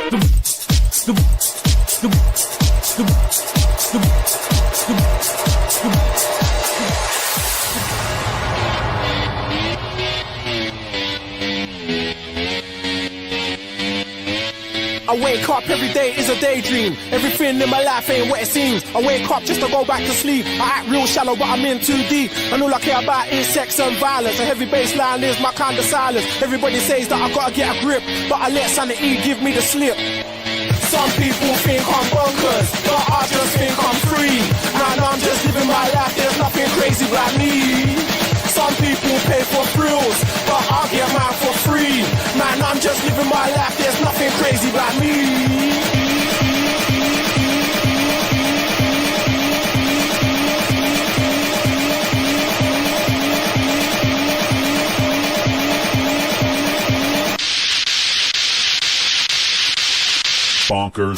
I wake up every day is a daydream. Everything in my life ain't what it seems. I wake up just to go back to sleep. I act real shallow but I'm in too deep. And all I care about is sex and violence. A heavy baseline is my kind of silence. Everybody says that I gotta get a grip, but I let sanity give me the slip. Some people think I'm bonkers, but I just think I'm free. And I'm just living my life, there's nothing crazy about me. Some people pay for thrills, but I get mine for free. Man, I'm just living my life, there's nothing crazy about me. Bonkers.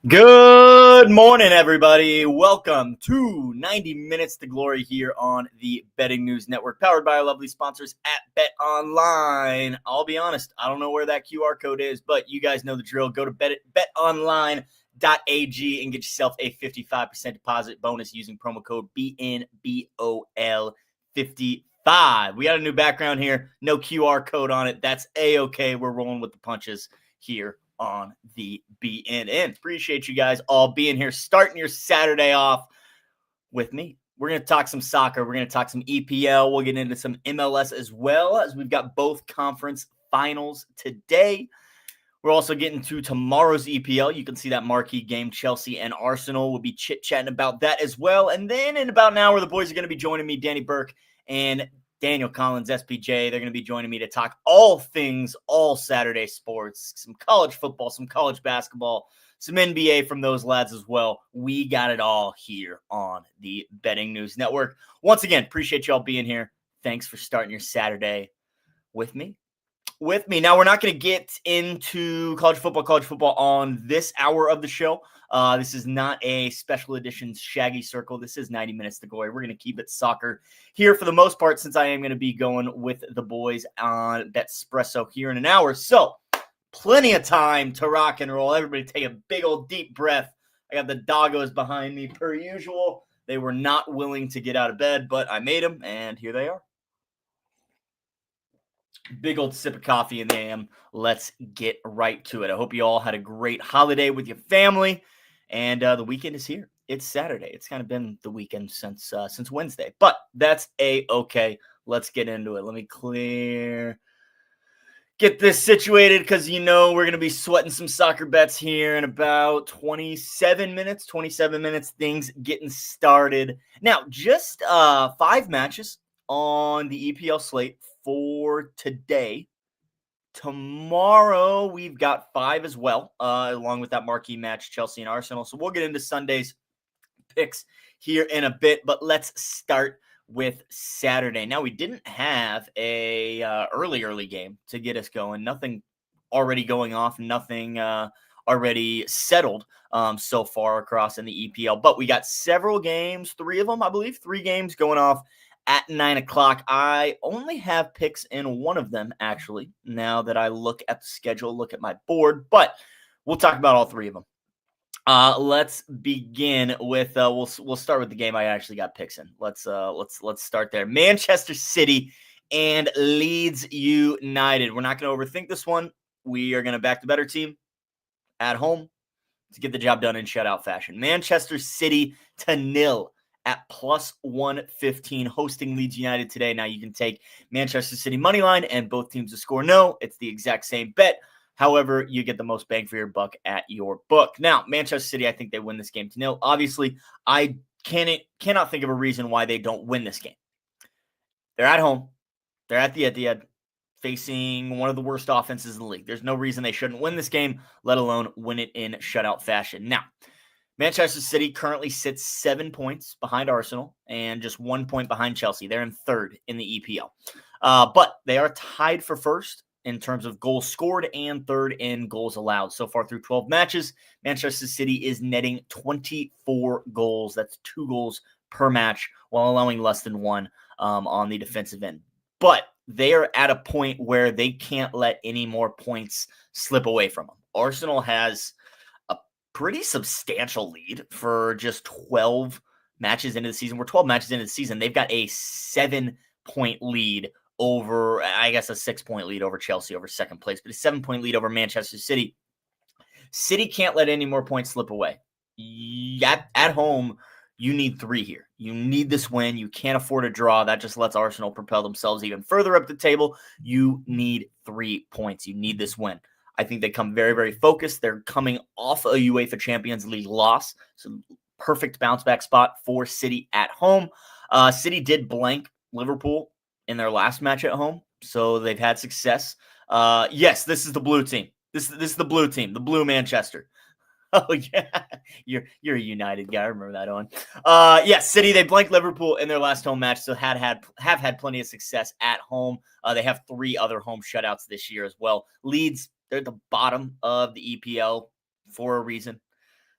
Good morning, everybody. Welcome to 90 Minutes to Glory here on the Betting News Network, powered by our lovely sponsors at Bet Online. I'll be honest, I don't know where that QR code is, but you guys know the drill. Go to betonline.ag and get yourself a 55% deposit bonus using promo code BNBOL55. We got a new background here, no QR code on it. That's A-okay. We're rolling with the punches here on the BNN. Appreciate you guys all being here, starting your Saturday off with me. We're going to talk some soccer. We're going to talk some EPL. We'll get into some MLS as well, as we've got both conference finals today. We're also getting to tomorrow's EPL. You can see that marquee game, Chelsea and Arsenal. We'll be chit-chatting about that as well. And then in about an hour, the boys are going to be joining me, Danny Burke and Daniel Collins, SPJ. They're going to be joining me to talk all things, all Saturday sports, some college football, some college basketball, some NBA from those lads as well. We got it all here on the Betting News Network. Once again, appreciate y'all being here. Thanks for starting your Saturday with me. Now, we're not going to get into college football on this hour of the show. This is not a special edition Shaggy Circle. This is 90 Minutes to Glory. We're going to keep it soccer here for the most part, since I am going to be going with the boys on Betspresso here in an hour. So plenty of time to rock and roll. Everybody take a big old deep breath. I got the doggos behind me per usual. They were not willing to get out of bed, but I made them, and here they are. Big old sip of coffee in the AM. Let's get right to it. I hope you all had a great holiday with your family, and the weekend is here. It's Saturday. It's kind of been the weekend since Wednesday, but that's A-okay. Let's get into it. Let me get this situated, because we're going to be sweating some soccer bets here in about 27 minutes. Things getting started. Now, just 5 matches on the EPL slate for today. Tomorrow, we've got 5 as well, along with that marquee match, Chelsea and Arsenal. So we'll get into Sunday's picks here in a bit, but let's start with Saturday. Now, we didn't have a early game to get us going. Nothing already going off, nothing already settled so far across in the EPL, but we got several games, 3 of them, I believe, 3 games going off at 9 o'clock. I only have picks in one of them, actually, now that I look at the schedule, look at my board, but we'll talk about all 3 of them. Let's begin with we'll start with the game I actually got picks in. Let's start there. Manchester City and Leeds United. We're not going to overthink this one. We are going to back the better team at home to get the job done in shutout fashion. Manchester City to 0 at plus 115, hosting Leeds United today. Now, you can take Manchester City money line and both teams to score. No, it's the exact same bet. However, you get the most bang for your buck at your book. Now, Manchester City, I think they win this game to 0. Obviously, I cannot think of a reason why they don't win this game. They're at home. They're at the Etihad, facing one of the worst offenses in the league. There's no reason they shouldn't win this game, let alone win it in shutout fashion. Now, Manchester City currently sits 7 points behind Arsenal and just 1 point behind Chelsea. They're in third in the EPL. But they are tied for first in terms of goals scored and third in goals allowed. So far through 12 matches, Manchester City is netting 24 goals. That's 2 goals per match while allowing less than 1 on the defensive end. But they are at a point where they can't let any more points slip away from them. Arsenal has a pretty substantial lead for just 12 matches into the season. We're 12 matches into the season. They've got a 7-point lead over, I guess, a 6-point lead over Chelsea over second place, but a 7-point lead over Manchester City. City can't let any more points slip away. At home, you need 3 here. You need this win. You can't afford a draw. That just lets Arsenal propel themselves even further up the table. You need 3 points. You need this win. I think they come very, very focused. They're coming off a UEFA Champions League loss. So perfect bounce back spot for City at home. City did blank Liverpool in their last match at home. So they've had success. Yes, this is the blue team. This is the blue team, the blue Manchester. Oh yeah, you're a United guy. I remember that on. Yes, City, they blanked Liverpool in their last home match, so have had plenty of success at home. They have 3 other home shutouts this year as well. Leeds, they're at the bottom of the EPL for a reason.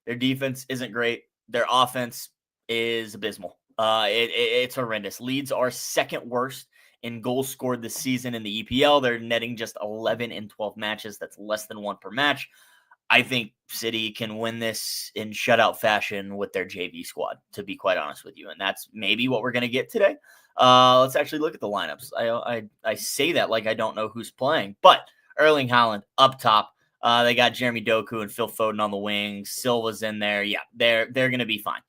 Their defense isn't great. Their offense is abysmal. It's horrendous. Leeds are second worst in goals scored this season in the EPL. They're netting just 11 in 12 matches. That's less than 1 per match. I think City can win this in shutout fashion with their JV squad, to be quite honest with you. And that's maybe what we're going to get today. Let's actually look at the lineups. I say that like I don't know who's playing, but Erling Haaland up top. They got Jeremy Doku and Phil Foden on the wings. Silva's in there. Yeah, they're going to be fine.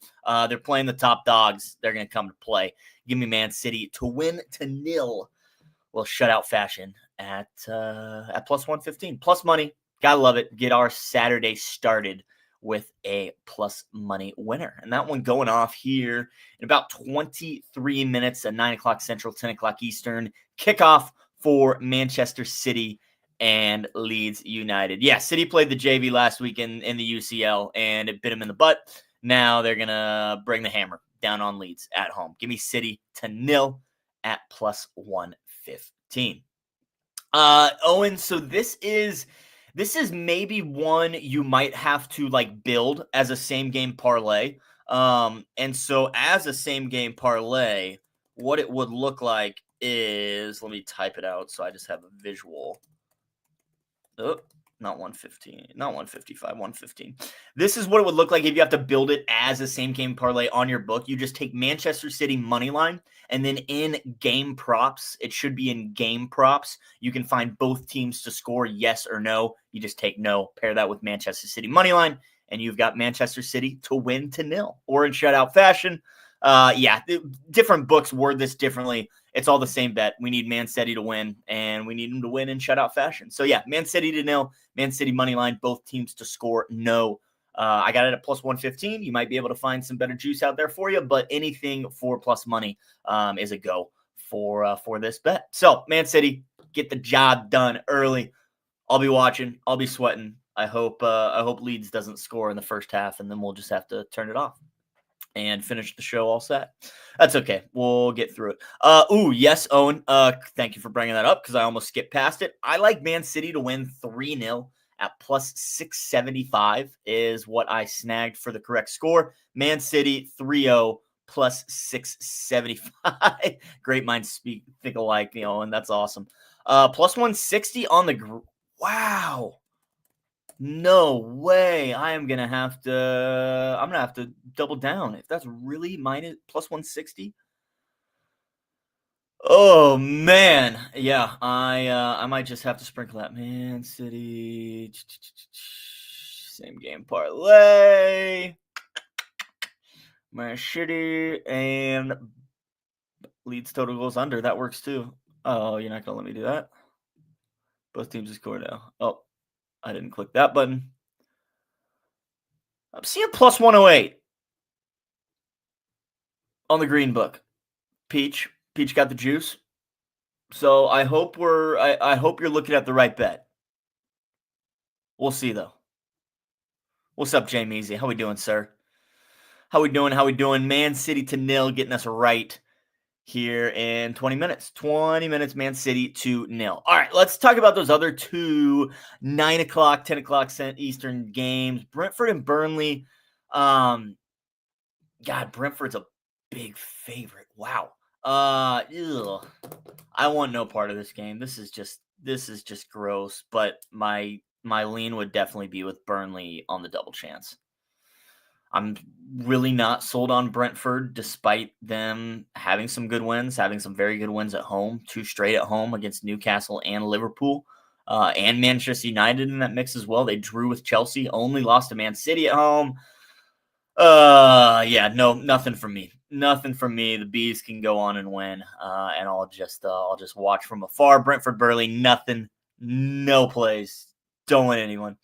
They're playing the top dogs. They're going to come to play. Give me Man City to win to 0. Well, shutout fashion at plus 115. Plus money. Gotta love it. Get our Saturday started with a plus money winner. And that one going off here in about 23 minutes at 9 o'clock Central, 10 o'clock Eastern. Kickoff for Manchester City and Leeds United. Yeah, City played the JV last week in the UCL, and it bit them in the butt. Now they're going to bring the hammer down on Leeds at home. Give me City to 0 at plus 115. Owen, so this is maybe one you might have to like build as a same game parlay. And so as a same game parlay, what it would look like is, let me type it out so I just have a visual. Oh, not 115, not 155, 115. This is what it would look like if you have to build it as a same game parlay on your book. You just take Manchester City money line, and then in game props, it should be in game props, you can find both teams to score yes or no. You just take no, pair that with Manchester City money line, and you've got Manchester City to win to 0, or in shutout fashion. Different books word this differently. It's all the same bet. We need Man City to win, and we need them to win in shutout fashion. So yeah, Man City to 0, Man City money line, both teams to score no. I got it at plus 115. You might be able to find some better juice out there for you, but anything for plus money is a go for this bet. So Man City, get the job done early. I'll be watching. I'll be sweating. I hope Leeds doesn't score in the first half, and then we'll just have to turn it off and finish the show all set. That's okay. We'll get through it. Yes, Owen. Thank you for bringing that up because I almost skipped past it. I like Man City to win 3-0 at plus 675 is what I snagged for the correct score. Man City 3-0 plus 675. Great minds think alike, and that's awesome. Plus 160 on the wow. No way. I'm going to have to double down if that's really minus plus 160. Oh man. Yeah, I might just have to sprinkle that. Man City same game parlay. Man City and Leeds total goals under. That works too. Oh, you're not going to let me do that? Both teams score now. Oh, I didn't click that button. I'm seeing plus 108 on the green book. Peach got the juice. So I hope I hope you're looking at the right bet. We'll see though. What's up, Jamie Easy? How we doing, sir? How we doing? Man City to 0, getting us right here in 20 minutes. 20 minutes, Man City 2-0. All right, let's talk about those other two 9 o'clock, 10 o'clock Eastern games. Brentford and Burnley. God, Brentford's a big favorite. Wow. I want no part of this game. This is just gross. But my lean would definitely be with Burnley on the double chance. I'm really not sold on Brentford, despite them having some good wins, having some very good wins at home, 2 straight at home against Newcastle and Liverpool, and Manchester United in that mix as well. They drew with Chelsea, only lost to Man City at home. Yeah, no, nothing for me. Nothing for me. The Bees can go on and win, and I'll just watch from afar. Brentford, Burnley, nothing, no plays. Don't win anyone.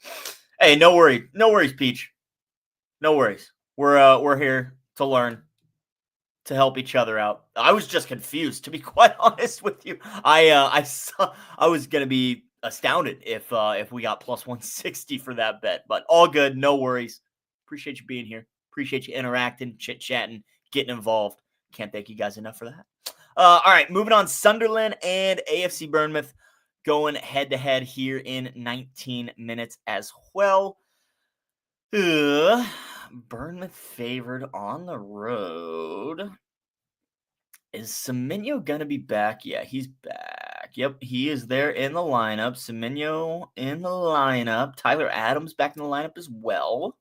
Hey, no worries, Peach. No worries. We're here to learn, to help each other out. I was just confused, to be quite honest with you. I was gonna be astounded if we got plus 160 for that bet, but all good. No worries. Appreciate you being here. Appreciate you interacting, chit chatting, getting involved. Can't thank you guys enough for that. All right, moving on. Sunderland and AFC Bournemouth going head to head here in 19 minutes as well. Bournemouth favored on the road. Is Semenyo going to be back? Yeah, he's back. Yep, he is there in the lineup. Semenyo in the lineup. Tyler Adams back in the lineup as well.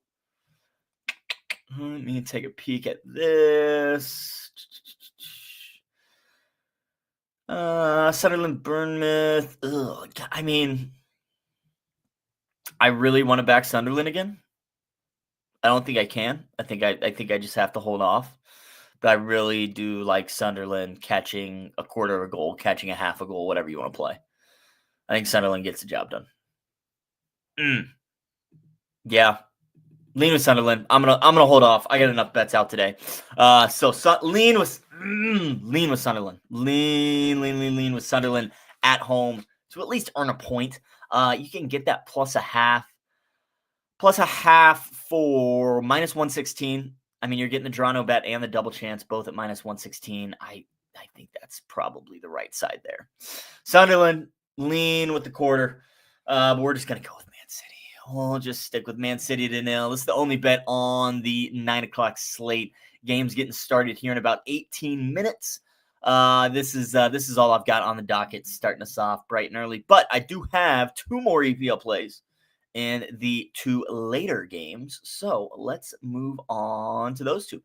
Let me take a peek at this. Sunderland, Bournemouth. Ugh, I mean, I really want to back Sunderland again. I don't think I can. I think I just have to hold off. But I really do like Sunderland catching a quarter of a goal, catching a half a goal, whatever you want to play. I think Sunderland gets the job done. Yeah. Lean with Sunderland. I'm gonna hold off. I got enough bets out today. Lean with Sunderland. Lean with Sunderland at home to at least earn a point. You can get that plus a half for minus 116. I mean, you're getting the draw no bet and the double chance both at minus 116. I think that's probably the right side there. Sunderland, lean with the quarter. But we're just going to go with Man City. We'll just stick with Man City to nil. This is the only bet on the 9 o'clock slate. Game's getting started here in about 18 minutes. This is all I've got on the docket, starting us off bright and early. But I do have 2 more EPL plays in the 2 later games. So let's move on to those 2.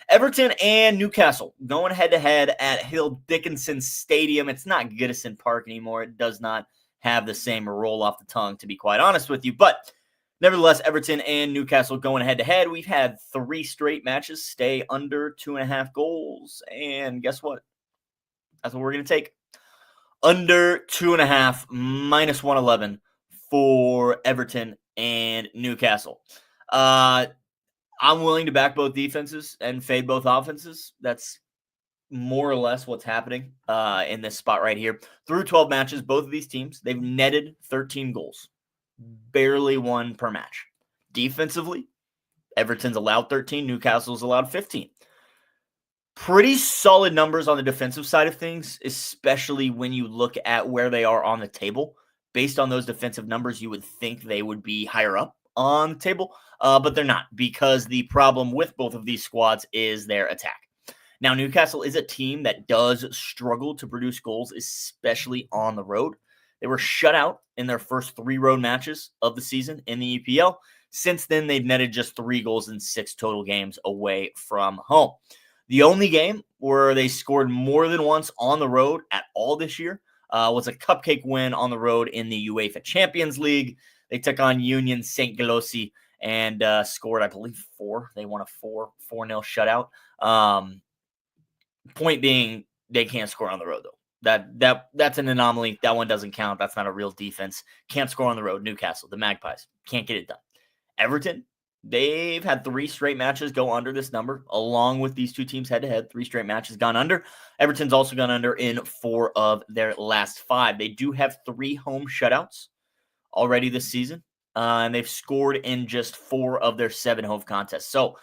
Everton and Newcastle going head-to-head at Hill Dickinson Stadium. It's not Goodison Park anymore. It does not have the same roll off the tongue, to be quite honest with you. But nevertheless, Everton and Newcastle going head-to-head. We've had 3 straight matches stay under 2.5 goals. And guess what? That's what we're going to take. Under 2.5, minus 111. For Everton and Newcastle. I'm willing to back both defenses and fade both offenses. That's more or less what's happening in this spot right here. Through 12 matches, both of these teams, they've netted 13 goals. Barely 1 per match. Defensively, Everton's allowed 13, Newcastle's allowed 15. Pretty solid numbers on the defensive side of things, especially when you look at where they are on the table. Based on those defensive numbers, you would think they would be higher up on the table, but they're not, because the problem with both of these squads is their attack. Now, Newcastle is a team that does struggle to produce goals, especially on the road. They were shut out in their first 3 road matches of the season in the EPL. Since then, they've netted just 3 goals in 6 total games away from home. The only game where they scored more than once on the road at all this year was a cupcake win on the road in the UEFA Champions League. They took on Union St. Galosi and scored, I believe, 4. They won a 4-0 shutout. Point being, they can't score on the road, though. That's an anomaly. That one doesn't count. That's not a real defense. Can't score on the road. Newcastle, the Magpies, can't get it done. Everton, they've had 3 straight matches go under this number, along with these 2 teams head-to-head. 3 straight matches gone under. Everton's also gone under in 4 of their last 5. They do have 3 home shutouts already this season, and they've scored in just 4 of their 7 home contests. So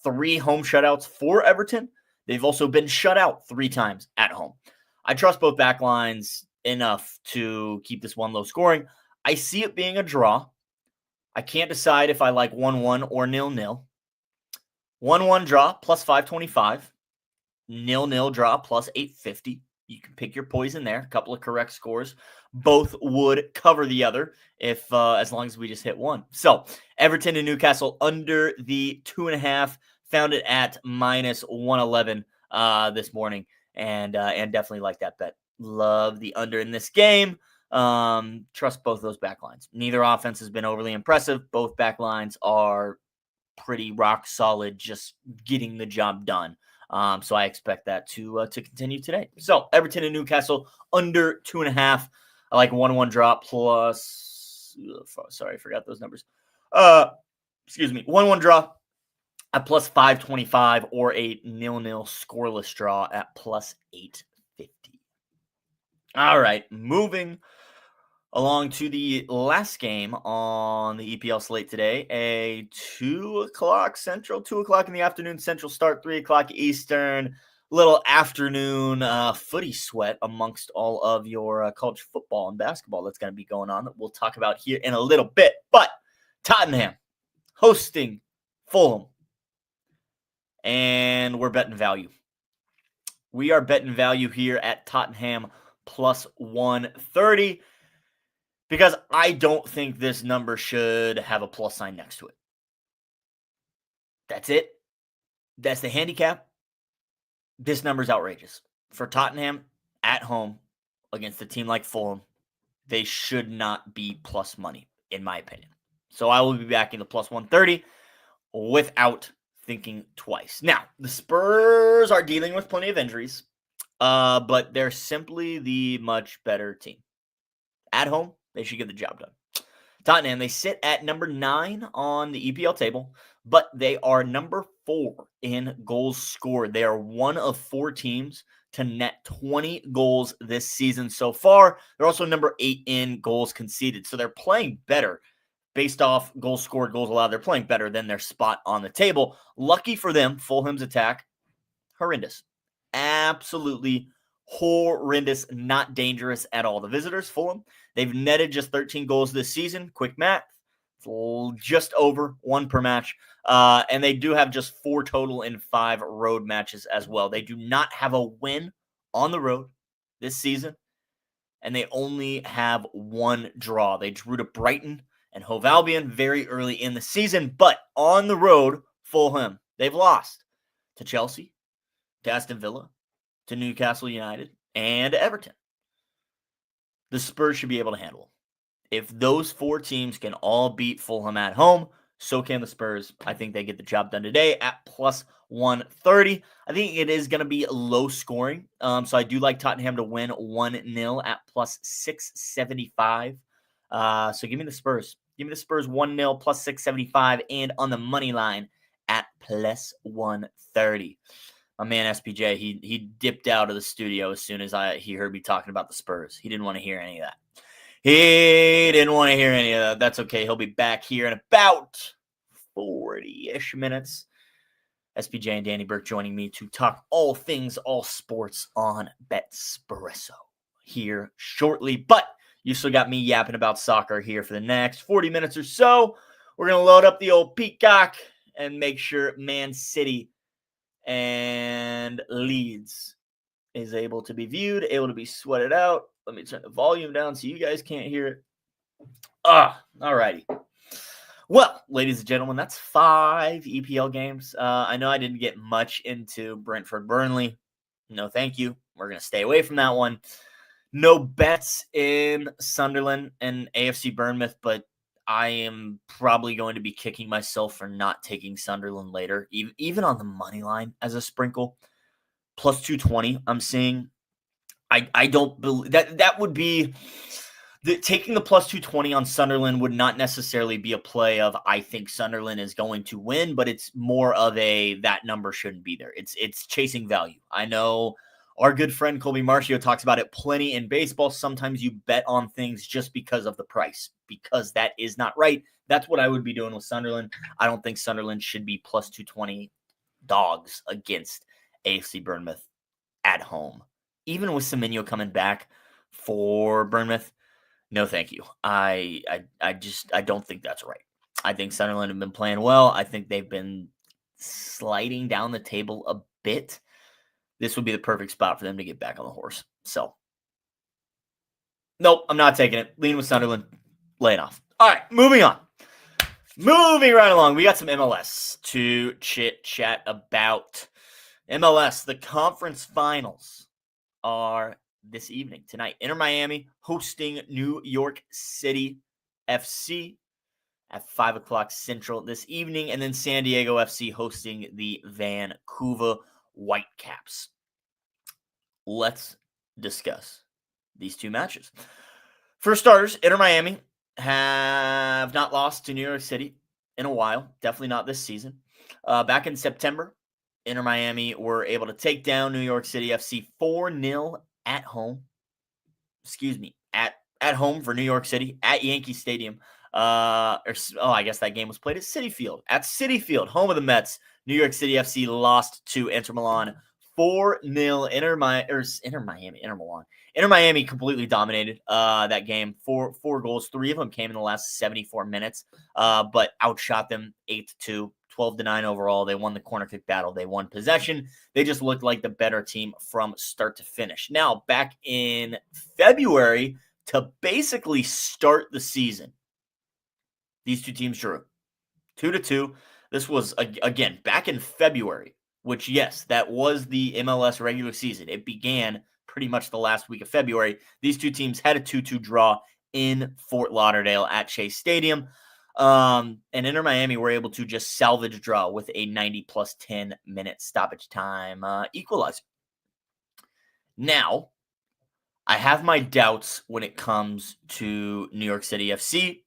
3 home shutouts for Everton. They've also been shut out 3 times at home. I trust both back lines enough to keep this one low scoring. I see it being a draw. I can't decide if I like 1-1 or 0-0. 1-1 draw plus 525. 0-0 draw plus 850. You can pick your poison there. A couple of correct scores. Both would cover the other if as long as we just hit one. So Everton and Newcastle under the 2.5. Found it at minus 111 this morning, and definitely like that bet. Love the under in this game. Trust both those back lines. Neither offense has been overly impressive. Both back lines are pretty rock solid, just getting the job done. So I expect that to continue today. So Everton and Newcastle under 2.5. I like 1-1 drop plus. Sorry, I forgot those numbers. Excuse me, 1-1 draw at plus 525 or a 0-0 scoreless draw at plus 850. All right, moving along to the last game on the EPL slate today, a 2 o'clock Central, 2 o'clock in the afternoon Central start, 3 o'clock Eastern, little afternoon footy sweat amongst all of your college football and basketball that's going to be going on that we'll talk about here in a little bit. But Tottenham hosting Fulham, and we're betting value. We are betting value here at Tottenham plus 130. Because I don't think this number should have a plus sign next to it. That's it. That's the handicap. This number's outrageous. For Tottenham at home against a team like Fulham, they should not be plus money, in my opinion. So I will be backing the plus 130 without thinking twice. Now, the Spurs are dealing with plenty of injuries, but they're simply the much better team. At home, they should get the job done. Tottenham, they sit at number 9 on the EPL table, but they are number 4 in goals scored. They are one of 4 teams to net 20 goals this season so far. They're also number 8 in goals conceded. So they're playing better based off goals scored, goals allowed. They're playing better than their spot on the table. Lucky for them, Fulham's attack, horrendous. Absolutely horrendous, not dangerous at all. The visitors, Fulham, they've netted just 13 goals this season. Quick math, it's just over 1 per match. And they do have just 4 total in 5 road matches as well. They do not have a win on the road this season, and they only have 1 draw. They drew to Brighton and Hove Albion very early in the season, but on the road, Fulham, they've lost to Chelsea, to Aston Villa, to Newcastle United, and Everton. The Spurs should be able to handle them. If those 4 teams can all beat Fulham at home, so can the Spurs. I think they get the job done today at plus 130. I think it is going to be low scoring. So I do like Tottenham to win 1-0 at plus 675. So give me the Spurs. Give me the Spurs 1-0 plus 675 and on the money line at plus 130. My man SPJ, he dipped out of the studio as soon as he heard me talking about the Spurs. He didn't want to hear any of that. He didn't want to hear any of that. That's okay. He'll be back here in about 40-ish minutes. SPJ and Danny Burke joining me to talk all things, all sports on Betspresso here shortly. But you still got me yapping about soccer here for the next 40 minutes or so. We're going to load up the old Peacock and make sure Man City and Leeds is able to be viewed, able to be sweated out. Let me turn the volume down so you guys can't hear it. All righty. Well, ladies and gentlemen, that's 5 EPL games. I know I didn't get much into Brentford-Burnley. No, thank you. We're going to stay away from that one. No bets in Sunderland and AFC Bournemouth, but I am probably going to be kicking myself for not taking Sunderland later, even on the money line as a sprinkle. Plus 220, I'm seeing. I don't believe that would be taking the plus 220 on Sunderland would not necessarily be a play of I think Sunderland is going to win, but it's more of that number shouldn't be there. It's chasing value. I know our good friend Colby Marcio talks about it plenty in baseball. Sometimes you bet on things just because of the price, because that is not right. That's what I would be doing with Sunderland. I don't think Sunderland should be plus 220 dogs against AFC Bournemouth at home. Even with Semenyo coming back for Bournemouth, no thank you. I don't think that's right. I think Sunderland have been playing well. I think they've been sliding down the table a bit. This would be the perfect spot for them to get back on the horse. So, nope, I'm not taking it. Lean with Sunderland. Laying off. All right, moving on. Moving right along. We got some MLS to chit-chat about. MLS, the conference finals are this evening, tonight. Inter Miami hosting New York City FC at 5 o'clock Central this evening, and then San Diego FC hosting the Vancouver Whitecaps. Let's discuss these two matches. For starters, Inter Miami have not lost to New York City in a while. Definitely not this season. Back in September, Inter Miami were able to take down New York City FC 4-0 at home. Excuse me, at home for New York City at Yankee Stadium. I guess that game was played at Citi Field. At Citi Field, home of the Mets, New York City FC lost to Inter Milan 4-0. Inter Miami completely dominated that game. Four goals. 3 of them came in the last 74 minutes, but outshot them 8-2, 12-9 overall. They won the corner kick battle. They won possession. They just looked like the better team from start to finish. Now, back in February, to basically start the season, these two teams drew 2-2. This was, again, back in February, which, yes, that was the MLS regular season. It began pretty much the last week of February. These two teams had a 2-2 draw in Fort Lauderdale at Chase Stadium. And Inter Miami were able to just salvage a draw with a 90 plus 10 minute stoppage time equalizer. Now, I have my doubts when it comes to New York City FC,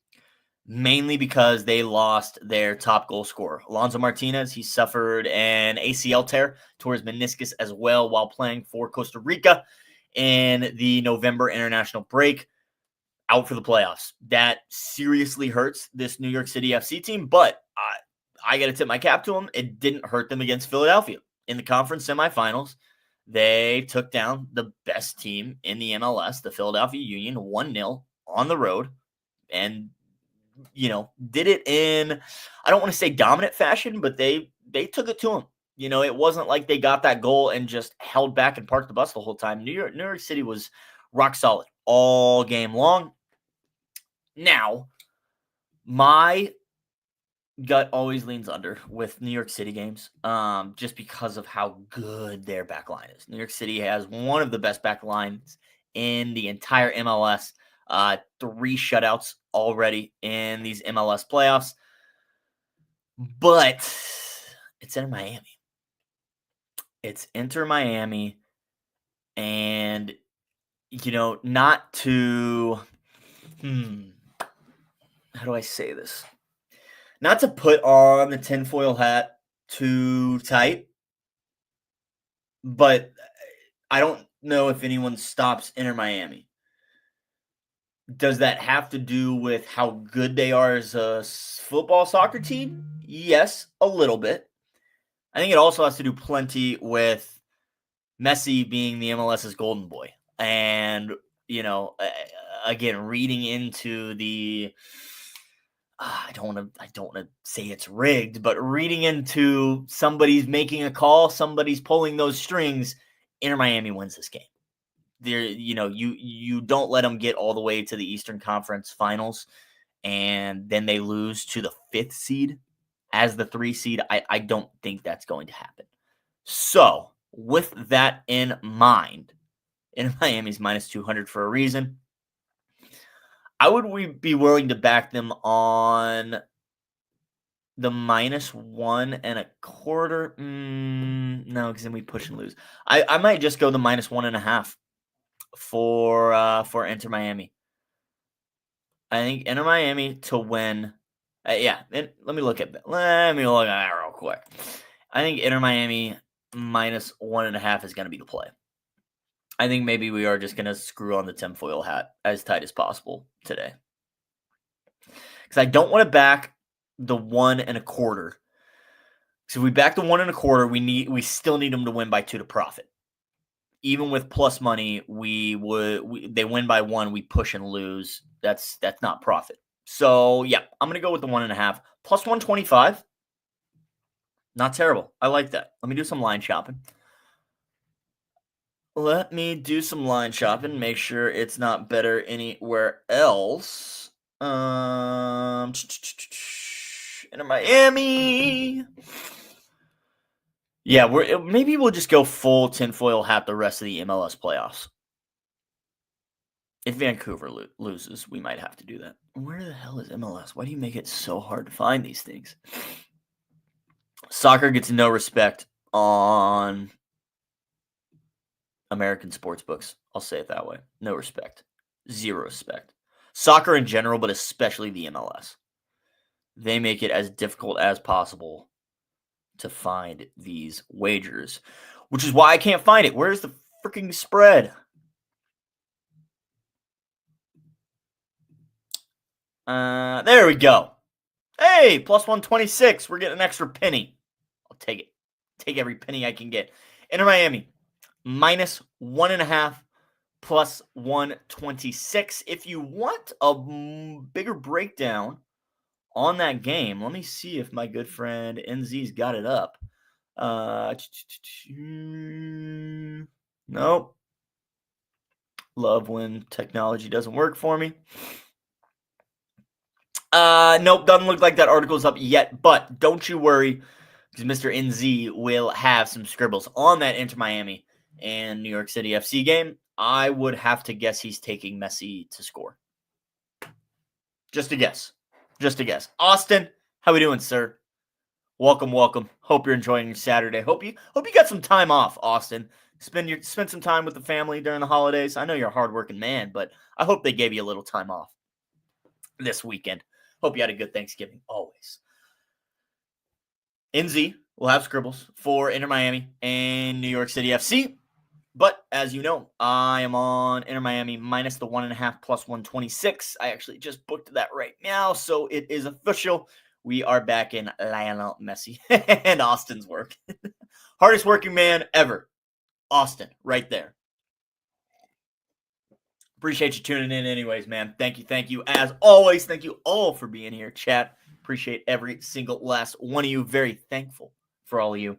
mainly because they lost their top goal scorer, Alonso Martinez. He suffered an ACL tear, tore his meniscus as well while playing for Costa Rica in the November international break, out for the playoffs. That seriously hurts this New York City FC team, but I got to tip my cap to them. It didn't hurt them against Philadelphia. In the conference semifinals, they took down the best team in the MLS, the Philadelphia Union, 1-0 on the road, and did it in, I don't want to say dominant fashion, but they took it to them. It wasn't like they got that goal and just held back and parked the bus the whole time. New York City was rock solid all game long. Now, my gut always leans under with New York City games, just because of how good their back line is. New York City has one of the best back lines in the entire MLS. 3 shutouts already in these MLS playoffs. But it's Inter Miami. It's Inter Miami. And, not to, how do I say this? Not to put on the tinfoil hat too tight, but I don't know if anyone stops Inter Miami. Does that have to do with how good they are as a football soccer team? Yes, a little bit. I think it also has to do plenty with Messi being the MLS's golden boy. And, again, reading into the I don't want to say it's rigged, but reading into somebody's making a call, somebody's pulling those strings, Inter Miami wins this game. There, you don't let them get all the way to the Eastern Conference Finals, and then they lose to the 5th seed as the 3 seed. I don't think that's going to happen. So, with that in mind, Inter Miami's minus 200 for a reason. I would be willing to back them on the minus 1.25. No, because then we push and lose. I might just go the minus 1.5 for Inter Miami. I think Inter Miami to win. Let me look at that real quick. I think Inter Miami minus 1.5 is going to be the play. I think maybe we are just going to screw on the tinfoil hat as tight as possible today. Because I don't want to back the 1.25 So if we back to 1.25, we still need them to win by 2 to profit. Even with plus money, they win by 1, we push and lose. That's not profit. So yeah, I'm gonna go with the 1.5 plus 125. Not terrible. I like that. Let me do some line shopping. Make sure it's not better anywhere else. Inter Miami. Yeah, maybe we'll just go full tinfoil hat the rest of the MLS playoffs. If Vancouver loses, we might have to do that. Where the hell is MLS? Why do you make it so hard to find these things? Soccer gets no respect on American sports books. I'll say it that way. No respect. Zero respect. Soccer in general, but especially the MLS. They make it as difficult as possible to find these wagers, which is why I can't find it. Where's the freaking spread? There we go. Hey, plus 126. We're getting an extra penny. I'll take it. Take every penny I can get. Inter Miami, minus 1.5, plus 126. If you want a bigger breakdown on that game, let me see if my good friend NZ's got it up. Nope. Love when technology doesn't work for me. Nope, doesn't look like that article's up yet, but don't you worry, because Mr. NZ will have some scribbles on that Inter Miami and New York City FC game. I would have to guess he's taking Messi to score. Just a guess. Austin, how we doing, sir? Welcome. Hope you're enjoying your Saturday. Hope you got some time off, Austin. Spend some time with the family during the holidays. I know you're a hardworking man, but I hope they gave you a little time off this weekend. Hope you had a good Thanksgiving, always. NZ will have scribbles for Inter Miami and New York City FC. But as you know, I am on Inter Miami minus the 1.5 plus 126. I actually just booked that right now, so it is official. We are back in Lionel Messi and Austin's work. Hardest working man ever. Austin, right there. Appreciate you tuning in anyways, man. Thank you. As always, thank you all for being here, chat. Appreciate every single last one of you. Very thankful for all of you.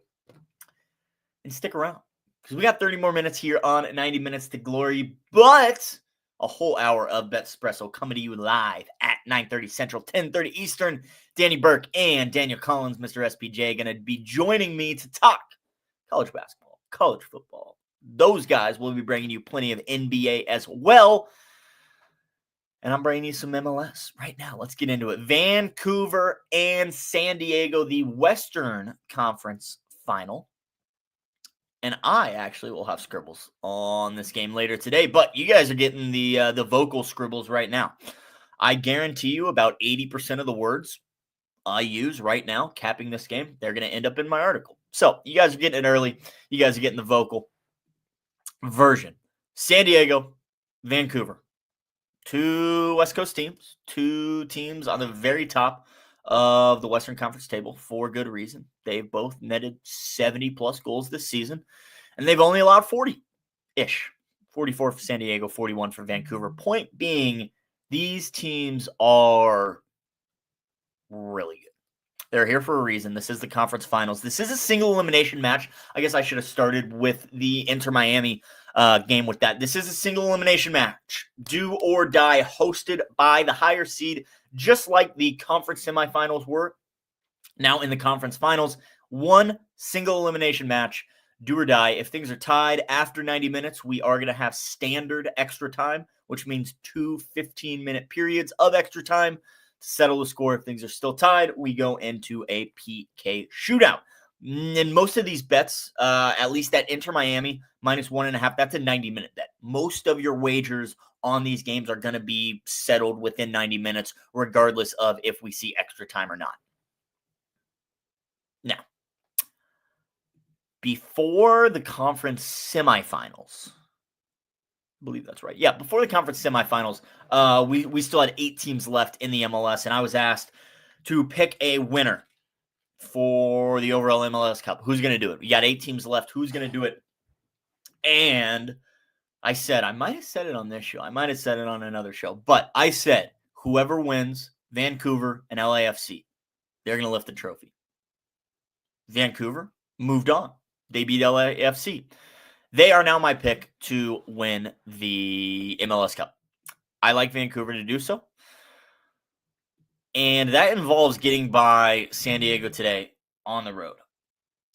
And stick around, because we got 30 more minutes here on 90 Minutes to Glory, but a whole hour of Betspresso coming to you live at 9:30 Central, 10:30 Eastern. Danny Burke and Daniel Collins, Mr. SPJ, going to be joining me to talk college basketball, college football. Those guys will be bringing you plenty of NBA as well. And I'm bringing you some MLS right now. Let's get into it. Vancouver and San Diego, the Western Conference Final. And I actually will have scribbles on this game later today, but you guys are getting the vocal scribbles right now. I guarantee you about 80% of the words I use right now capping this game, they're going to end up in my article. So you guys are getting it early. You guys are getting the vocal version. San Diego, Vancouver. Two West Coast teams. Two teams on the very top of the Western Conference table for good reason. They've both netted 70-plus goals this season, and they've only allowed 40-ish. 44 for San Diego, 41 for Vancouver. Point being, these teams are really good. They're here for a reason. This is the conference finals. This is a single elimination match. I guess I should have started with the Inter Miami game with that. This is a single elimination match. Do or die, hosted by the higher seed, just like the conference semifinals were. Now in the conference finals, one single elimination match, do or die. If things are tied after 90 minutes, we are going to have standard extra time, which means 2 15-minute periods of extra time to settle the score. If things are still tied, we go into a PK shootout. In most of these bets, at least that Inter Miami minus 1.5, that's a 90-minute bet. Most of your wagers on these games are going to be settled within 90 minutes, regardless of if we see extra time or not. Now, before the conference semifinals, I believe that's right. Yeah, before the conference semifinals, we still had 8 teams left in the MLS, and I was asked to pick a winner for the overall MLS Cup. Who's going to do it? We got 8 teams left. Who's going to do it? And I might have said it on this show. I might have said it on another show. But I said, whoever wins, Vancouver and LAFC, they're going to lift the trophy. Vancouver moved on. They beat LAFC. They are now my pick to win the MLS Cup. I like Vancouver to do so. And that involves getting by San Diego today on the road.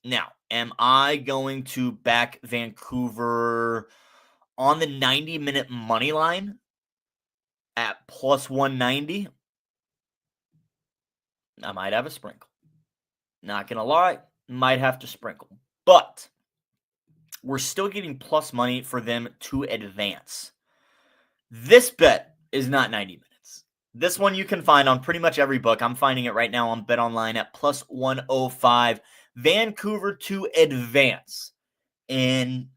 Now, am I going to back Vancouver on the 90-minute money line at plus 190? I might have a sprinkle. Not going to lie, might have to sprinkle. But we're still getting plus money for them to advance. This bet is not 90 minutes. This one you can find on pretty much every book. I'm finding it right now on BetOnline at plus 105. Vancouver to advance in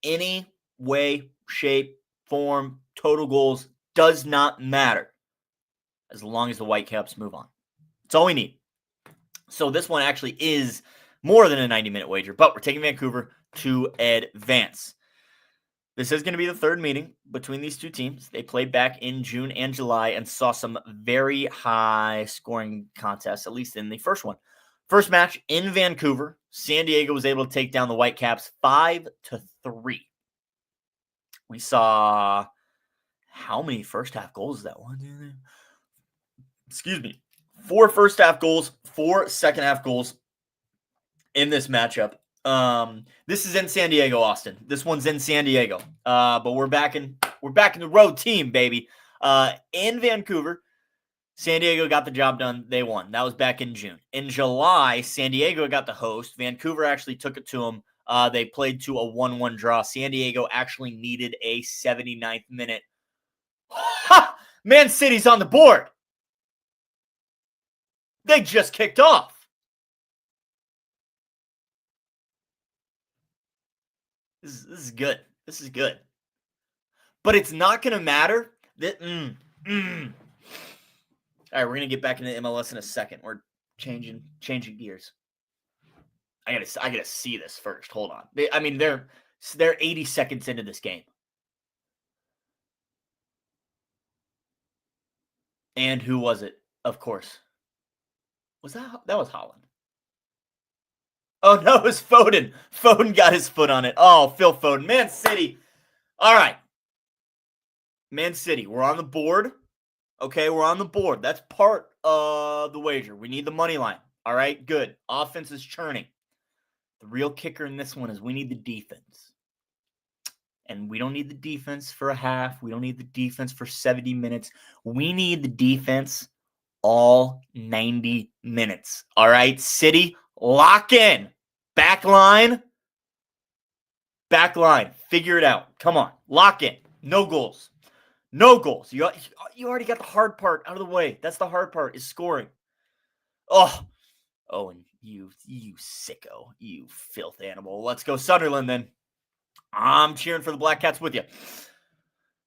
any way, shape, form, total goals, does not matter as long as the Whitecaps move on. That's all we need. So this one actually is more than a 90-minute wager, but we're taking Vancouver to advance. This is going to be the third meeting between these two teams. They played back in June and July and saw some very high scoring contests, at least in the first one. First match in Vancouver, San Diego was able to take down the Whitecaps 5-3. We saw how many first half goals is that one? Excuse me. 4 first half goals, 4 second half goals in this matchup. This is in San Diego, Austin. This one's in San Diego. But we're back in the road team, baby. In Vancouver, San Diego got the job done. They won. That was back in June. In July, San Diego got the host. Vancouver actually took it to them. They played to a 1-1 draw. San Diego actually needed a 79th minute. Ha! Man City's on the board. They just kicked off. This is good. This is good. But it's not going to matter. All right, we're going to get back into MLS in a second. We're changing gears. I gotta see this first. Hold on. They're 80 seconds into this game. And who was it? Of course. That was Holland. Oh, no, it was Foden. Foden got his foot on it. Oh, Phil Foden. Man City. All right. Man City, we're on the board. Okay, we're on the board. That's part of the wager. We need the money line. All right, good. Offense is churning. The real kicker in this one is we need the defense. And we don't need the defense for a half. We don't need the defense for 70 minutes. We need the defense all 90 minutes. All right, City, lock in. Back line. Figure it out. Come on, lock in. No goals. No goals. You already got the hard part out of the way. That's the hard part, is scoring. Oh, and you sicko. You filth animal. Let's go Sunderland then. I'm cheering for the Black Cats with you.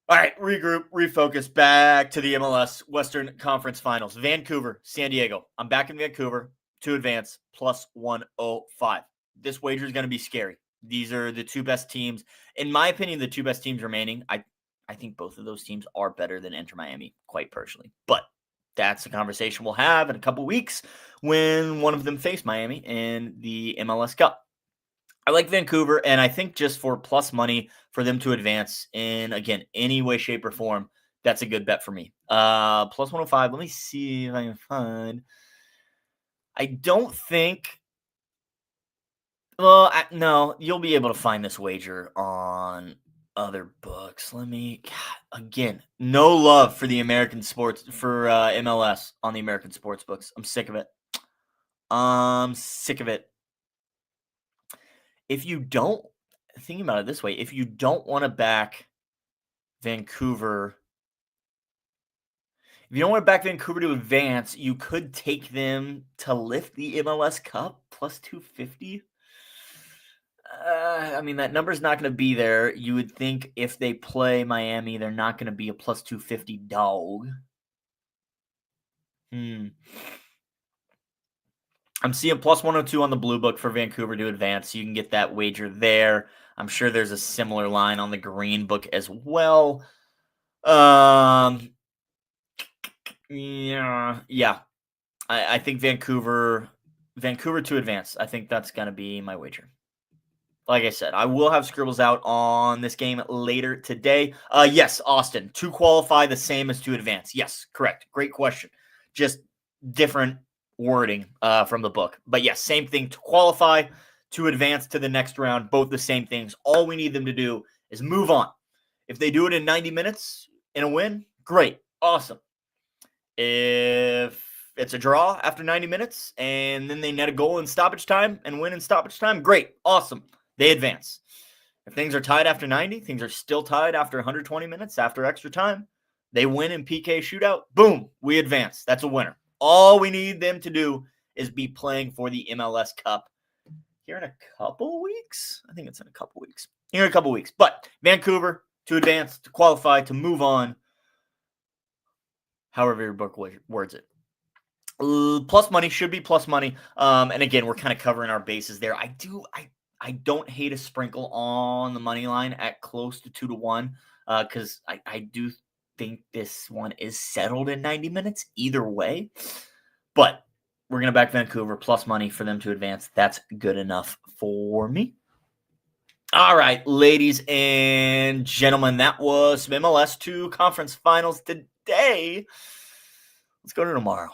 All right, regroup, refocus, back to the MLS Western Conference Finals. Vancouver, San Diego. I'm back in Vancouver to advance, plus 105. This wager is going to be scary. These are the two best teams. In my opinion, the two best teams remaining. I think both of those teams are better than Inter Miami, quite personally. But that's a conversation we'll have in a couple weeks when one of them face Miami in the MLS Cup. I like Vancouver, and I think just for plus money for them to advance in, again, any way, shape, or form, that's a good bet for me. Plus 105. Let me see if I can find. I don't think. Well, no, you'll be able to find this wager on other books. Again, no love for the American sports, for MLS on the American sports books. I'm sick of it. If you don't, thinking about it this way, if you don't want to back Vancouver, to advance, you could take them to lift the MLS Cup plus 250. That number's not going to be there. You would think if they play Miami, they're not going to be a plus 250 dog. I'm seeing plus 102 on the blue book for Vancouver to advance. So you can get that wager there. I'm sure there's a similar line on the green book as well. Yeah. I think Vancouver to advance. I think that's going to be my wager. Like I said, I will have scribbles out on this game later today. Yes, Austin, to qualify the same as to advance. Yes, correct. Great question. Just different wording from the book. But yes, same thing to qualify, to advance to the next round, both the same things. All we need them to do is move on. If they do it in 90 minutes in a win, great. Awesome. If it's a draw after 90 minutes and then they net a goal in stoppage time and win in stoppage time, great. Awesome. They advance. If things are tied after 90, things are still tied after 120 minutes, after extra time, they win in PK shootout, boom, we advance. That's a winner. All we need them to do is be playing for the MLS Cup here in a couple weeks. I think it's in a couple weeks. Here in a couple weeks. But Vancouver to advance, to qualify, to move on, however your book words it. Plus money should be plus money. And again, we're kind of covering our bases there. I don't hate a sprinkle on the money line at close to 2-1 because I do think this one is settled in 90 minutes either way. But we're going to back Vancouver plus money for them to advance. That's good enough for me. All right, ladies and gentlemen, that was some MLS 2 conference finals today. Let's go to tomorrow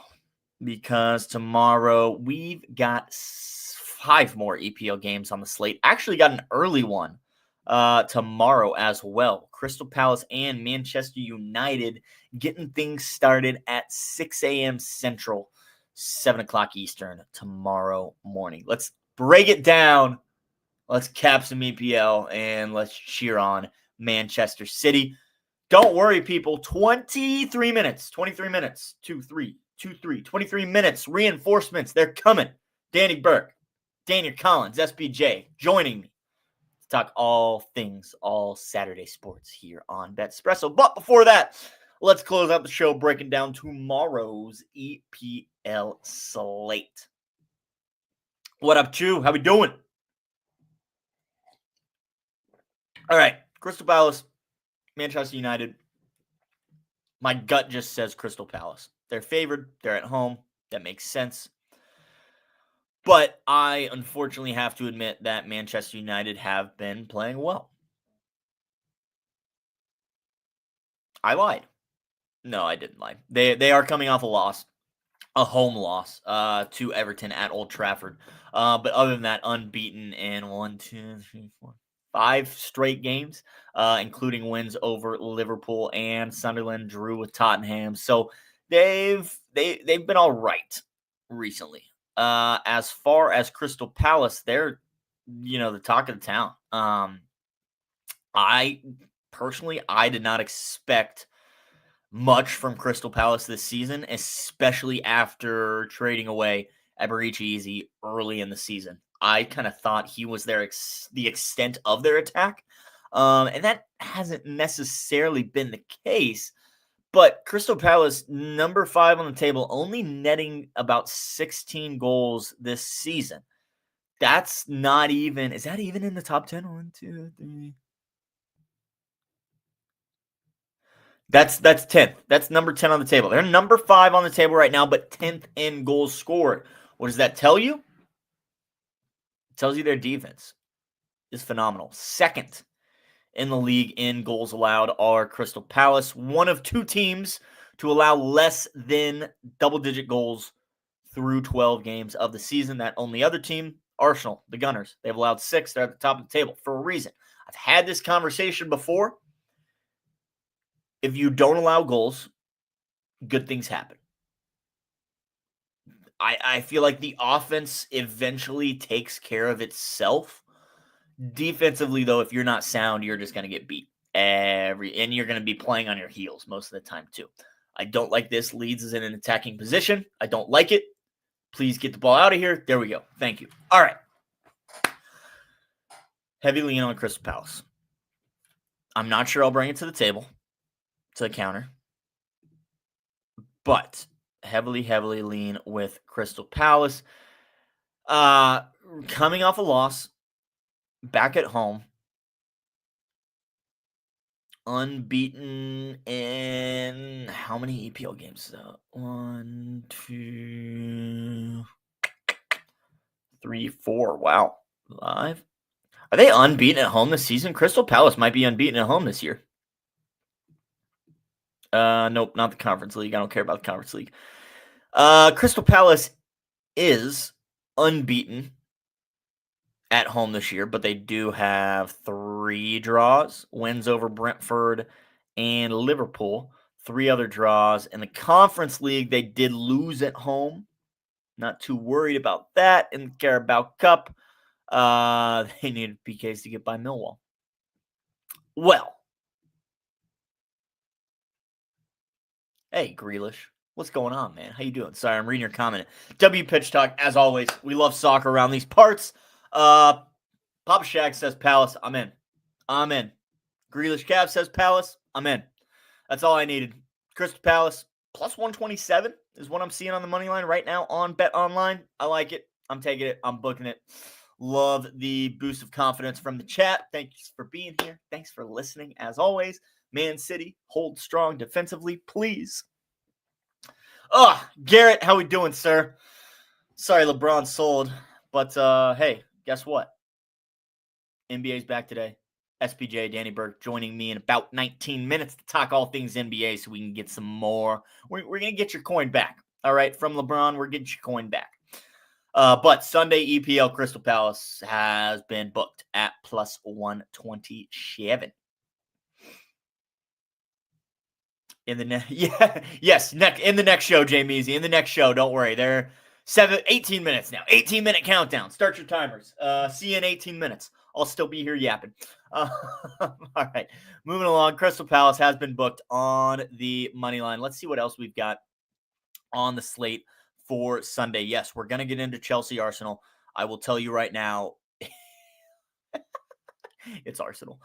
because tomorrow we've got 5 more EPL games on the slate. Actually got an early one tomorrow as well. Crystal Palace and Manchester United getting things started at 6 a.m. Central, 7 o'clock Eastern tomorrow morning. Let's break it down. Let's cap some EPL and let's cheer on Manchester City. Don't worry, people. 23 minutes. 23 minutes. Reinforcements. They're coming. Danny Burke, Daniel Collins, SBJ, joining me to talk all things, all Saturday sports here on BetSpresso. But before that, let's close out the show breaking down tomorrow's EPL slate. What up, Chew? How we doing? All right, Crystal Palace, Manchester United. My gut just says Crystal Palace. They're favored. They're at home. That makes sense. But I unfortunately have to admit that Manchester United have been playing well. I lied. No, I didn't lie. They are coming off a loss, a home loss to Everton at Old Trafford. But other than that, unbeaten in 5 straight games, including wins over Liverpool and Sunderland, drew with Tottenham. So they've been all right recently. As far as Crystal Palace, they're the talk of the town. I did not expect much from Crystal Palace this season, especially after trading away Eberici early in the season. I kind of thought he was the extent of their attack, and that hasn't necessarily been the case. But Crystal Palace, number 5 on the table, only netting about 16 goals this season. That's not even. Is that even in the top 10? 1, 2, 3. That's 10th. That's number 10 on the table. They're number 5 on the table right now, but 10th in goals scored. What does that tell you? It tells you their defense is phenomenal. Second in the league in goals allowed are Crystal Palace, one of 2 teams to allow less than double-digit goals through 12 games of the season. That only other team, Arsenal, the Gunners. They've allowed 6. They're at the top of the table for a reason. I've had this conversation before. If you don't allow goals, good things happen. I feel like the offense eventually takes care of itself. Defensively, though, if you're not sound, you're just going to get beat. And you're going to be playing on your heels most of the time, too. I don't like this. Leeds is in an attacking position. I don't like it. Please get the ball out of here. There we go. Thank you. All right. Heavy lean on Crystal Palace. I'm not sure I'll bring it to the table, to the counter. But heavily lean with Crystal Palace. Coming off a loss, back at home, unbeaten in how many EPL games? 1, 2, 3, 4. Wow. 5. Are they unbeaten at home this season? Crystal Palace might be unbeaten at home this year. Nope, not the Conference League. I don't care about the Conference League. Crystal Palace is unbeaten at home this year, but they do have 3 draws, wins over Brentford and Liverpool, 3 other draws. In the Conference League, they did lose at home. Not too worried about that. In the Carabao Cup, they needed PKs to get by Millwall. Well, hey, Grealish. What's going on, man? How you doing? Sorry, I'm reading your comment. W Pitch Talk, as always. We love soccer around these parts. Papa Shaq says Palace. I'm in. Grealish Cav says Palace. I'm in. That's all I needed. Crystal Palace plus 127 is what I'm seeing on the money line right now on Bet Online. I like it. I'm taking it. I'm booking it. Love the boost of confidence from the chat. Thanks for being here. Thanks for listening. As always, Man City, hold strong defensively, please. Garrett, how we doing, sir? Sorry, LeBron sold, but hey, guess what? NBA's back today. SPJ, Danny Burke, joining me in about 19 minutes to talk all things NBA so we can get some more. We're going to get your coin back, all right? From LeBron, we're getting your coin back. But Sunday EPL Crystal Palace has been booked at plus 127. In the in the next show, Jay Measy. In the next show, don't worry. They're 18 minutes now. 18-minute countdown. Start your timers. See you in 18 minutes. I'll still be here yapping. All right. Moving along. Crystal Palace has been booked on the money line. Let's see what else we've got on the slate for Sunday. Yes, we're going to get into Chelsea Arsenal. I will tell you right now, it's Arsenal.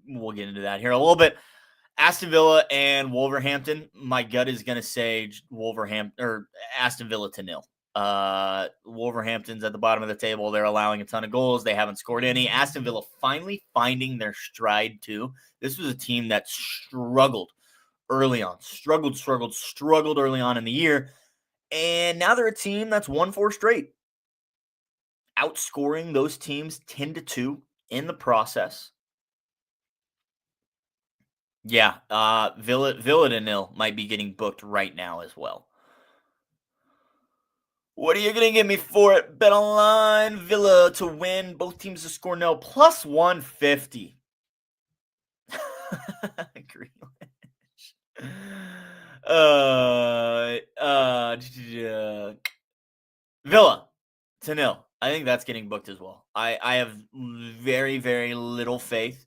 We'll get into that here a little bit. Aston Villa and Wolverhampton. My gut is going to say Aston Villa to 0. Wolverhampton's at the bottom of the table. They're allowing a ton of goals. They haven't scored any. Aston Villa finally finding their stride too. This was a team that struggled early on. Struggled early on in the year. And now they're a team that's won 4 straight. Outscoring those teams 10-2 in the process. Yeah, Villa to 0 might be getting booked right now as well. What are you going to give me for it? Bet online, Villa to win. Both teams to score 0. Plus 150. Villa to 0. I think that's getting booked as well. I have very, very little faith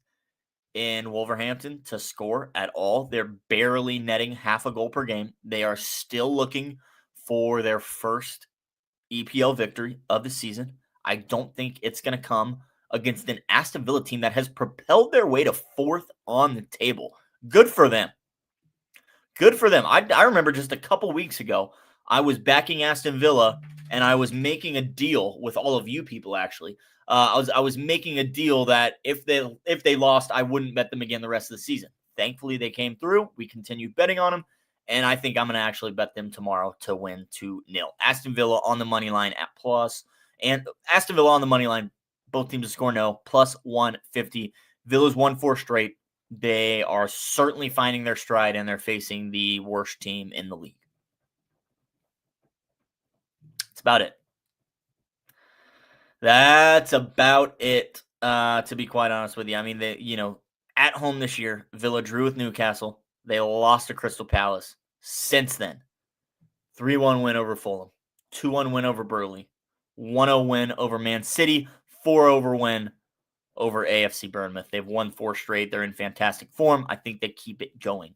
in Wolverhampton to score at all. They're barely netting half a goal per game. They are still looking for their first EPL victory of the season. I don't think it's going to come against an Aston Villa team that has propelled their way to 4th on the table. Good for them. I remember just a couple weeks ago, I was backing Aston Villa, and I was making a deal with all of you people, actually. I was making a deal that if they lost, I wouldn't bet them again the rest of the season. Thankfully, they came through. We continued betting on them, and I think I'm going to actually bet them tomorrow to win 2-0. Aston Villa on the money line at plus, and Aston Villa on the money line, both teams to score 0, plus 150. Villa's won 4 straight. They are certainly finding their stride, and they're facing the worst team in the league. That's about it. That's about it, to be quite honest with you. I mean, at home this year, Villa drew with Newcastle. They lost to Crystal Palace. Since then, 3-1 win over Fulham, 2-1 win over Burnley, 1-0 win over Man City, 4-0 win over AFC Bournemouth. They've won 4 straight. They're in fantastic form. I think they keep it going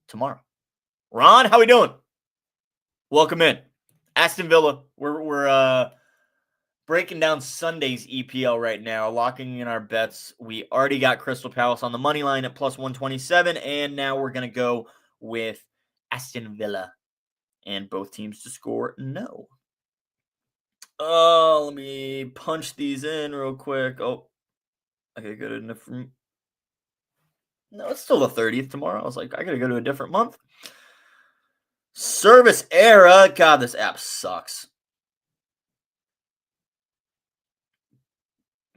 tomorrow. Ron, how we doing? Welcome in. Aston Villa, we're breaking down Sunday's EPL right now, locking in our bets. We already got Crystal Palace on the money line at plus 127, and now we're going to go with Aston Villa and both teams to score 0. Let me punch these in real quick. Oh, I gotta go to a different. No, it's still the 30th tomorrow. I was like, I gotta go to a different month. Service era. God, this app sucks.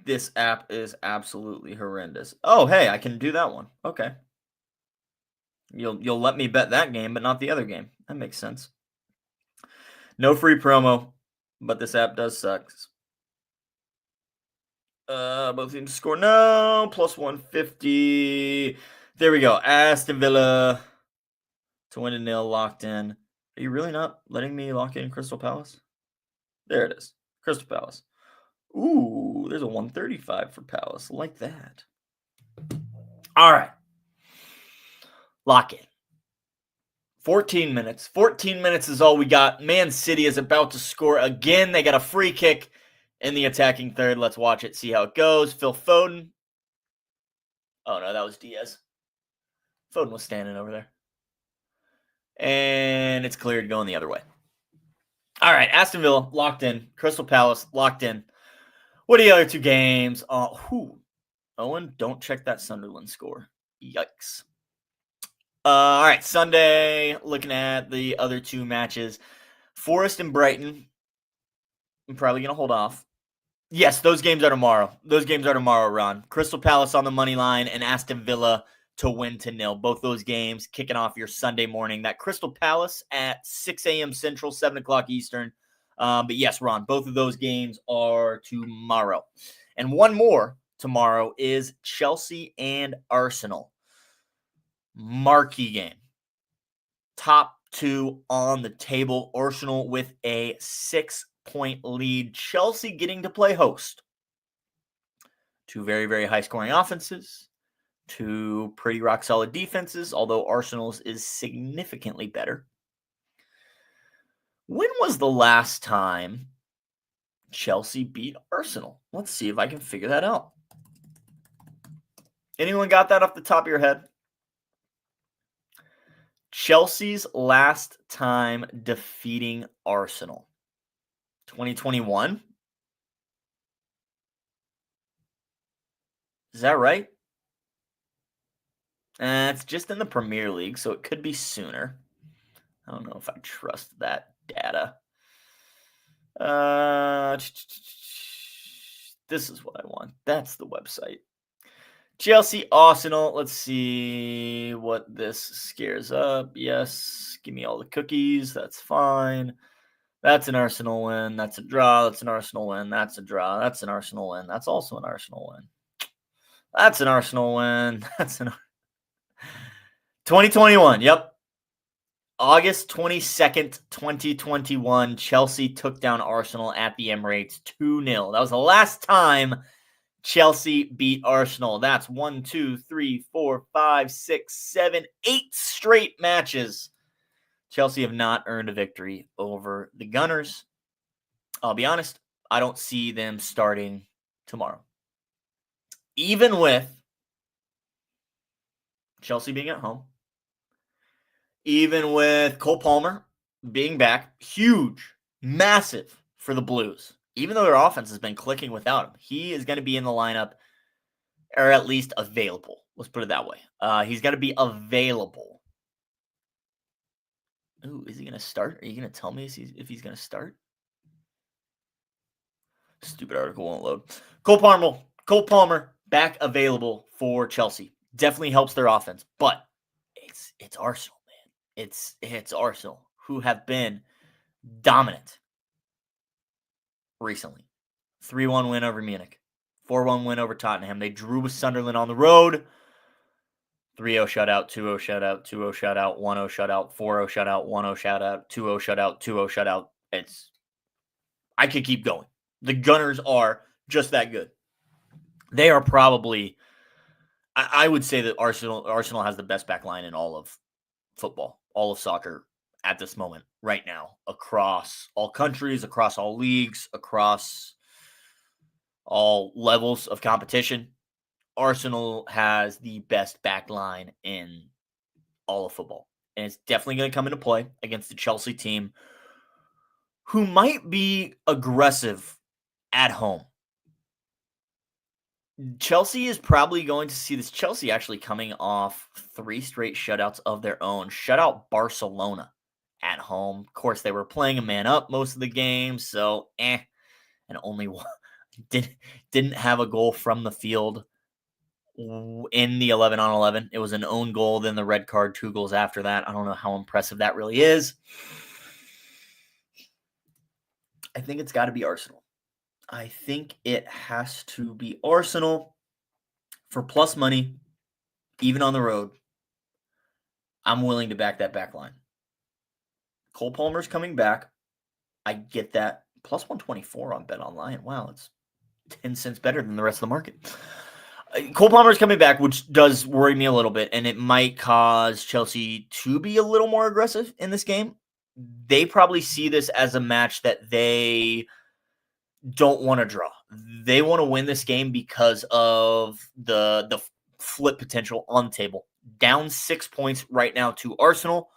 This app is absolutely horrendous. Oh, hey, I can do that one. Okay. You'll let me bet that game, but not the other game. That makes sense. No free promo, but this app does suck. Both teams score no. Plus 150. There we go. Aston Villa to win a nil locked in. Are you really not letting me lock in Crystal Palace? There it is. Crystal Palace. Ooh, there's a 135 for Palace. Like that. All right. Lock in. 14 minutes. 14 minutes is all we got. Man City is about to score again. They got a free kick in the attacking third. Let's watch it, see how it goes. Phil Foden. Oh, no, that was Diaz. Foden was standing over there. And it's cleared going the other way. All right, Aston Villa, locked in. Crystal Palace, locked in. What are the other two games? Owen, don't check that Sunderland score. Yikes. All right, Sunday, looking at the other two matches. Forest and Brighton. I'm probably going to hold off. Yes, those games are tomorrow. Those games are tomorrow, Ron. Crystal Palace on the money line and Aston Villa to win to nil. Both those games kicking off your Sunday morning. That Crystal Palace at 6 a.m. Central, 7 o'clock Eastern. But yes, Ron, both of those games are tomorrow. And one more tomorrow is Chelsea and Arsenal. Marquee game. Top two on the table. Arsenal with a 6-point lead. Chelsea getting to play host. Two very, very high-scoring offenses. Two pretty rock-solid defenses, although Arsenal's is significantly better. When was the last time Chelsea beat Arsenal? Let's see if I can figure that out. Anyone got that off the top of your head? Chelsea's last time defeating Arsenal. 2021? Is that right? It's just in the Premier League, so it could be sooner. I don't know if I trust that data. This is what I want. That's the website. Chelsea, Arsenal. Let's see what this scares up. Yes, give me all the cookies. That's fine. That's an Arsenal win. That's a draw. That's an Arsenal win. That's a draw. That's an Arsenal win. That's also an Arsenal win. That's an Arsenal win. That's an 2021. Yep. August 22nd, 2021, Chelsea took down Arsenal at the Emirates 2-0. That was the last time Chelsea beat Arsenal. That's 1, 2, 3, 4, 5, 6, 7, 8 straight matches. Chelsea have not earned a victory over the Gunners. I'll be honest, I don't see them starting tomorrow. Even with Chelsea being at home, even with Cole Palmer being back, huge, massive for the Blues. Even though their offense has been clicking without him, he is going to be in the lineup, or at least available. Let's put it that way. He's going to be available. Ooh, is he going to start? Are you going to tell me if he's going to start? Stupid article won't load. Cole Palmer back available for Chelsea. Definitely helps their offense, but it's Arsenal. It's Arsenal, who have been dominant recently. 3-1 win over Munich. 4-1 win over Tottenham. They drew with Sunderland on the road. 3-0 shutout, 2-0 shutout, 2-0 shutout, 1-0 shutout, 4-0 shutout, 1-0 shutout, 2-0 shutout, 2-0 shutout. I could keep going. The Gunners are just that good. They are probably, I would say that Arsenal has the best back line in all of football, all of soccer at this moment, right now, across all countries, across all leagues, across all levels of competition. Arsenal has the best back line in all of football. And it's definitely going to come into play against the Chelsea team who might be aggressive at home. Chelsea is probably going to see this. Chelsea actually coming off 3 straight shutouts of their own. Shut out Barcelona at home. Of course, they were playing a man up most of the game, so and only one didn't have a goal from the field in the 11-on-11. It was an own goal, then the red card, 2 goals after that. I don't know how impressive that really is. I think it's got to be Arsenal. I think it has to be Arsenal for plus money, even on the road. I'm willing to back that back line. Cole Palmer's coming back. I get that. Plus 124 on Bet Online. Wow, it's 10 cents better than the rest of the market. Cole Palmer's coming back, which does worry me a little bit, and it might cause Chelsea to be a little more aggressive in this game. They probably see this as a match that they don't want to draw. They want to win this game because of the flip potential on the table. Down 6 points right now to Arsenal.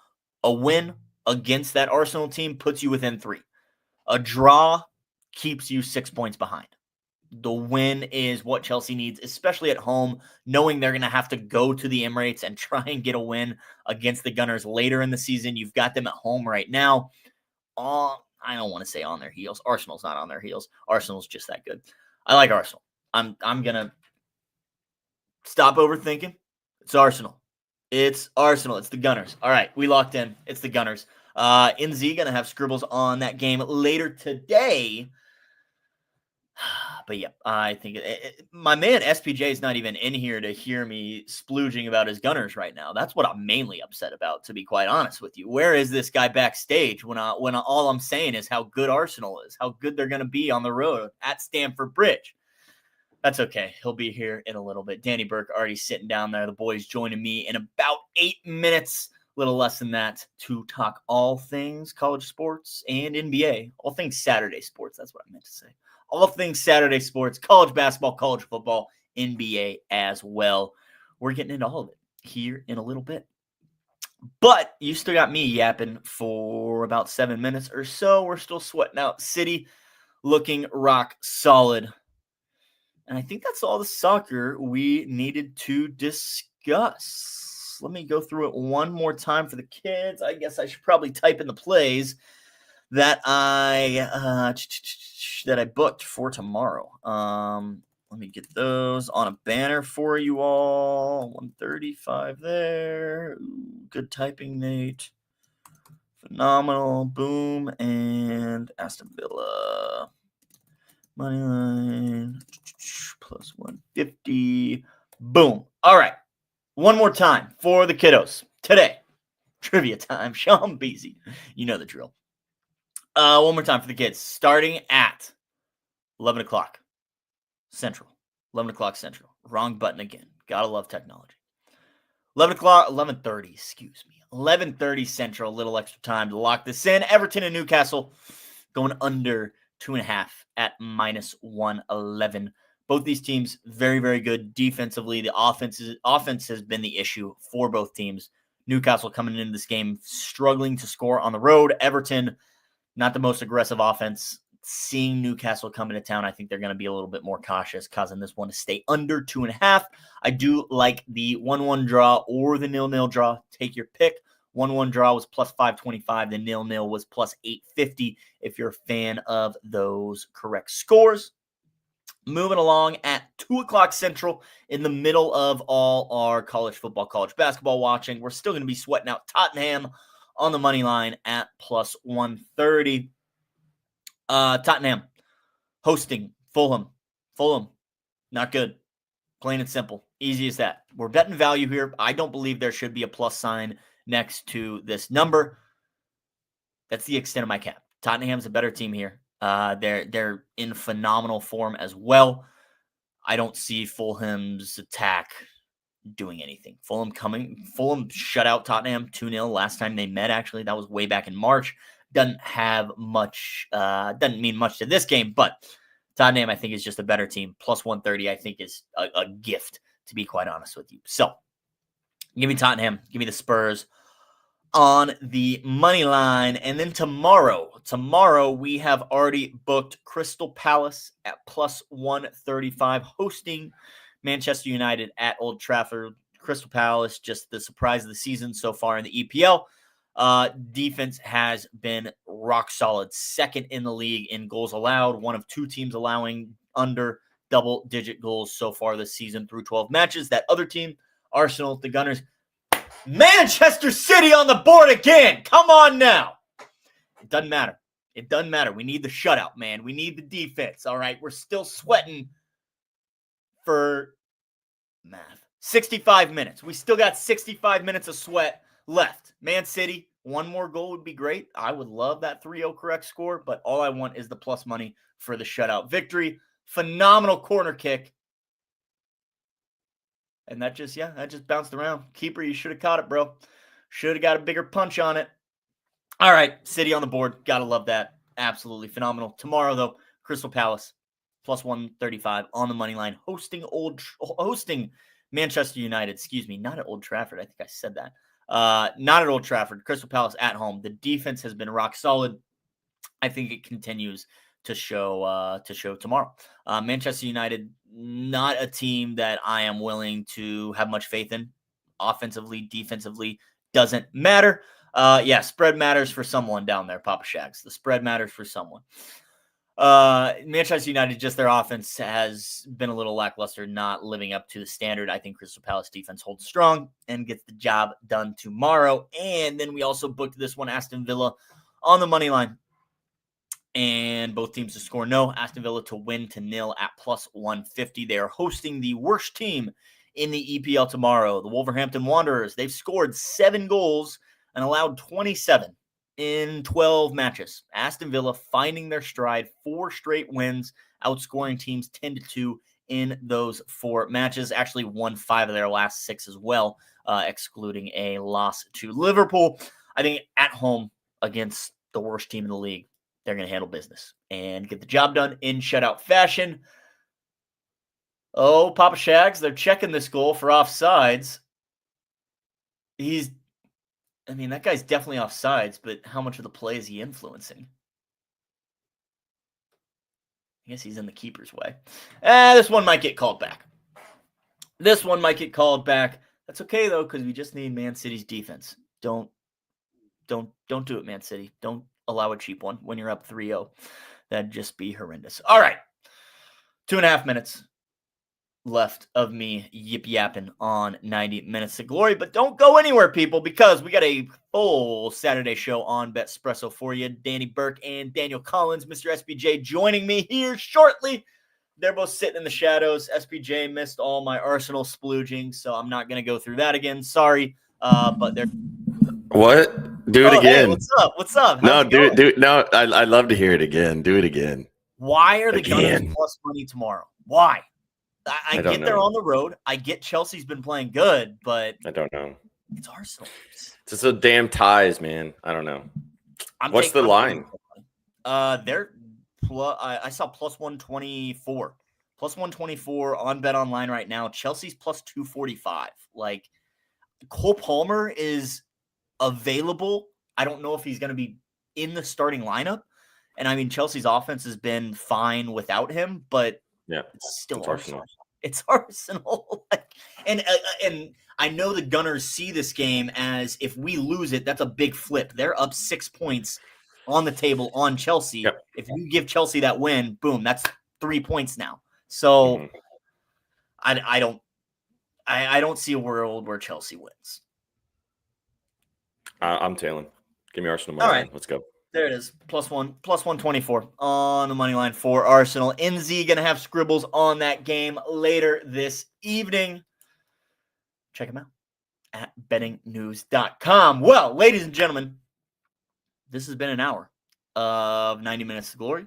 A win against that Arsenal team puts you within 3. A draw keeps you 6 points behind. The win is what Chelsea needs, especially at home, knowing they're going to have to go to the Emirates and try and get a win against the Gunners later in the season. You've got them at home right now. I don't want to say on their heels. Arsenal's not on their heels. Arsenal's just that good. I like Arsenal. I'm going to stop overthinking. It's Arsenal. It's Arsenal. It's the Gunners. All right, we locked in. It's the Gunners. NZ going to have scribbles on that game later today. But yeah, I think my man SPJ is not even in here to hear me splooging about his Gunners right now. That's what I'm mainly upset about, to be quite honest with you. Where is this guy backstage when all I'm saying is how good Arsenal is, how good they're going to be on the road at Stamford Bridge? That's okay. He'll be here in a little bit. Danny Burke already sitting down there. The boys joining me in about 8 minutes, a little less than that, to talk all things college sports and NBA. All things Saturday sports. That's what I meant to say. All things Saturday sports, college basketball, college football, NBA as well. We're getting into all of it here in a little bit. But you still got me yapping for about 7 minutes or so. We're still sweating out City, looking rock solid. And I think that's all the soccer we needed to discuss. Let me go through it one more time for the kids. I guess I should probably type in the plays that I booked for tomorrow. Let me get those on a banner for you all. 135 there. Ooh, good typing, Nate. Phenomenal. Boom. And Aston Villa. Moneyline. Plus 150. Boom. All right. One more time for the kiddos. Today. Trivia time. Sean Beasy. You know the drill. One more time for the kids. Starting at 11 o'clock Central. 11 o'clock Central. Wrong button again. Gotta love technology. 11:30, excuse me. 11:30 Central. A little extra time to lock this in. Everton and Newcastle going under 2.5 at minus 111. Both these teams very, very good defensively. The offense has been the issue for both teams. Newcastle coming into this game struggling to score on the road. Everton, not the most aggressive offense. Seeing Newcastle come into town, I think they're going to be a little bit more cautious, causing this one to stay under 2.5. I do like the 1-1 draw or the 0-0 draw. Take your pick. 1-1 draw was plus 525. The 0-0 was plus 850 if you're a fan of those correct scores. Moving along at 2 o'clock Central in the middle of all our college football, college basketball watching. We're still going to be sweating out Tottenham on the money line at plus 130. Tottenham hosting Fulham. Fulham, not good. Plain and simple. Easy as that. We're betting value here. I don't believe there should be a plus sign next to this number. That's the extent of my cap. Tottenham's a better team here. They're in phenomenal form as well. I don't see Fulham's attack doing anything. Fulham shut out Tottenham 2-0 last time they met, actually. That was way back in March. Doesn't mean much to this game, but Tottenham, I think, is just a better team. Plus 130, I think, is a gift, to be quite honest with you. So, give me Tottenham. Give me the Spurs on the money line. And then tomorrow we have already booked Crystal Palace at plus 135 hosting Manchester United at Old Trafford. Crystal Palace, just the surprise of the season so far in the EPL. Defense has been rock solid, second in the league in goals allowed, one of two teams allowing under double-digit goals so far this season through 12 matches. That other team, Arsenal, the Gunners, Manchester City on the board again. Come on now. It doesn't matter. It doesn't matter. We need the shutout, man. We need the defense, all right? We're still sweating for math. 65 minutes. We still got 65 minutes of sweat left. Man City, one more goal would be great. I would love that 3-0 correct score, but all I want is the plus money for the shutout victory. Phenomenal corner kick. And that just bounced around. Keeper, you should have caught it, bro. Should have got a bigger punch on it. All right, City on the board. Gotta love that. Absolutely phenomenal. Tomorrow, though, Crystal Palace, plus 135 on the money line, hosting Manchester United. Excuse me, not at Old Trafford. I think I said that. Not at Old Trafford. Crystal Palace at home. The defense has been rock solid. I think it continues to show tomorrow. Manchester United, not a team that I am willing to have much faith in. Offensively, defensively, doesn't matter. Spread matters for someone down there, Papa Shags. The spread matters for someone. Manchester United, just their offense has been a little lackluster, not living up to the standard. I think Crystal Palace defense holds strong and gets the job done tomorrow. And then we also booked this one, Aston Villa on the money line. And both teams to score no. Aston Villa to win to nil at plus 150. They are hosting the worst team in the EPL tomorrow, the Wolverhampton Wanderers. They've scored 7 goals and allowed 27 in 12 matches. Aston Villa finding their stride, 4 straight wins, outscoring teams 10-2 in those 4 matches. Actually won 5 of their last 6 as well, excluding a loss to Liverpool. I think at home against the worst team in the league, they're going to handle business and get the job done in shutout fashion. Oh, Papa Shags, they're checking this goal for offsides. That guy's definitely offsides, but how much of the play is he influencing? I guess he's in the keeper's way. This one might get called back. That's okay, though, because we just need Man City's defense. Don't do it, Man City. Don't allow a cheap one when you're up 3-0. That'd just be horrendous. All right. 2.5 minutes left of me yip-yapping on 90 Minutes of Glory. But don't go anywhere, people, because we got a full Saturday show on Betspresso for you. Danny Burke and Daniel Collins, Mr. SBJ, joining me here shortly. They're both sitting in the shadows. SBJ missed all my Arsenal splooging, so I'm not going to go through that again. Sorry, but they're... What? Do it again. Hey, what's up? No, do it. No, I'd love to hear it again. Do it again. Why are the Gunners plus money tomorrow? Why? I get they're on the road. I get Chelsea's been playing good, but I don't know. It's Arsenal. It's just a damn ties, man. I don't know. What's the line? They're I saw plus 124. Plus 124 on Bet Online right now. Chelsea's plus 245. Like, Cole Palmer is available. I don't know if he's going to be in the starting lineup. And Chelsea's offense has been fine without him, but yeah, it's still Arsenal. It's Arsenal. and I know the Gunners see this game as if we lose it, that's a big flip. They're up 6 points on the table on Chelsea. Yep. If you give Chelsea that win, boom, that's 3 points now. So I don't see a world where Chelsea wins. I'm tailing. Give me Arsenal money line. Let's go. There it is. Plus 124 on the money line for Arsenal. NZ going to have scribbles on that game later this evening. Check them out at bettingnews.com. Well, ladies and gentlemen, this has been an hour of 90 Minutes of Glory.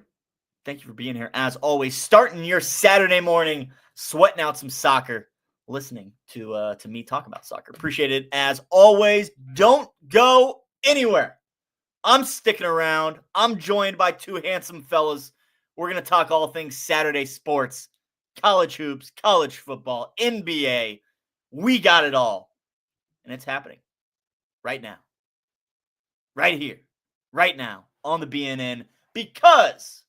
Thank you for being here. As always, starting your Saturday morning, sweating out some soccer, listening to me talk about soccer. Appreciate it. As always, don't go anywhere. I'm sticking around. I'm joined by 2 handsome fellas. We're going to talk all things Saturday sports, college hoops, college football, NBA. We got it all. And it's happening right now right here, right now on the BNN because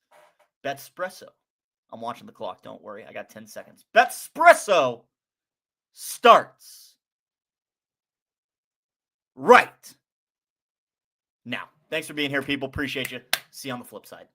Betspresso. I'm watching the clock. Don't worry. I got 10 seconds. Betspresso starts right now. Thanks for being here, people. Appreciate you. See you on the flip side.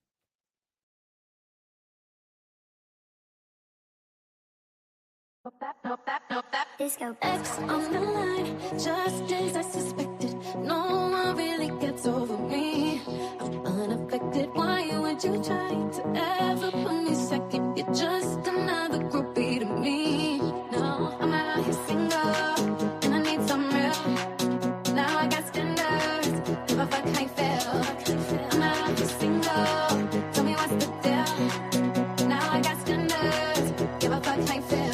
Disco X on the line, just as I suspected. No one really gets over me. I'm unaffected. Why would you try to ever put me second? You're just another groupie to me. No, I'm out here single, and I need some real. Now I got standards, give a fuck how you feel. I'm out here single, tell me what's the deal. Now I got standards, give a fuck how you feel.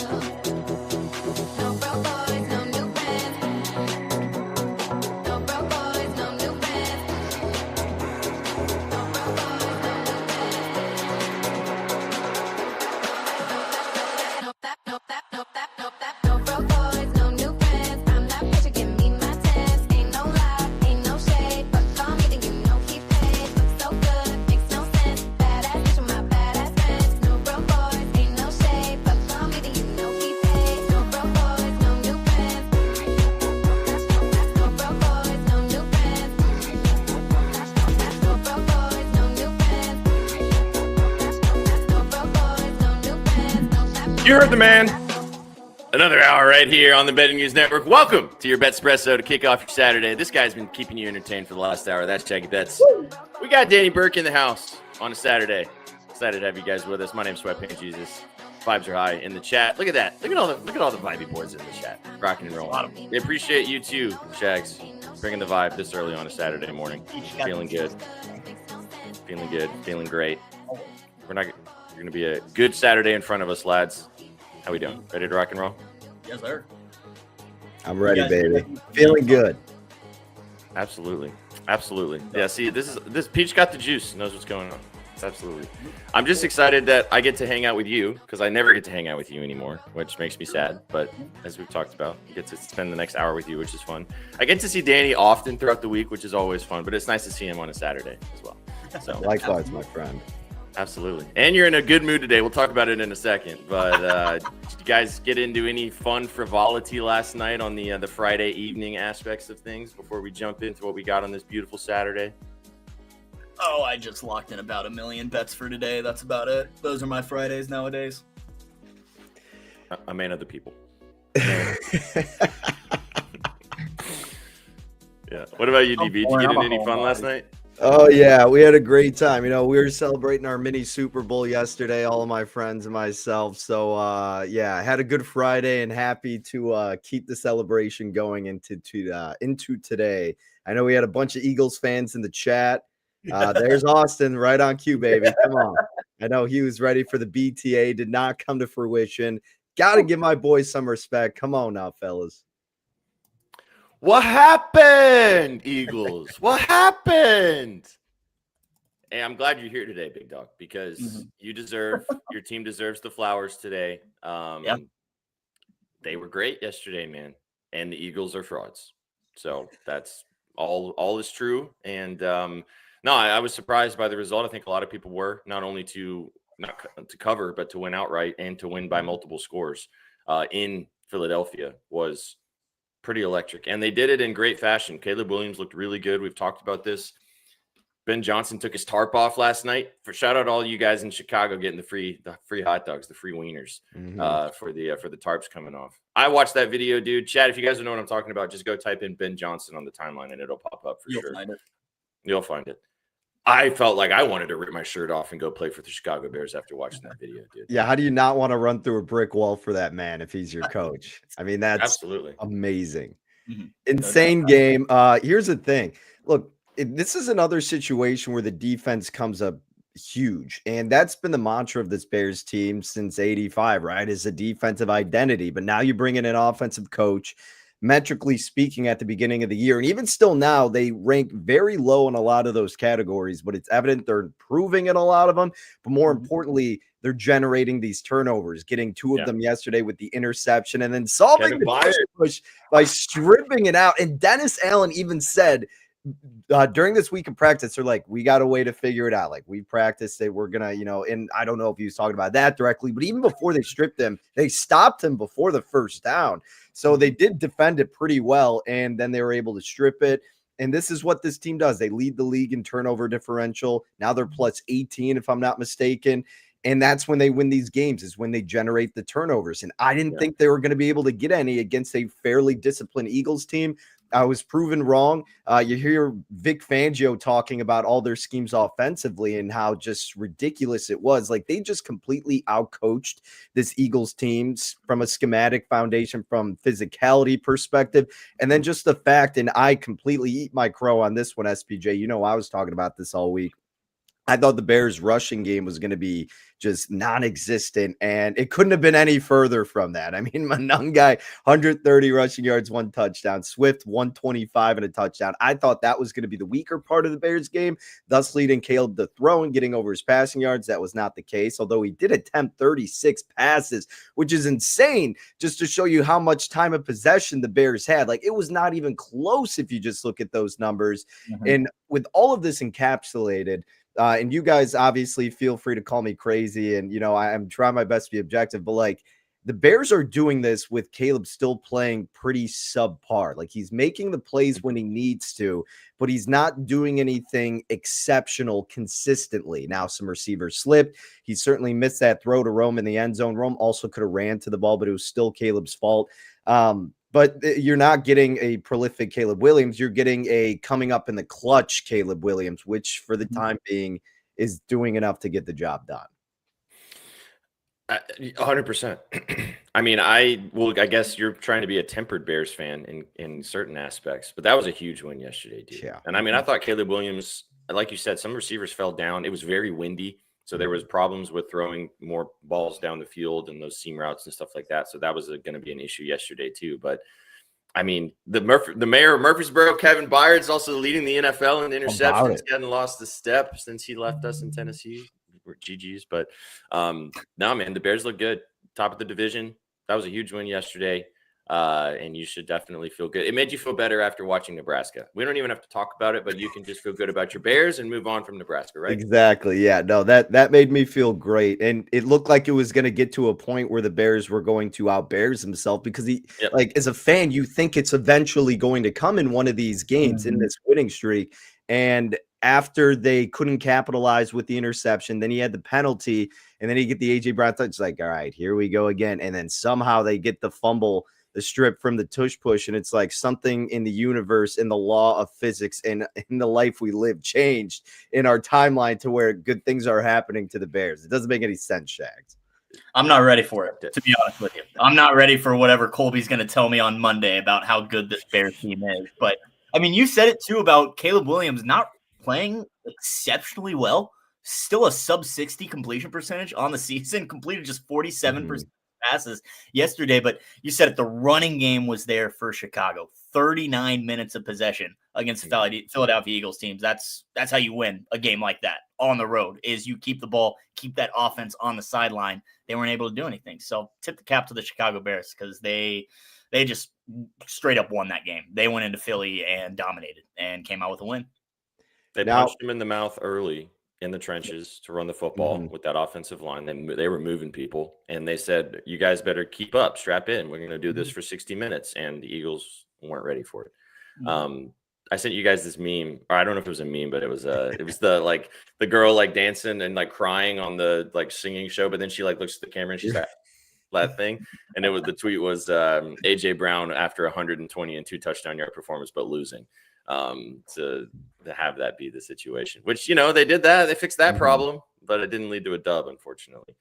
You heard the man. Another hour right here on the Betting News Network. Welcome to your Betspresso to kick off your Saturday. This guy's been keeping you entertained for the last hour. That's Shaggy Bets. We got Danny Burke in the house on a Saturday. Excited to have you guys with us. My name's Sweatpants Jesus. Vibes are high in the chat. Look at that. Look at all the vibey boards in the chat. Rocking and rolling. We appreciate you too, Shags, bringing the vibe this early on a Saturday morning. Feeling good. Feeling good. Feeling great. We're going to be a good Saturday in front of us, lads. How we doing? Ready to rock and roll? Yes, sir. I'm ready, baby. Feeling good. Absolutely. Yeah, see, this Peach got the juice, knows what's going on. It's absolutely. I'm just excited that I get to hang out with you because I never get to hang out with you anymore, which makes me sad. But as we've talked about, I get to spend the next hour with you, which is fun. I get to see Danny often throughout the week, which is always fun, but it's nice to see him on a Saturday as well. So Likewise, my friend. Absolutely. And you're in a good mood today. We'll talk about it in a second. But did you guys get into any fun frivolity last night on the Friday evening aspects of things before we jump into what we got on this beautiful Saturday? Oh, I just locked in about 1 million bets for today. That's about it. Those are my Fridays nowadays. A man of the people. Yeah. What about you, DB? Did you get into any fun last night? Oh, yeah, we had a great time. We were celebrating our mini Super Bowl yesterday, all of my friends and myself. So, yeah, I had a good Friday and happy to keep the celebration going into today. I know we had a bunch of Eagles fans in the chat. There's Austin right on cue, baby. Come on. I know he was ready for the BTA, did not come to fruition. Got to give my boys some respect. Come on now, fellas. What happened, Eagles? What happened? Hey, I'm glad you're here today, big dog, because your team deserves the flowers today. Yep. They were great yesterday, man, and the Eagles are frauds. So that's all is true. And no, I was surprised by the result. I think a lot of people were, not only to cover, but to win outright and to win by multiple scores in Philadelphia was pretty electric. And they did it in great fashion. Caleb Williams looked really good. We've talked about this. Ben Johnson took his tarp off last night. Shout out all you guys in Chicago getting the free hot dogs, the free wieners for the tarps coming off. I watched that video, dude. Chad, if you guys don't know what I'm talking about, just go type in Ben Johnson on the timeline and it'll pop up for sure. You'll find it. I felt like I wanted to rip my shirt off and go play for the Chicago Bears after watching that video, dude. Yeah, how do you not want to run through a brick wall for that man if he's your coach? I mean, that's absolutely amazing. Insane game. Here's the thing. Look, this is another situation where the defense comes up huge. And that's been the mantra of this Bears team since 85, right? Is a defensive identity. But now you bring in an offensive coach. Metrically speaking, at the beginning of the year, and even still now, they rank very low in a lot of those categories, but it's evident they're improving in a lot of them. But more importantly, they're generating these turnovers, getting two of them yesterday with the interception, and then solving the push by stripping it out. And Dennis Allen even said during this week of practice, they're like, we got a way to figure it out. Like, we practiced it. We're going to, and I don't know if he was talking about that directly, but even before they stripped him, they stopped him before the first down. So they did defend it pretty well, and then they were able to strip it. And this is what this team does. They lead the league in turnover differential. Now they're plus 18, if I'm not mistaken. And that's when they win these games, is when they generate the turnovers. And I didn't think they were going to be able to get any against a fairly disciplined Eagles team. I was proven wrong. You hear Vic Fangio talking about all their schemes offensively and how just ridiculous it was. Like, they just completely outcoached this Eagles team from a schematic foundation, from physicality perspective. And then just the fact, and I completely eat my crow on this one, SPJ. I was talking about this all week. I thought the Bears rushing game was going to be just non-existent, and it couldn't have been any further from that. I mean, Monangai, 130 rushing yards, 1 touchdown. Swift, 125 and a touchdown. I thought that was going to be the weaker part of the Bears game, thus leading Caleb to throw and getting over his passing yards. That was not the case, although he did attempt 36 passes, which is insane, just to show you how much time of possession the Bears had. Like, it was not even close if you just look at those numbers. And with all of this encapsulated, and you guys obviously feel free to call me crazy, and I'm trying my best to be objective, but like, the Bears are doing this with Caleb still playing pretty subpar. Like, he's making the plays when he needs to, but he's not doing anything exceptional consistently. Now, some receivers slipped. He certainly missed that throw to Rome in the end zone. Rome also could have ran to the ball, but it was still Caleb's fault. But you're not getting a prolific Caleb Williams. You're getting a coming up in the clutch Caleb Williams, which for the time being is doing enough to get the job done. 100%. I mean, I guess you're trying to be a tempered Bears fan in certain aspects, but that was a huge win yesterday, dude. Yeah. And I mean, I thought Caleb Williams, like you said, some receivers fell down. It was very windy, so there was problems with throwing more balls down the field and those seam routes and stuff like that. So that was going to be an issue yesterday too. But I mean, the mayor of Murfreesboro, Kevin Byard, is also leading the NFL in interceptions. He hadn't lost a step since he left us in Tennessee. We're GGs, but no, man, the Bears look good. Top of the division. That was a huge win yesterday. And you should definitely feel good. It made you feel better after watching Nebraska. We don't even have to talk about it, but you can just feel good about your Bears and move on from Nebraska, right? Exactly. Yeah, no, that made me feel great. And it looked like it was going to get to a point where the Bears were going to out Bears himself, because like, as a fan, you think it's eventually going to come in one of these games in this winning streak. And after they couldn't capitalize with the interception, then he had the penalty, and then he get the AJ Brown touch. It's like, all right, here we go again. And then somehow they get the fumble, the strip from the tush push, and it's like something in the universe, in the law of physics, and in the life we live changed in our timeline to where good things are happening to the Bears. It doesn't make any sense, Shags. I'm not ready for it, to be honest with you. I'm not ready for whatever Colby's going to tell me on Monday about how good this Bears team is. But, I mean, you said it too about Caleb Williams not playing exceptionally well. Still a sub-60 completion percentage on the season. Completed just 47% passes yesterday. But you said it, the running game was there for Chicago. 39 minutes of possession against Philadelphia Eagles teams. That's how you win a game like that on the road, is you keep the ball, keep that offense on the sideline. They weren't able to do anything. So tip the cap to the Chicago Bears, because they just straight up won that game. They went into Philly and dominated and came out with a win. They punched him in the mouth early in the trenches to run the football with that offensive line. They were moving people, and they said, you guys better keep up, strap in. We're going to do this for 60 minutes. And the Eagles weren't ready for it. I sent you guys this meme, or I don't know if it was a meme, but it was the girl like dancing and like crying on the like singing show, but then she like looks at the camera and she's like that thing. And the tweet was AJ Brown after 120 and 2 touchdown yard performance, but losing. To have that be the situation, which, they did that, they fixed that problem, but it didn't lead to a dub, unfortunately.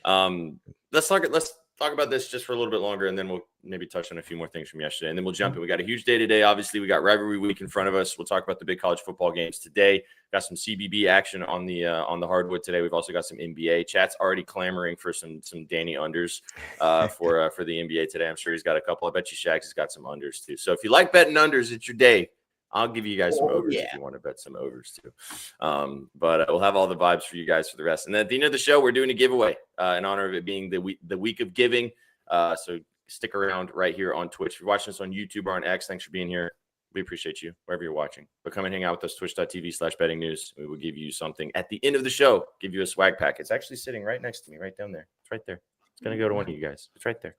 Let's talk about this just for a little bit longer, and then we'll maybe touch on a few more things from yesterday, and then we'll jump in. We got a huge day today. Obviously, we got rivalry week in front of us. We'll talk about the big college football games today. Got some CBB action on the hardwood today. We've also got some NBA. Chat's already clamoring for some Danny unders for the NBA today. I'm sure he's got a couple. I bet you Shags has got some unders too. So if you like betting unders, it's your day. I'll give you guys some overs if you want to bet some overs too. But we'll have all the vibes for you guys for the rest. And then at the end of the show, we're doing a giveaway in honor of it being the week of giving. So stick around right here on Twitch. If you're watching us on YouTube or on X, thanks for being here. We appreciate you wherever you're watching. But come and hang out with us, twitch.tv/betting news. We will give you something at the end of the show, give you a swag pack. It's actually sitting right next to me, right down there. It's right there. It's going to go to one of you guys. It's right there.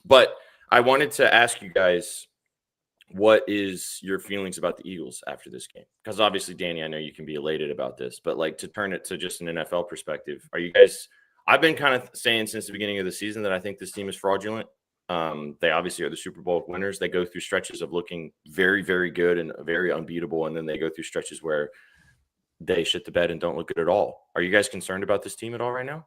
But I wanted to ask you guys, what is your feelings about the Eagles after this game? Because obviously, Danny, I know you can be elated about this, but like to turn it to just an NFL perspective, are you guys – I've been kind of saying since the beginning of the season that I think this team is fraudulent. They obviously are the Super Bowl winners. They go through stretches of looking very, very good and very unbeatable, and then they go through stretches where they shit the bed and don't look good at all. Are you guys concerned about this team at all right now?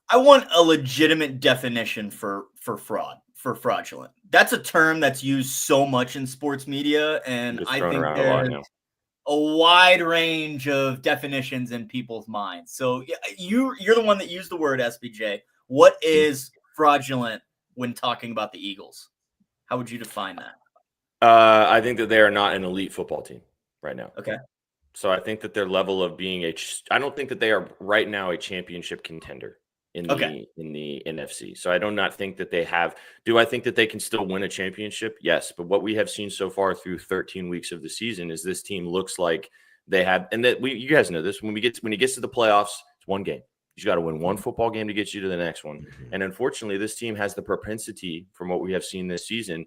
I want a legitimate definition for fraud, for fraudulent. That's a term that's used so much in sports media, and I think there's a wide range of definitions in people's minds. So you're the one that used the word, SBJ. What is fraudulent when talking about the Eagles? How would you define that? I think that they are not an elite football team right now. Okay. So I think that their level of being I don't think that they are right now a championship contender in the NFC. So I do not think that they have. Do I think that they can still win a championship? Yes. But what we have seen so far through 13 weeks of the season is this team looks like they have, and that you guys know this, when it gets to the playoffs, it's one game. You got to win one football game to get you to the next one. And unfortunately, this team has the propensity, from what we have seen this season,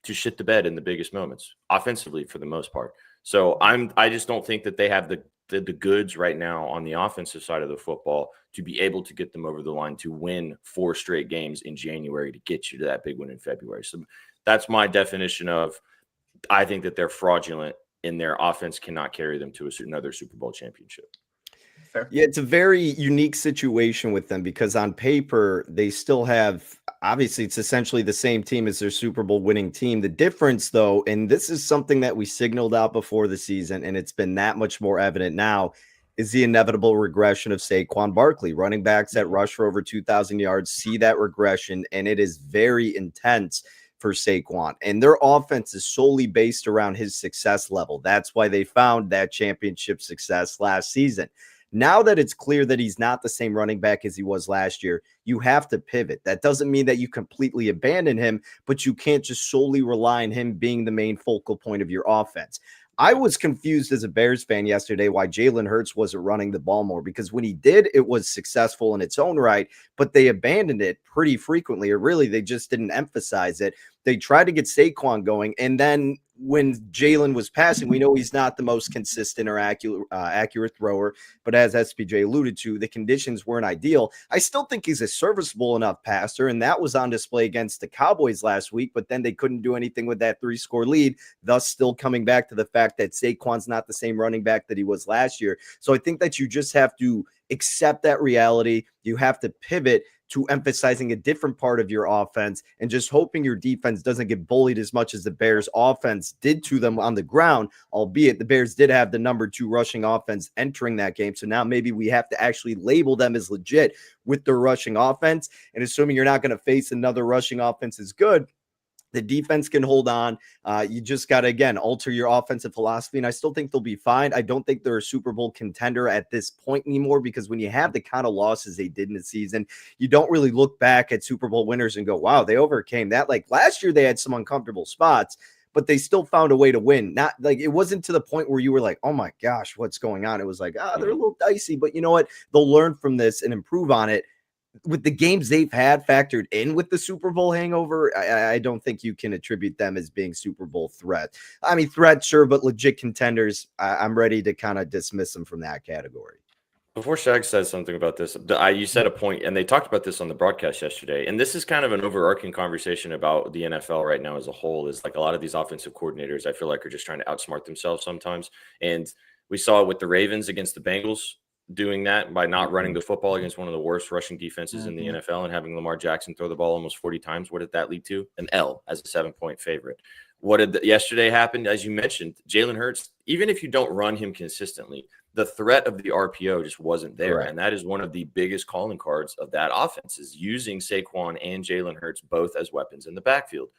to shit the bed in the biggest moments, offensively for the most part. So I just don't think that they have the goods right now on the offensive side of the football to be able to get them over the line to win 4 straight games in January to get you to that big win in February. So that's my definition of, I think that they're fraudulent and their offense cannot carry them to another Super Bowl championship. Fair. Yeah, it's a very unique situation with them because on paper, they still have, obviously, it's essentially the same team as their Super Bowl winning team. The difference, though, and this is something that we signaled out before the season, and it's been that much more evident now, is the inevitable regression of Saquon Barkley. Running backs that rush for over 2,000 yards see that regression, and it is very intense for Saquon. And their offense is solely based around his success level. That's why they found that championship success last season. Now that it's clear that he's not the same running back as he was last year, you have to pivot. That doesn't mean that you completely abandon him, but you can't just solely rely on him being the main focal point of your offense. I was confused as a Bears fan yesterday why Jalen Hurts wasn't running the ball more, because when he did, it was successful in its own right, but they abandoned it pretty frequently, or really they just didn't emphasize it. They tried to get Saquon going, and then when Jalen was passing, we know he's not the most consistent or accurate thrower, but as SPJ alluded to, the conditions weren't ideal. I still think he's a serviceable enough passer, and that was on display against the Cowboys last week, but then they couldn't do anything with that 3-score lead, thus still coming back to the fact that Saquon's not the same running back that he was last year. So I think that you just have to accept that reality. You have to pivot to emphasizing a different part of your offense and just hoping your defense doesn't get bullied as much as the Bears offense did to them on the ground, albeit the Bears did have the number 2 rushing offense entering that game. So now maybe we have to actually label them as legit with their rushing offense. And assuming you're not going to face another rushing offense as good, the defense can hold on. You just got to, again, alter your offensive philosophy, and I still think they'll be fine. I don't think they're a Super Bowl contender at this point anymore, because when you have the kind of losses they did in the season, you don't really look back at Super Bowl winners and go, wow, they overcame that. Like last year, they had some uncomfortable spots, but they still found a way to win. Not like it wasn't to the point where you were like, oh my gosh, what's going on? It was like, they're a little dicey, but you know what? They'll learn from this and improve on it. With the games they've had factored in with the Super Bowl hangover, I don't think you can attribute them as being Super Bowl threat. I mean, threat, sure, but legit contenders, I'm ready to kind of dismiss them from that category. Before Shag says something about this, you said a point, and they talked about this on the broadcast yesterday, and this is kind of an overarching conversation about the NFL right now as a whole, is like a lot of these offensive coordinators, I feel like, are just trying to outsmart themselves sometimes. And we saw it with the Ravens against the Bengals, doing that by not running the football against one of the worst rushing defenses in the NFL and having Lamar Jackson throw the ball almost 40 times. What did that lead to? An L as a 7-point favorite. What did yesterday happen? As you mentioned, Jalen Hurts, even if you don't run him consistently, the threat of the RPO just wasn't there. Right. And that is one of the biggest calling cards of that offense, is using Saquon and Jalen Hurts both as weapons in the backfield.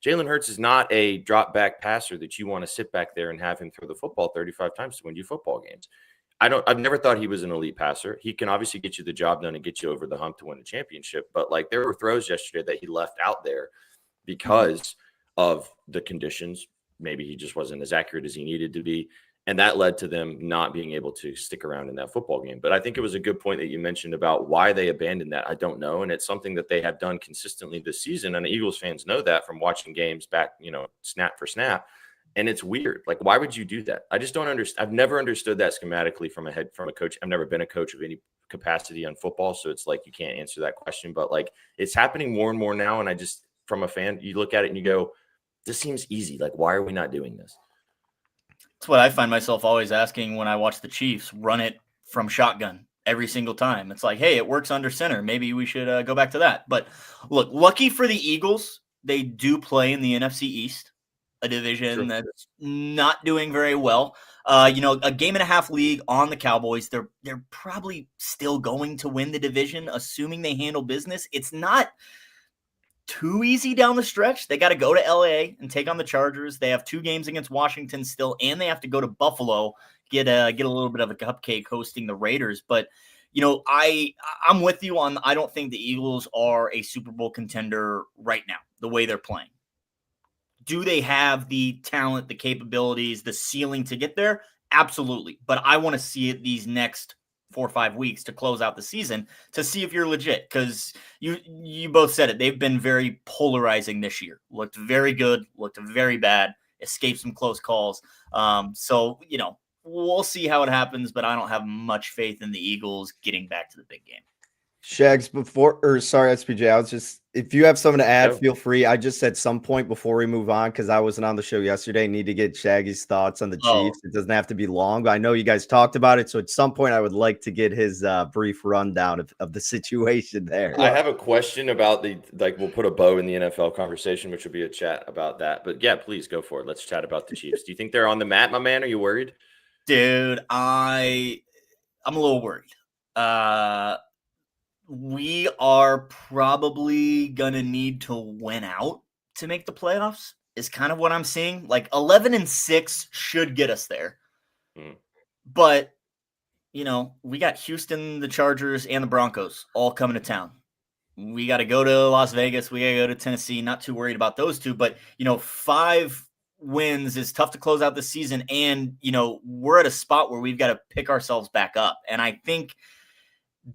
Jalen Hurts is not a drop back passer that you want to sit back there and have him throw the football 35 times to win you football games. I've never thought he was an elite passer. He can obviously get you the job done and get you over the hump to win a championship. But like, there were throws yesterday that he left out there because of the conditions. Maybe he just wasn't as accurate as he needed to be. And that led to them not being able to stick around in that football game. But I think it was a good point that you mentioned about why they abandoned that. I don't know. And it's something that they have done consistently this season. And the Eagles fans know that from watching games back, snap for snap. And it's weird. Like, why would you do that? I just don't understand. I've never understood that schematically from a coach. I've never been a coach of any capacity on football. So it's like, you can't answer that question, but like, it's happening more and more now. And I just, from a fan, you look at it and you go, this seems easy. Like, why are we not doing this? That's what I find myself always asking when I watch the Chiefs run it from shotgun every single time. It's like, hey, it works under center. Maybe we should go back to that. But look, lucky for the Eagles, they do play in the NFC East, a division that's not doing very well. A game and a half league on the Cowboys. They're probably still going to win the division, assuming they handle business. It's not too easy down the stretch. They got to go to LA and take on the Chargers. They have 2 games against Washington still, and they have to go to Buffalo, get a little bit of a cupcake hosting the Raiders. But I'm with you on. I don't think the Eagles are a Super Bowl contender right now, the way they're playing. Do they have the talent, the capabilities, the ceiling to get there? Absolutely. But I want to see it these next 4 or 5 weeks to close out the season to see if you're legit, because you both said it. They've been very polarizing this year. Looked very good, looked very bad, escaped some close calls. So we'll see how it happens, but I don't have much faith in the Eagles getting back to the big game. Shags, SPJ, I was just, if you have something to add, feel free. I just at some point before we move on, because I wasn't on the show yesterday, need to get Shaggy's thoughts on the Chiefs. It doesn't have to be long, but I know you guys talked about it. So at some point I would like to get his brief rundown of the situation there. I have a question about we'll put a bow in the NFL conversation, which will be a chat about that. But yeah, please go for it. Let's chat about the Chiefs. Do you think they're on the mat, my man? Are you worried? Dude, I'm a little worried. We are probably going to need to win out to make the playoffs is kind of what I'm seeing. Like 11-6 should get us there. But, we got Houston, the Chargers, and the Broncos all coming to town. We got to go to Las Vegas. We got to go to Tennessee. Not too worried about those two. But, 5 wins is tough to close out the season. And, we're at a spot where we've got to pick ourselves back up. And I think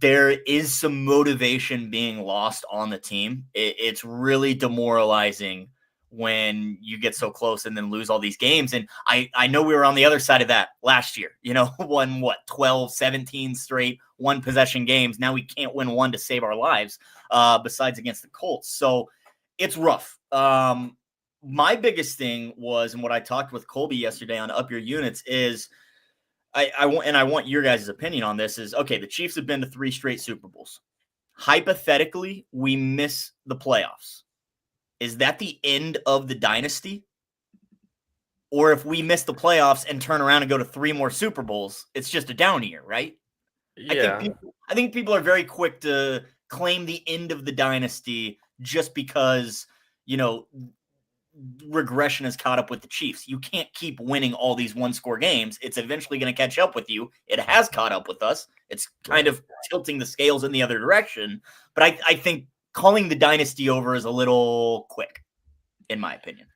there is some motivation being lost on the team. It's really demoralizing when you get so close and then lose all these games. And I know we were on the other side of that last year, won 12, 17 straight 1 possession games. Now we can't win 1 to save our lives besides against the Colts. So it's rough. My biggest thing was, and what I talked with Colby yesterday on Up Your Units is, I want your guys' opinion on this is, okay, the Chiefs have been to 3 straight Super Bowls. Hypothetically, we miss the playoffs. Is that the end of the dynasty? Or if we miss the playoffs and turn around and go to 3 more Super Bowls, it's just a down year, right? Yeah. I think people are very quick to claim the end of the dynasty just because, regression has caught up with the Chiefs. You can't keep winning all these 1-score games. It's eventually going to catch up with you. It has caught up with us. It's kind of tilting the scales in the other direction. But I think calling the dynasty over is a little quick, in my opinion.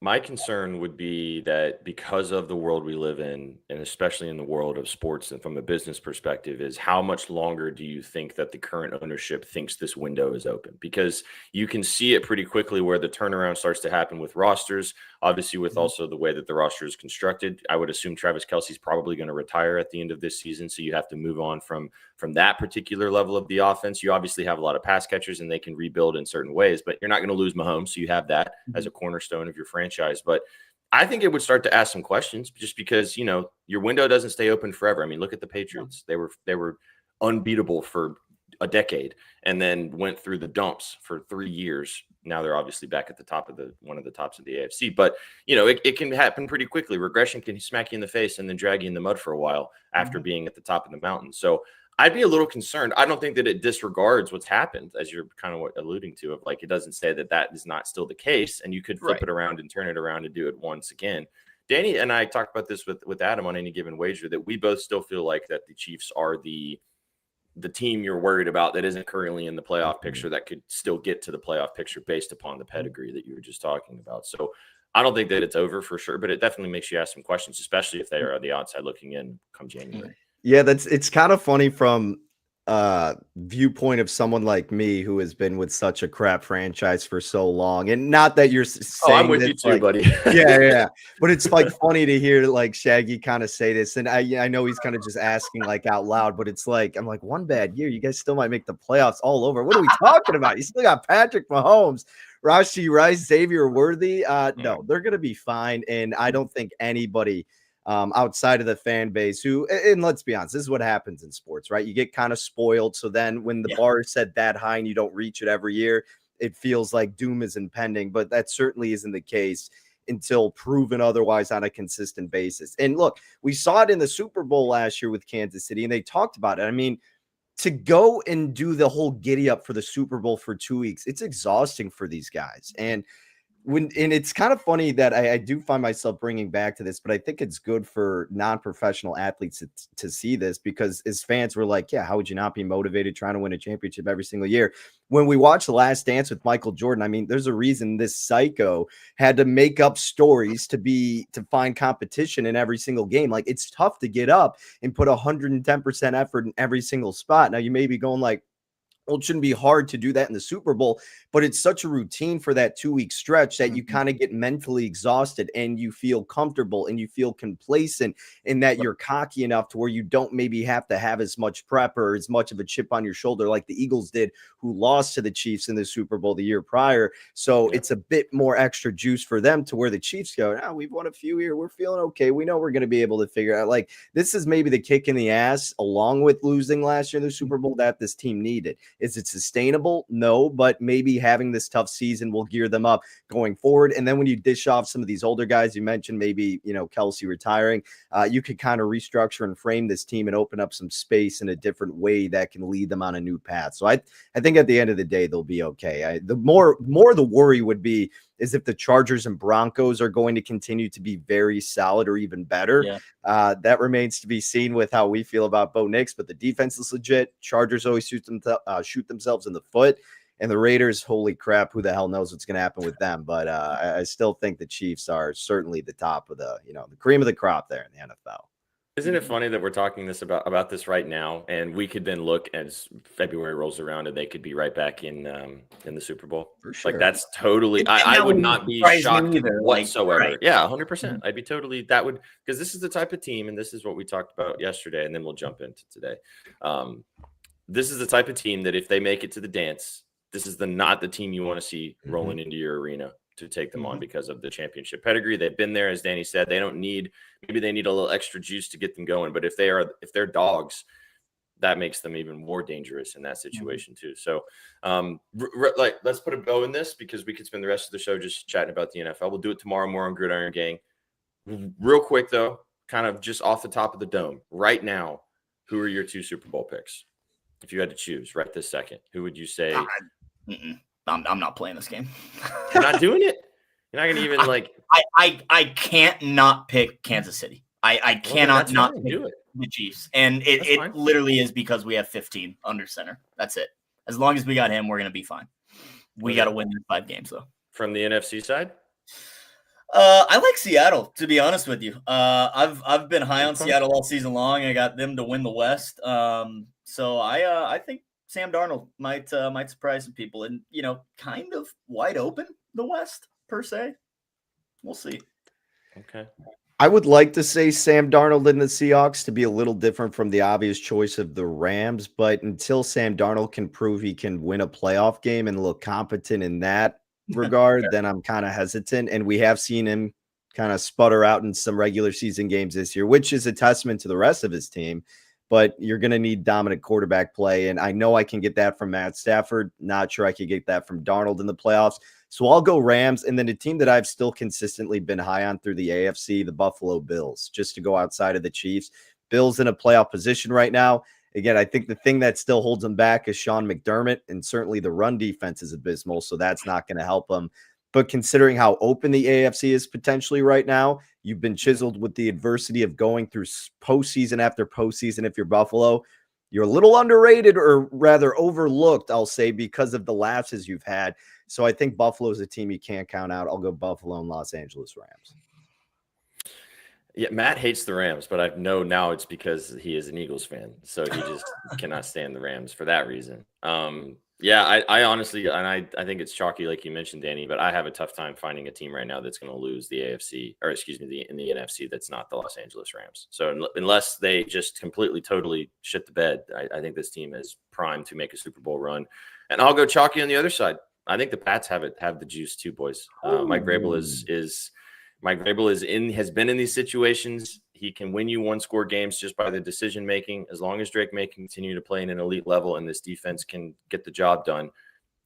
My concern would be that because of the world we live in, and especially in the world of sports and from a business perspective, is how much longer do you think that the current ownership thinks this window is open? Because you can see it pretty quickly where the turnaround starts to happen with rosters, obviously with also the way that the roster is constructed. I would assume Travis Kelce's probably going to retire at the end of this season. So you have to move on from that particular level of the offense. You obviously have a lot of pass catchers and they can rebuild in certain ways, but you're not going to lose Mahomes. So you have that as a cornerstone of your franchise. But I think it would start to ask some questions just because, your window doesn't stay open forever. I mean, look at the Patriots. They were unbeatable for a decade and then went through the dumps for 3 years. Now they're obviously back at the top of one of the tops of the AFC, but it can happen pretty quickly. Regression can smack you in the face and then drag you in the mud for a while after being at the top of the mountain. So I'd be a little concerned. I don't think that it disregards what's happened, as you're kind of alluding to, of like, it doesn't say that is not still the case, and you could flip it around and turn it around and do it once again. Danny and I talked about this with Adam on Any Given Wager, that we both still feel like that the Chiefs are the the team you're worried about that isn't currently in the playoff picture that could still get to the playoff picture based upon the pedigree that you were just talking about. So I don't think that it's over for sure, but it definitely makes you ask some questions, especially if they are on the outside looking in come January. Yeah, it's kind of funny from viewpoint of someone like me who has been with such a crap franchise for so long. And not that you're saying I'm with you too, like, buddy. yeah. But it's like funny to hear like Shaggy kind of say this. And I know he's kind of just asking like out loud, but it's like, I'm like, one bad year, you guys still might make the playoffs all over. What are we talking about? You still got Patrick Mahomes, Rashee Rice, Xavier Worthy. No, they're gonna be fine. And I don't think anybody outside of the fan base who, and let's be honest, this is what happens in sports, right? You get kind of spoiled. So then when the bar is set that high and you don't reach it every year, it feels like doom is impending, but that certainly isn't the case until proven otherwise on a consistent basis. And look, we saw it in the Super Bowl last year with Kansas City, and they talked about it. I mean, to go and do the whole giddy up for the Super Bowl for 2 weeks, it's exhausting for these guys. And it's kind of funny that I do find myself bringing back to this, but I think it's good for non-professional athletes to see this, because as fans, we're like, yeah, how would you not be motivated trying to win a championship every single year? When we watch The Last Dance with Michael Jordan, I mean, there's a reason this psycho had to make up stories to find competition in every single game. Like, it's tough to get up and put 110% effort in every single spot. Now you may be going like, well, it shouldn't be hard to do that in the Super Bowl, but it's such a routine for that 2-week stretch that you kind of get mentally exhausted and you feel comfortable and you feel complacent in that you're cocky enough to where you don't maybe have to have as much prep or as much of a chip on your shoulder like the Eagles did, who lost to the Chiefs in the Super Bowl the year prior. So it's a bit more extra juice for them, to where the Chiefs go, oh, we've won a few here, we're feeling okay, we know we're going to be able to figure out. Like, this is maybe the kick in the ass, along with losing last year in the Super Bowl, that this team needed. Is it sustainable? No, but maybe having this tough season will gear them up going forward. And then when you dish off some of these older guys, you mentioned maybe, Kelsey retiring, you could kind of restructure and frame this team and open up some space in a different way that can lead them on a new path. So I think at the end of the day, they'll be okay. The more the worry would be is if the Chargers and Broncos are going to continue to be very solid or even better. That remains to be seen with how we feel about Bo Nix, but the defense is legit. Chargers always shoot themselves in the foot, and the Raiders, holy crap, who the hell knows what's going to happen with them? But I still think the Chiefs are certainly the top of the cream of the crop there in the NFL. Isn't it funny that we're talking about this right now, and we could then look as February rolls around and they could be right back in the Super Bowl? For sure. Like, that's totally. I would not be shocked whatsoever. Right. Yeah, 100%. I'd be totally. That would, because this is the type of team, and this is what we talked about yesterday, and then we'll jump into today. This is the type of team that if they make it to the dance, this is not the team you want to see rolling into your arena to take them on because of the championship pedigree. They've been there, as Danny said. They don't need, maybe they need a little extra juice to get them going, but if they're dogs, that makes them even more dangerous in that situation too. So let's put a bow in this, because we could spend the rest of the show just chatting about the NFL. We'll do it tomorrow more on Gridiron Gang. Real quick though, kind of just off the top of the dome right now, who are your 2 Super Bowl picks? If you had to choose right this second, who would you say? I'm not playing this game. You're not doing it? You're not going to even like... I can't not pick Kansas City. I cannot not pick the Chiefs. And it literally is because we have 15 under center. That's it. As long as we got him, we're going to be fine. We got to win the 5 games, though. From the NFC side? I like Seattle, to be honest with you. I've been high on Seattle all season long. I got them to win the West. So I think Sam Darnold might surprise some people, and kind of wide open the West per se. We'll see. Okay. I would like to say Sam Darnold and the Seahawks to be a little different from the obvious choice of the Rams, but until Sam Darnold can prove he can win a playoff game and look competent in that regard, then I'm kind of hesitant. And we have seen him kind of sputter out in some regular season games this year, which is a testament to the rest of his team. But you're going to need dominant quarterback play. And I know I can get that from Matt Stafford. Not sure I could get that from Darnold in the playoffs. So I'll go Rams. And then a team that I've still consistently been high on through the AFC, the Buffalo Bills, just to go outside of the Chiefs. Bills in a playoff position right now. Again, I think the thing that still holds them back is Sean McDermott. And certainly the run defense is abysmal. So that's not going to help them. But considering how open the AFC is potentially right now, you've been chiseled with the adversity of going through postseason after postseason if you're Buffalo. you're a little underrated, or rather overlooked, I'll say, because of the lapses you've had. So I think Buffalo is a team you can't count out. I'll go Buffalo and Los Angeles Rams. Yeah, Matt hates the Rams, but I know now it's because he is an Eagles fan, so he just cannot stand the Rams for that reason. Yeah, I honestly, and I think it's chalky, like you mentioned, Danny, but I have a tough time finding a team right now that's going to lose the AFC, or excuse me, in the NFC that's not the Los Angeles Rams. So unless they just completely, totally shit the bed, I think this team is primed to make a Super Bowl run. And I'll go chalky on the other side. I think the Pats have the juice too, boys. Mike Vrabel has been in these situations. He can win you one-score games just by the decision-making. As long as Drake May can continue to play in an elite level and this defense can get the job done,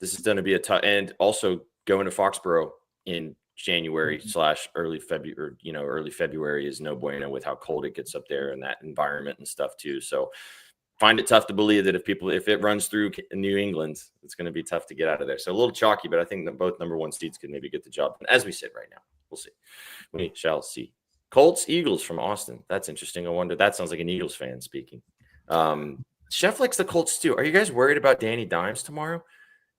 this is going to be a tough – and also going to Foxborough in January / early February, early February is no bueno with how cold it gets up there and that environment and stuff too. So find it tough to believe that if it runs through New England, it's going to be tough to get out of there. So a little chalky, but I think that both number one seeds could maybe get the job done as we sit right now. We'll see. We shall see. Colts, Eagles from Austin. That's interesting. I wonder. That sounds like an Eagles fan speaking. Chef likes the Colts too. Are you guys worried about Danny Dimes tomorrow?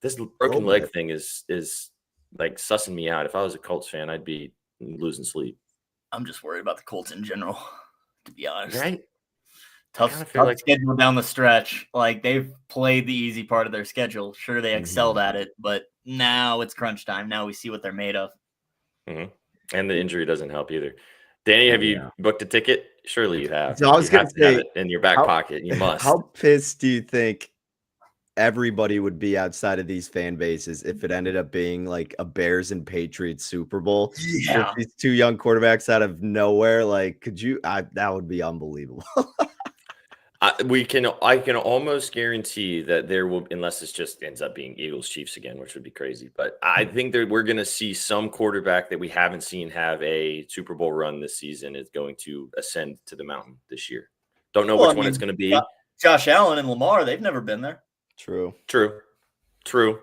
This broken leg thing is like sussing me out. If I was a Colts fan, I'd be losing sleep. I'm just worried about the Colts in general, to be honest. Right? Tough schedule down the stretch. Like, they've played the easy part of their schedule. Sure, they excelled at it, but now it's crunch time. Now we see what they're made of. Mm-hmm. And the injury doesn't help either. Danny, have you booked a ticket? Surely you have. So I was going to say, have it in your back pocket. You must. How pissed do you think everybody would be outside of these fan bases if it ended up being like a Bears and Patriots Super Bowl? Yeah. With these two young quarterbacks out of nowhere. Like, that would be unbelievable. I can almost guarantee that there will, unless it just ends up being Eagles Chiefs again, which would be crazy. But I think that we're going to see some quarterback that we haven't seen have a Super Bowl run this season is going to ascend to the mountain this year. Don't know which one it's going to be. Josh Allen and Lamar, they've never been there. True.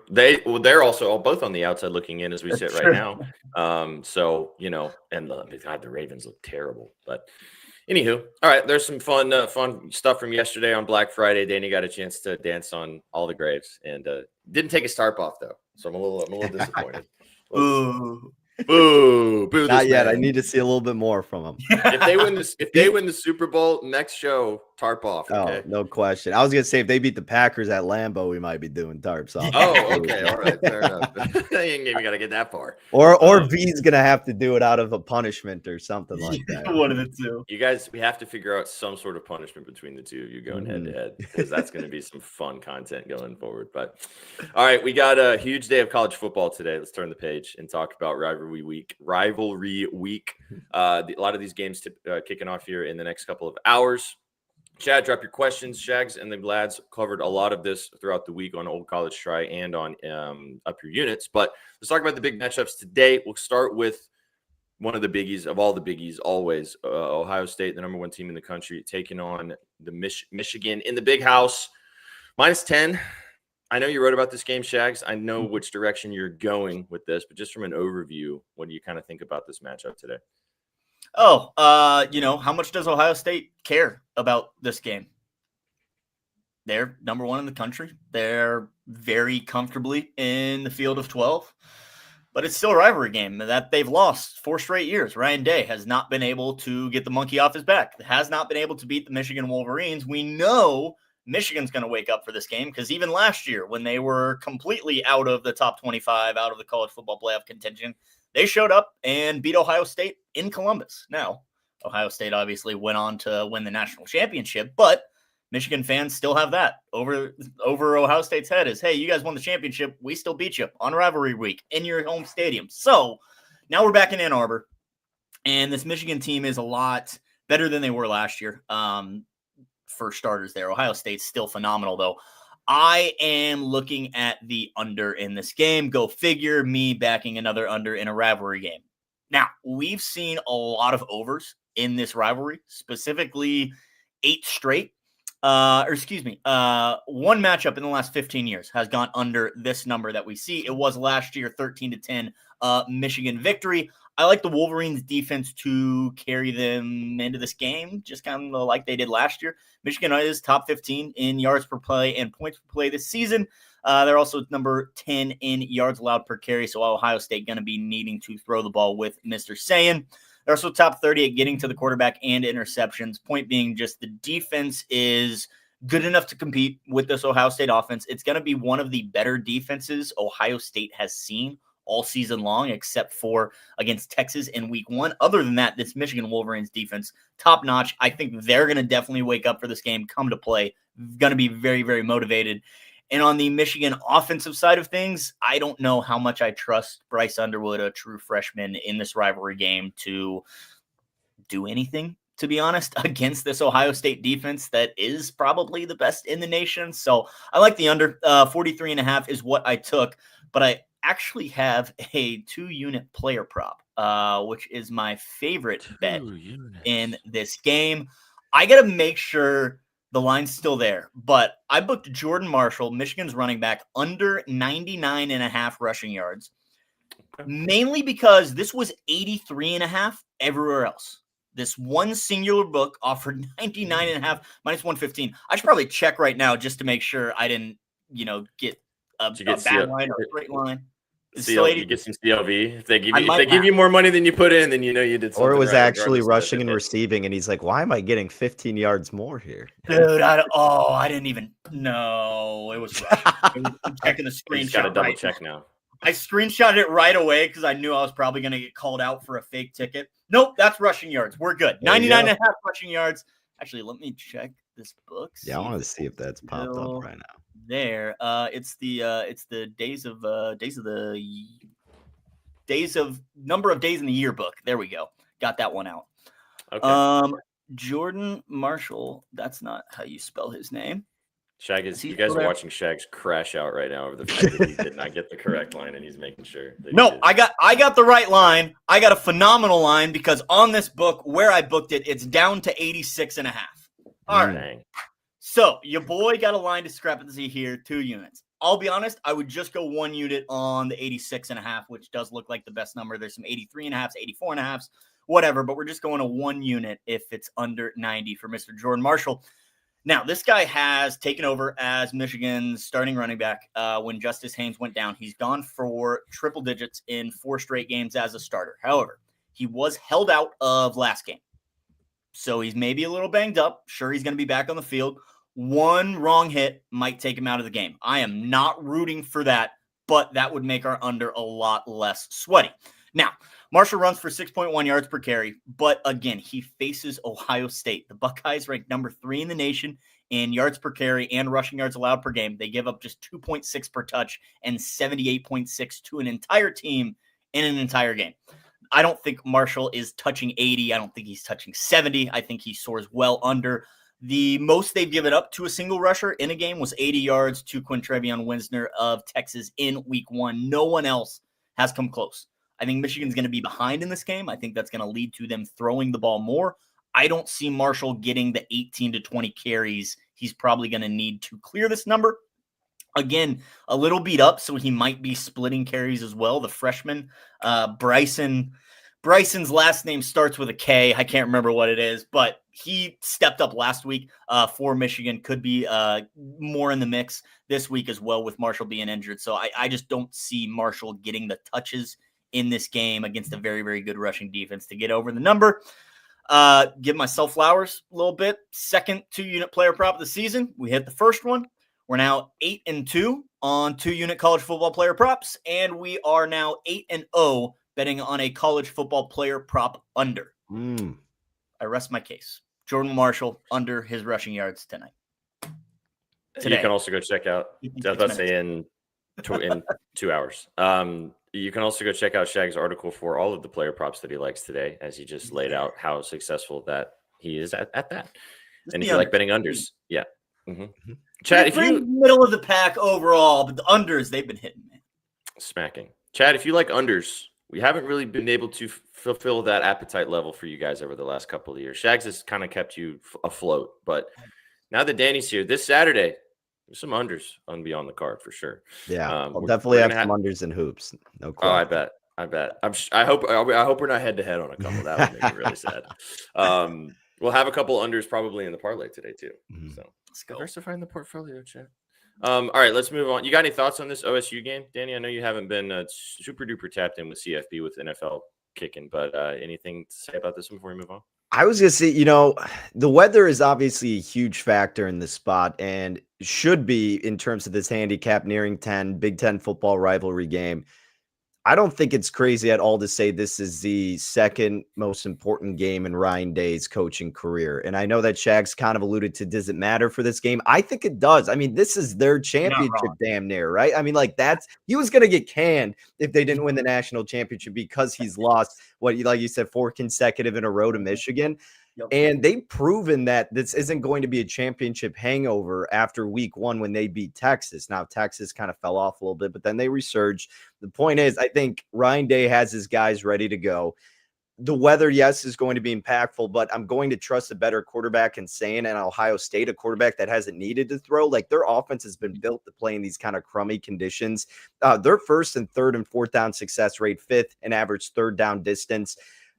They're also both on the outside looking in as we sit right now. So, and the Ravens look terrible, but anywho, all right. There's some fun stuff from yesterday on Black Friday. Danny got a chance to dance on all the graves and didn't take his tarp off though, so I'm a little disappointed. Boo! Not yet. I need to see a little bit more from him. If they win the Super Bowl, next show tarp off. Okay? Oh, no question. I was gonna say if they beat the Packers at Lambeau, we might be doing tarps off. Oh, okay, all right, fair enough. You ain't even gotta get that far. Or V's gonna have to do it out of a punishment or something like that. One of the two. You guys, we have to figure out some sort of punishment between the two of you going head to head, because that's going to be some fun content going forward. But all right, we got a huge day of college football today. Let's turn the page and talk about rivalry week. A lot of these games kicking off here in the next couple of hours. Chad, drop your questions. Shags and the lads covered a lot of this throughout the week on Old College Try and on Up Your Units. But let's talk about the big matchups today. We'll start with one of the biggies of all the biggies, always. Ohio State, the number one team in the country, taking on the Michigan in the Big House. -10. I know you wrote about this game, Shags. I know which direction you're going with this, but just from an overview, what do you kind of think about this matchup today? How much does Ohio State care about this game? They're number one in the country. They're very comfortably in the field of 12, but it's still a rivalry game that they've lost 4 straight years. Ryan Day has not been able to get the monkey off his back, has not been able to beat the Michigan Wolverines. We know Michigan's going to wake up for this game because even last year when they were completely out of the top 25, out of the college football playoff contention, they showed up and beat Ohio State in Columbus. Now, Ohio State obviously went on to win the national championship, but Michigan fans still have that over Ohio State's head is, hey, you guys won the championship. We still beat you on rivalry week in your home stadium. So now we're back in Ann Arbor, and this Michigan team is a lot better than they were last year. For starters there, Ohio State's still phenomenal, though. I am looking at the under in this game. Go figure, me backing another under in a rivalry game. Now, we've seen a lot of overs in this rivalry, specifically 8 straight. One matchup in the last 15 years has gone under this number that we see. It was last year, 13-10 Michigan victory. I like the Wolverines defense to carry them into this game, just kind of like they did last year. Michigan is top 15 in yards per play and points per play this season. They're also number 10 in yards allowed per carry. So Ohio State going to be needing to throw the ball with Mr. Sayin. They're also top 30 at getting to the quarterback and interceptions. Point being just the defense is good enough to compete with this Ohio State offense. It's going to be one of the better defenses Ohio State has seen all season long, except for against Texas in week 1. Other than that, this Michigan Wolverines defense, top notch. I think they're going to definitely wake up for this game, come to play, going to be very, very motivated. And on the Michigan offensive side of things, I don't know how much I trust Bryce Underwood, a true freshman, in this rivalry game to do anything, to be honest, against this Ohio State defense that is probably the best in the nation. So I like the under. 43.5 is what I took, but I actually have a 2-unit player prop, which is my favorite bet in this game. I got to make sure the line's still there, but I booked Jordan Marshall, Michigan's running back, under 99.5 rushing yards, mainly because this was 83.5 everywhere else. This one singular book offered 99.5 minus 115. I should probably check right now just to make sure I didn't, get a bad line or a straight line. You get some CLV. If they give you more money than you put in, then you did something. Or it was right, actually rushing and receiving, and he's like, "Why am I getting 15 yards more here?" Dude, I didn't even know it was rushing. I'm checking the screenshot. Got to double check now. I screenshotted it right away because I knew I was probably going to get called out for a fake ticket. Nope, that's rushing yards. We're good. 99.5 rushing yards. Actually, let me check this book. Yeah, I want to see if that's popped up right now. There, it's the days of number of days in the yearbook. There we go. Got that one out. Okay. Jordan Marshall. That's not how you spell his name. Shag is. You guys are watching Shags crash out right now over the fact that he did not get the correct line, and he's making sure. No, I got the right line. I got a phenomenal line because on this book where I booked it, it's down to 86.5. All right. Dang. So your boy got a line discrepancy here, 2 units. I'll be honest, I would just go 1 unit on the 86.5, which does look like the best number. There's some 83.5s, 84.5s, whatever, but we're just going to 1 unit if it's under 90 for Mr. Jordan Marshall. Now, this guy has taken over as Michigan's starting running back when Justice Haynes went down. He's gone for triple digits in 4 straight games as a starter. However, he was held out of last game. So he's maybe a little banged up. Sure, he's going to be back on the field. One wrong hit might take him out of the game. I am not rooting for that, but that would make our under a lot less sweaty. Now, Marshall runs for 6.1 yards per carry, but again, he faces Ohio State. The Buckeyes rank number 3 in the nation in yards per carry and rushing yards allowed per game. They give up just 2.6 per touch and 78.6 to an entire team in an entire game. I don't think Marshall is touching 80. I don't think he's touching 70. I think he soars well under. The most they've given up to a single rusher in a game was 80 yards to Quintrevion Winsner of Texas in week 1. No one else has come close. I think Michigan's going to be behind in this game. I think that's going to lead to them throwing the ball more. I don't see Marshall getting the 18 to 20 carries he's probably going to need to clear this number. Again, a little beat up, so he might be splitting carries as well. The freshman, Bryson's last name starts with a K. I can't remember what it is, but he stepped up last week for Michigan. Could be more in the mix this week as well with Marshall being injured. So I just don't see Marshall getting the touches in this game against a very, very good rushing defense to get over the number. Give myself flowers a little bit. Second 2-unit player prop of the season. We hit the first one. We're now 8-2 on 2-unit college football player props, and we are now 8-0 betting on a college football player prop under. I rest my case. Jordan Marshall under his rushing yards tonight. Today. You can also go check out. Let's say in 2 hours. You can also go check out Shag's article for all of the player props that he likes today, as he just laid out how successful that he is at that. And if you like betting unders, yeah. Mm-hmm. Chad, if you middle of the pack overall, but the unders they've been hitting, man. Smacking. Chad, if you like unders, we haven't really been able to fulfill that appetite level for you guys over the last couple of years. Shags has kind of kept you afloat, but now that Danny's here, this Saturday, there's some unders on Beyond the Card for sure. Yeah, I'll definitely have some unders and hoops. No question. Oh, I bet. I bet. I hope we're not head to head on a couple. That would make me really sad. We'll have a couple unders probably in the parlay today too. So Let's go. Diversifying the portfolio, chat. All right, let's move on. You got any thoughts on this OSU game, Danny? I know you haven't been super duper tapped in with CFB with NFL kicking, but anything to say about this one before we move on? I was going to say, the weather is obviously a huge factor in this spot and should be in terms of this handicap nearing 10, Big Ten football rivalry game. I don't think it's crazy at all to say this is the second most important game in Ryan Day's coaching career. And I know that Shag's kind of alluded to, does it matter for this game? I think it does. I mean, this is their championship damn near, right? I mean, like he was going to get canned if they didn't win the national championship because he's lost, like you said, 4 consecutive in a row to Michigan. Yep. And they've proven that this isn't going to be a championship hangover after week 1 when they beat Texas. Now, Texas kind of fell off a little bit, but then they resurged. The point is, I think Ryan Day has his guys ready to go. The weather, yes, is going to be impactful, but I'm going to trust a better quarterback in Sain and Ohio State, a quarterback that hasn't needed to throw. Like, their offense has been built to play in these kind of crummy conditions. Their first and third and fourth down success rate, 5th and average third down distance.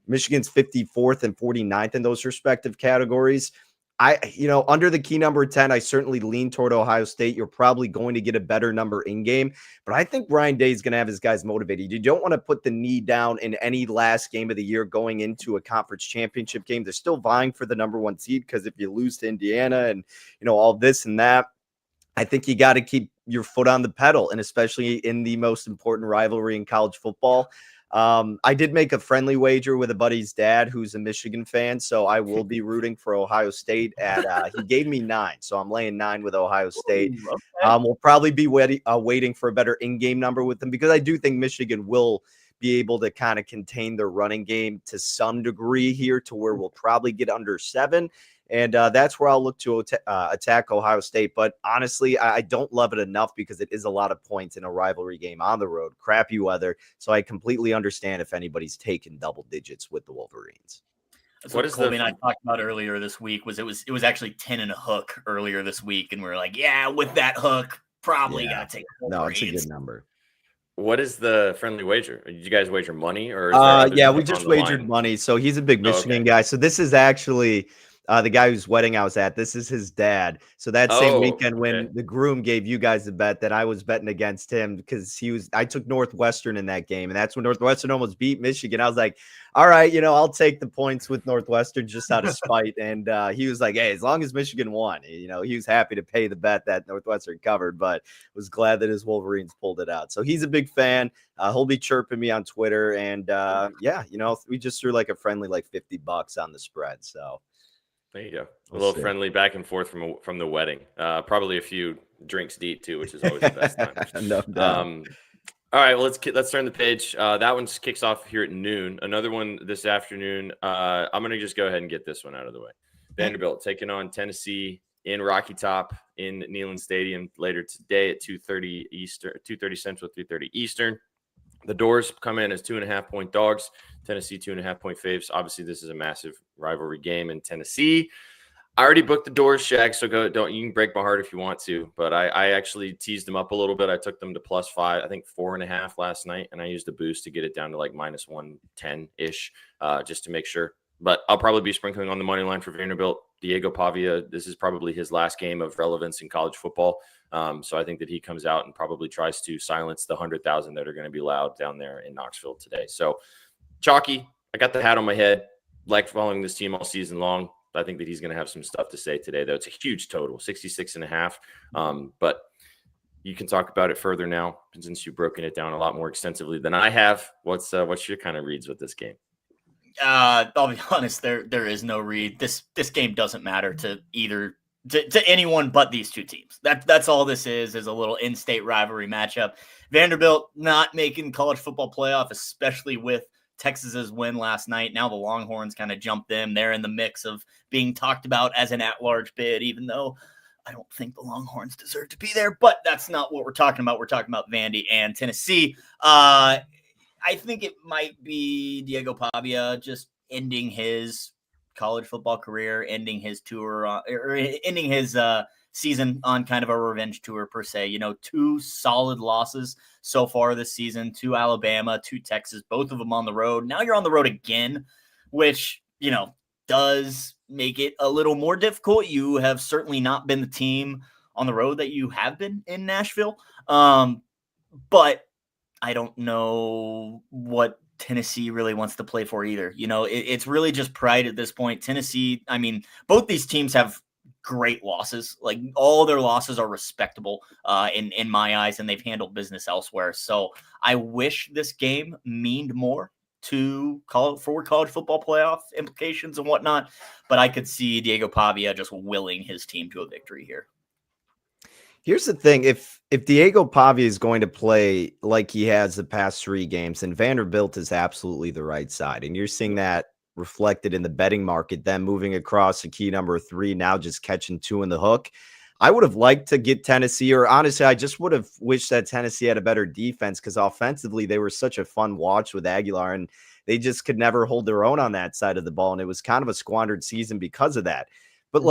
Michigan's 54th and 49th in those respective categories. Under the key number 10, I certainly lean toward Ohio State. You're probably going to get a better number in game, but I think Ryan Day is going to have his guys motivated. You don't want to put the knee down in any last game of the year going into a conference championship game. They're still vying for the number 1 seed because if you lose to Indiana and, all this and that, I think you got to keep your foot on the pedal, and especially in the most important rivalry in college football. I did make a friendly wager with a buddy's dad who's a Michigan fan, so I will be rooting for Ohio State he gave me 9, so I'm laying 9 with Ohio State. Ooh, okay. We'll probably be waiting for a better in-game number with them because I do think Michigan will be able to kind of contain their running game to some degree here to where we'll probably get under 7. And that's where I'll look to attack Ohio State. But honestly, I don't love it enough because it is a lot of points in a rivalry game on the road, crappy weather. So I completely understand if anybody's taken double digits with the Wolverines. That's what Colby and I talked about earlier this week. It was actually 10 and a hook earlier this week, and we were like, yeah, with that hook, probably gotta take Wolverines. No, it's a good number. What is the friendly wager? Did you guys wager money or? We just wagered money. So he's a big Michigan guy. So this is actually. The guy whose wedding I was at, this is his dad. So that same weekend when the groom gave you guys the bet that I was betting against him because I took Northwestern in that game. And that's when Northwestern almost beat Michigan. I was like, all right, I'll take the points with Northwestern just out of spite. And he was like, hey, as long as Michigan won, he was happy to pay the bet that Northwestern covered, but was glad that his Wolverines pulled it out. So he's a big fan. He'll be chirping me on Twitter. And we just threw like a friendly, like $50 on the spread. So. There you go. A little friendly back and forth from the wedding. Probably a few drinks deep too, which is always the best time. No doubt. All right, well, let's turn the page. That one kicks off here at noon. Another one this afternoon. I'm going to just go ahead and get this one out of the way. Vanderbilt taking on Tennessee in Rocky Top in Neyland Stadium later today at 2:30 Eastern, 2:30 Central, 3:30 Eastern. The Doors come in as 2.5-point dogs. Tennessee 2.5-point faves. Obviously, this is a massive rivalry game in Tennessee. I already booked the Doors, Shag, so you can break my heart if you want to, but I actually teased them up a little bit. I took them to +5, I think 4.5 last night, and I used a boost to get it down to like -110-ish just to make sure. But I'll probably be sprinkling on the money line for Vanderbilt. Diego Pavia, this is probably his last game of relevance in college football. So I think that he comes out and probably tries to silence the 100,000 that are going to be loud down there in Knoxville today. So chalky, I got the hat on my head, like following this team all season long. I think that he's going to have some stuff to say today, though. It's a huge total, 66.5. But you can talk about it further now since you've broken it down a lot more extensively than I have. What's your kind of reads with this game? I'll be honest, there is no read. This game doesn't matter to anyone but these two teams. That's all this is a little in-state rivalry matchup. Vanderbilt not making college football playoff, especially with Texas's win last night. Now the Longhorns kind of jumped them. They're in the mix of being talked about as an at-large bid, even though I don't think the Longhorns deserve to be there. But that's not what we're talking about. We're talking about Vandy and Tennessee. I think it might be Diego Pavia just ending his college football career, ending his tour, or ending his season on kind of a revenge tour per se. 2 solid losses so far this season, to Alabama, to Texas, both of them on the road. Now you're on the road again, which, does make it a little more difficult. You have certainly not been the team on the road that you have been in Nashville. But I don't know what Tennessee really wants to play for either. It's really just pride at this point. Tennessee, I mean, both these teams have great losses. Like, all their losses are respectable in my eyes, and they've handled business elsewhere. So I wish this game meant more to college football playoff implications and whatnot, but I could see Diego Pavia just willing his team to a victory here. Here's the thing. If Diego Pavia is going to play like he has the past 3 games, then Vanderbilt is absolutely the right side. And you're seeing that reflected in the betting market, then moving across to key number 3, now just catching 2 in the hook. I would have liked to get Tennessee, or honestly, I just would have wished that Tennessee had a better defense, because offensively they were such a fun watch with Aguilar, and they just could never hold their own on that side of the ball. And it was kind of a squandered season because of that. But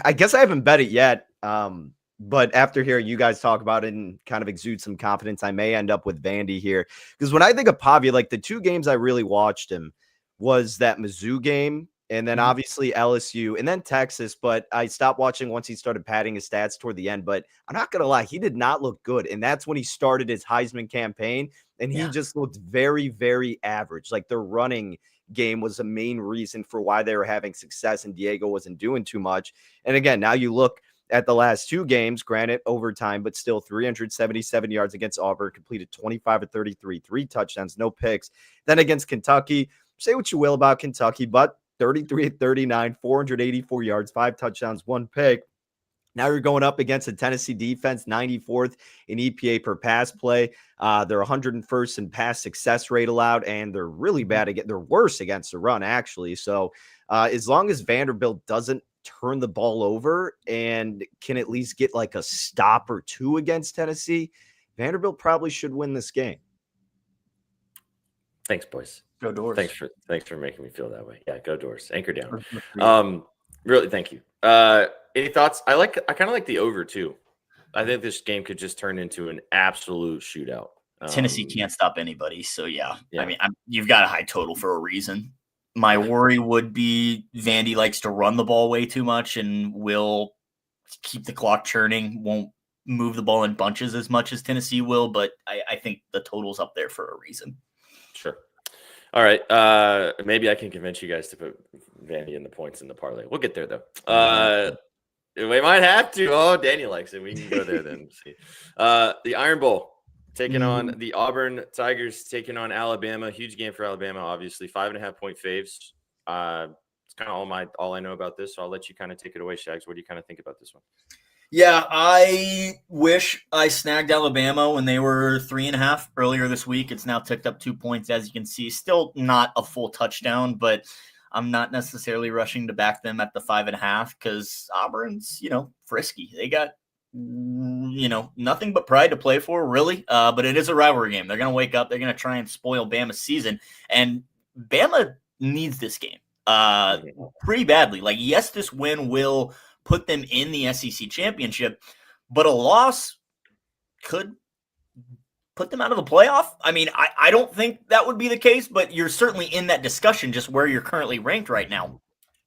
I guess I haven't bet it yet. But after hearing you guys talk about it and kind of exude some confidence, I may end up with Vandy here. Because when I think of Pavia, the 2 games I really watched him was that Mizzou game, and then obviously LSU, and then Texas. But I stopped watching once he started padding his stats toward the end. But I'm not going to lie, he did not look good. And that's when he started his Heisman campaign. And he just looked very, very average. The running game was the main reason for why they were having success, and Diego wasn't doing too much. And again, now you look at the last 2 games, granted overtime, but still 377 yards against Auburn, completed 25 of 33, 3 touchdowns, no picks. Then against Kentucky, say what you will about Kentucky, but 33 of 39, 484 yards, 5 touchdowns, 1 pick. Now you're going up against a Tennessee defense, 94th in EPA per pass play. They're 101st in pass success rate allowed, and they're really bad against. They're worse against the run, actually. So as long as Vanderbilt doesn't turn the ball over and can at least get a stop or 2 against Tennessee, Vanderbilt probably should win this game. Thanks, boys. Go Doors. Thanks for making me feel that way. Yeah, go Doors. Anchor down. Really, thank you. Any thoughts? I kind of like the over too. I think this game could just turn into an absolute shootout. Tennessee can't stop anybody. So yeah. I mean, you've got a high total for a reason. My worry would be Vandy likes to run the ball way too much and will keep the clock churning, won't move the ball in bunches as much as Tennessee will, but I think the total's up there for a reason. Sure. All right. Maybe I can convince you guys to put Vandy in the points in the parlay. We'll get there, though. We might have to. Oh, Daniel likes it. We can go there then. See. The Iron Bowl taking on the Auburn Tigers, taking on Alabama. Huge game for Alabama, obviously. 5.5-point faves. It's kind of all I know about this, so I'll let you kind of take it away, Shags. What do you kind of think about this one? Yeah, I wish I snagged Alabama when they were 3.5 earlier this week. It's now ticked up 2 points, as you can see. Still not a full touchdown, but I'm not necessarily rushing to back them at the 5.5 because Auburn's, frisky. They got, nothing but pride to play for, really. But it is a rivalry game. They're going to wake up. They're going to try and spoil Bama's season. And Bama needs this game pretty badly. Yes, this win will put them in the SEC championship, but a loss could put them out of the playoff. I mean, I don't think that would be the case, but you're certainly in that discussion just where you're currently ranked right now.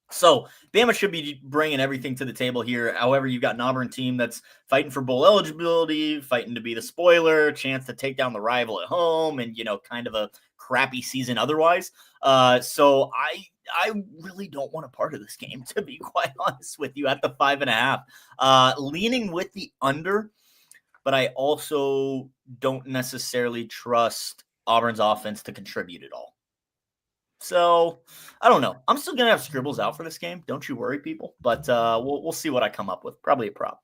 So Bama should be bringing everything to the table here. However, you've got an Auburn team that's fighting for bowl eligibility, fighting to be the spoiler, chance to take down the rival at home, and, kind of a crappy season otherwise. So I really don't want a part of this game, to be quite honest with you, at the 5.5. Leaning with the under, but I also don't necessarily trust Auburn's offense to contribute at all. So I don't know. I'm still going to have scribbles out for this game. Don't you worry, people. But we'll see what I come up with. Probably a prop.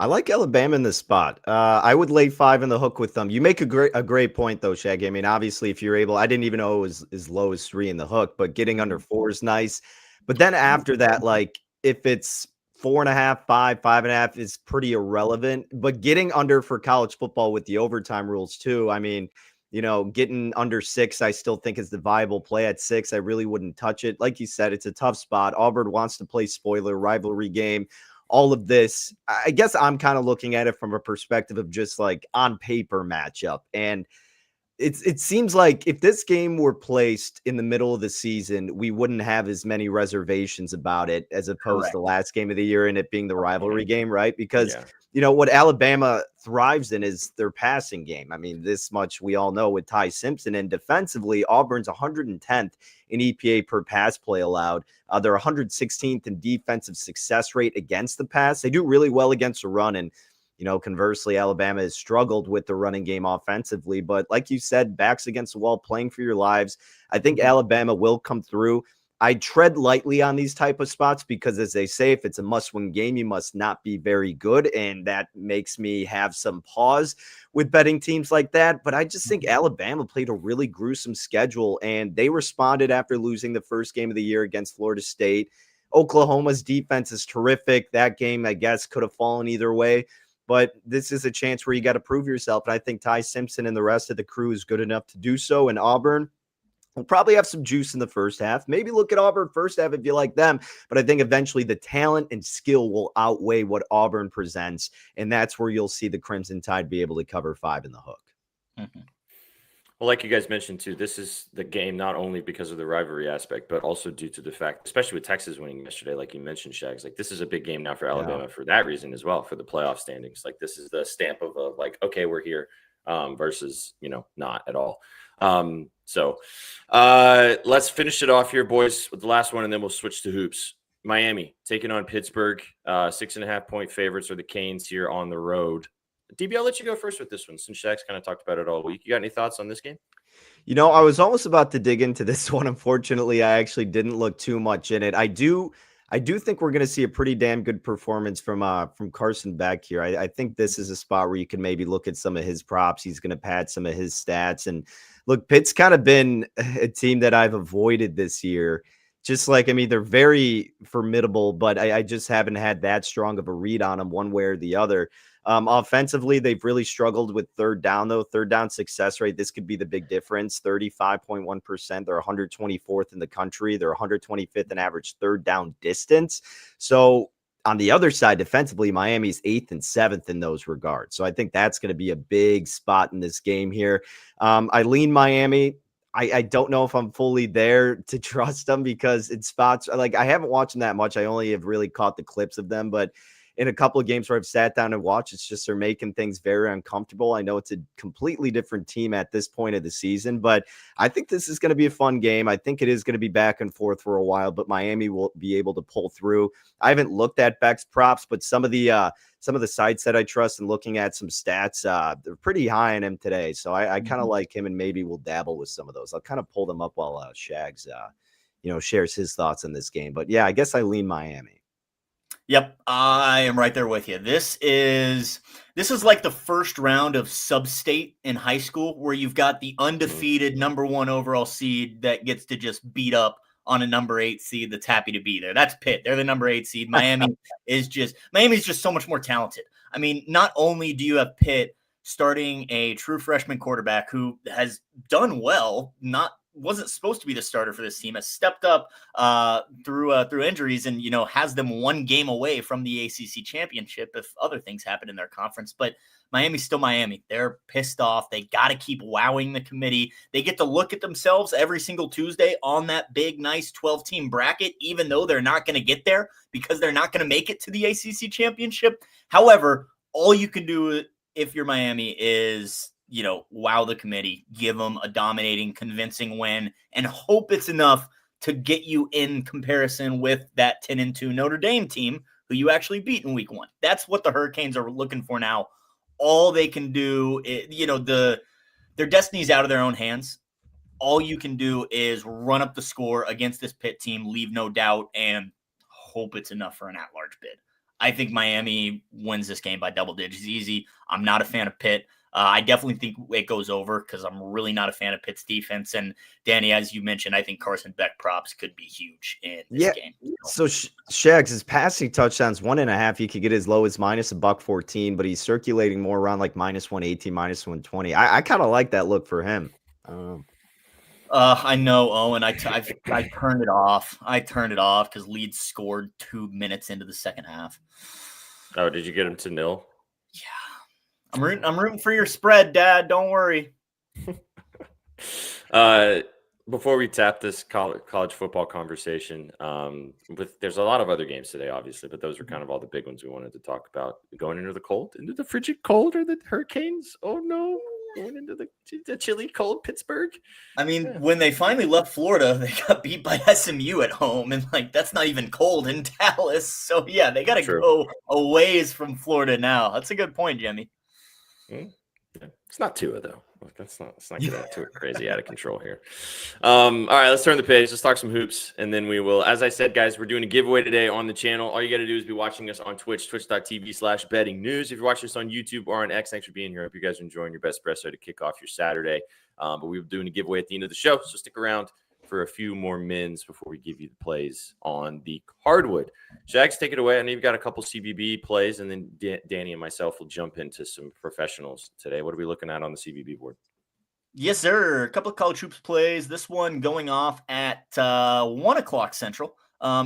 I like Alabama in this spot. I would lay 5 in the hook with them. You make a great point, though, Shaggy. I mean, obviously, if you're able, I didn't even know it was as low as 3 in the hook, but getting under 4 is nice. But then after that, if it's 4.5, 5.5 is pretty irrelevant. But getting under for college football with the overtime rules, too. I mean, getting under 6, I still think is the viable play at 6. I really wouldn't touch it. Like you said, it's a tough spot. Auburn wants to play spoiler rivalry game. all of this. I guess I'm kind of looking at it from a perspective of just like on paper matchup. And it seems like if this game were placed in the middle of the season, we wouldn't have as many reservations about it as opposed to the last game of the year and it being the rivalry game, right? Because what Alabama thrives in is their passing game. I mean, this much we all know with Ty Simpson, and defensively, Auburn's 110th in EPA per pass play allowed. They're 116th in defensive success rate against the pass. They do really well against the run, and conversely, Alabama has struggled with the running game offensively. But like you said, backs against the wall, playing for your lives. I think Alabama will come through. I tread lightly on these type of spots because, as they say, if it's a must-win game, you must not be very good. And that makes me have some pause with betting teams like that. But I just think Alabama played a really gruesome schedule, and they responded after losing the first game of the year against Florida State. Oklahoma's defense is terrific. That game, I guess, could have fallen either way. But this is a chance where you got to prove yourself. And I think Ty Simpson and the rest of the crew is good enough to do so. And Auburn will probably have some juice in the first half. Maybe look at Auburn first half if you like them. But I think eventually the talent and skill will outweigh what Auburn presents. And that's where you'll see the Crimson Tide be able to cover 5 in the hook. Well, like you guys mentioned, too, this is the game not only because of the rivalry aspect, but also due to the fact, especially with Texas winning yesterday, like you mentioned, Shags, like this is a big game now for Alabama for that reason as well, for the playoff standings. Like this is the stamp of like, okay, we're here versus, not at all. So let's finish it off here, boys, with the last one, and then we'll switch to hoops. Miami taking on Pittsburgh, 6.5-point favorites are the Canes here on the road. DB, I'll let you go first with this one since Shaq's kind of talked about it all week. You got any thoughts on this game? I was almost about to dig into this one. Unfortunately, I actually didn't look too much in it. I do think we're going to see a pretty damn good performance from Carson Beck here. I think this is a spot where you can maybe look at some of his props. He's going to pad some of his stats. And look, Pitt's kind of been a team that I've avoided this year. Just like, they're very formidable, but I just haven't had that strong of a read on them one way or the other. Offensively, they've really struggled with third down, though. Third down success rate, this could be the big difference. 35.1%. They're 124th in the country. They're 125th in average third down distance. So on the other side, defensively, Miami's 8th and 7th in those regards. So I think that's going to be a big spot in this game here. I lean Miami. I don't know if I'm fully there to trust them because in spots, like I haven't watched them that much. I only have really caught the clips of them, but in a couple of games where I've sat down and watched, it's just they're making things very uncomfortable. I know it's a completely different team at this point of the season, but I think this is going to be a fun game. I think it is going to be back and forth for a while, but Miami will be able to pull through. I haven't looked at Beck's props, but some of the sites that I trust and looking at some stats, they're pretty high on him today. So I kind of like him, and maybe we'll dabble with some of those. I'll kind of pull them up while Shags, shares his thoughts on this game. But yeah, I guess I lean Miami. Yep, I am right there with you. This is like the first round of sub-state in high school where you've got the undefeated number 1 overall seed that gets to just beat up on a number 8 seed that's happy to be there. That's Pitt. They're the number 8 seed. Miami's just so much more talented. Not only do you have Pitt starting a true freshman quarterback who has done well, wasn't supposed to be the starter for this team, has stepped up through injuries and, has them one game away from the ACC championship if other things happen in their conference. But Miami's still Miami. They're pissed off. They got to keep wowing the committee. They get to look at themselves every single Tuesday on that big, nice 12-team bracket, even though they're not going to get there because they're not going to make it to the ACC championship. However, all you can do if you're Miami is wow the committee, give them a dominating, convincing win, and hope it's enough to get you in comparison with that 10-2 Notre Dame team who you actually beat in week 1. That's what the Hurricanes are looking for now. All they can do, their destiny's out of their own hands. All you can do is run up the score against this Pitt team, leave no doubt, and hope it's enough for an at-large bid. I think Miami wins this game by double digits easy. I'm not a fan of Pitt. I definitely think it goes over because I'm really not a fan of Pitt's defense. And Danny, as you mentioned, I think Carson Beck props could be huge in this game. So Shags, his passing touchdowns 1.5. He could get as low as minus $114, but he's circulating more around like minus 118, minus 120. I kind of like that look for him. I know, Owen. I turned it off. I turned it off because Leeds scored 2 minutes into the second half. Oh, did you get him to 0? Yeah. I'm rooting for your spread, Dad. Don't worry. Before we tap this college football conversation, there's a lot of other games today, obviously, but those were kind of all the big ones we wanted to talk about. Going into the cold, into the frigid cold, or the hurricanes. Oh no, going into the chilly cold Pittsburgh. I mean, when they finally left Florida, they got beat by SMU at home, and that's not even cold in Dallas. So yeah, they got to go a ways from Florida now. That's a good point, Jimmy. It's not Tua though. Let's not get that too crazy out of control here. All right, let's turn the page. Let's talk some hoops, and then we will. As I said, guys, we're doing a giveaway today on the channel. All you got to do is be watching us on Twitch, twitch.tv/betting news. If you're watching us on YouTube or on X, thanks for being here. I hope you guys are enjoying your best espresso to kick off your Saturday. But we're doing a giveaway at the end of the show, so stick around for a few more mins before we give you the plays on the hardwood. Shags, take it away. I know you've got a couple CBB plays, and then Danny and myself will jump into some professionals today. What are we looking at on the CBB board? Yes, sir. A couple of college hoops plays. This one going off at 1 o'clock Central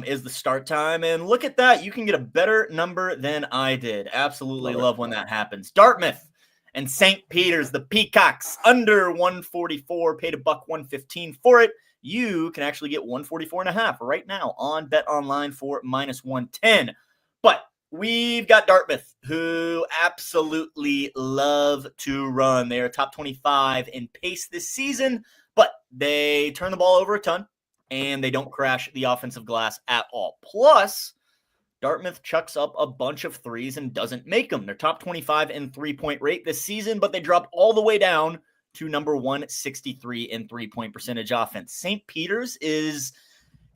is the start time. And look at that. You can get a better number than I did. Absolutely love when that happens. Dartmouth and St. Peter's, the Peacocks, under 144, paid $1.15 for it. You can actually get 144.5 right now on Bet Online for -110. But we've got Dartmouth, who absolutely love to run. They are top 25 in pace this season, but they turn the ball over a ton, and they don't crash the offensive glass at all. Plus, Dartmouth chucks up a bunch of threes and doesn't make them. They're top 25 in three-point rate this season, but they drop all the way down to number 163 in three-point percentage offense. St. Peter's is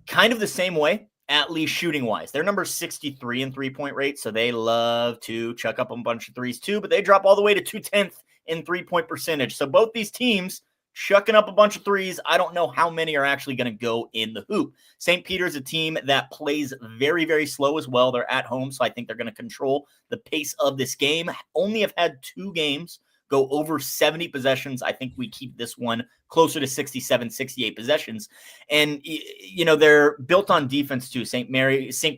kind of the same way, at least shooting-wise. They're number 63 in three-point rate, so they love to chuck up a bunch of threes too, but they drop all the way to 210th in three-point percentage. So both these teams chucking up a bunch of threes. I don't know how many are actually going to go in the hoop. St. Peter's a team that plays very, very slow as well. They're at home, so I think they're going to control the pace of this game. Only have had 2 games go over 70 possessions. I think we keep this one closer to 67, 68 possessions. And, you know, they're built on defense too. St.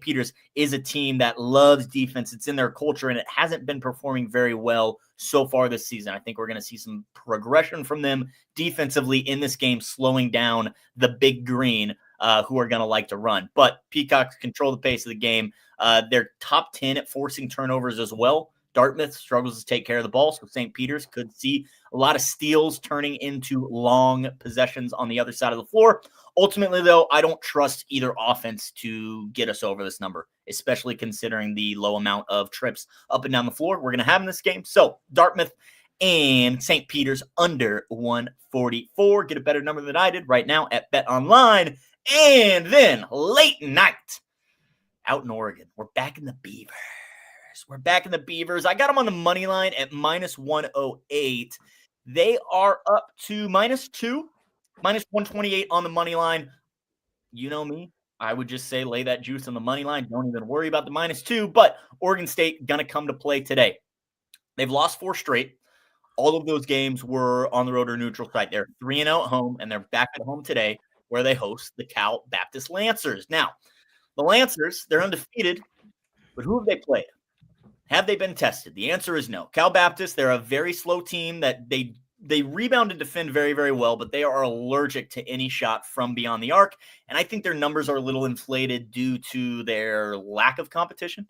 Peter's is a team that loves defense. It's in their culture, and it hasn't been performing very well so far this season. I think we're going to see some progression from them defensively in this game, slowing down the Big Green, who are going to like to run. But Peacocks control the pace of the game. They're top 10 at forcing turnovers as well. Dartmouth struggles to take care of the ball, so St. Peter's could see a lot of steals turning into long possessions on the other side of the floor. Ultimately, though, I don't trust either offense to get us over this number, especially considering the low amount of trips up and down the floor we're going to have in this game. So Dartmouth and St. Peter's under 144. Get a better number than I did right now at Bet Online. And then late night out in Oregon, we're back in the Beavers. We're back in the Beavers. I got them on the money line at -108. They are up to -2, -128 on the money line. You know me. I would just say lay that juice on the money line. Don't even worry about the -2. But Oregon State going to come to play today. They've lost 4 straight. All of those games were on the road or neutral site. They're 3-0 at home, and they're back at home today where they host the Cal Baptist Lancers. Now, the Lancers, they're undefeated, but who have they played? Have they been tested? The answer is no. Cal Baptist, they're a very slow team that they rebound and defend very, very well, but they are allergic to any shot from beyond the arc. And I think their numbers are a little inflated due to their lack of competition.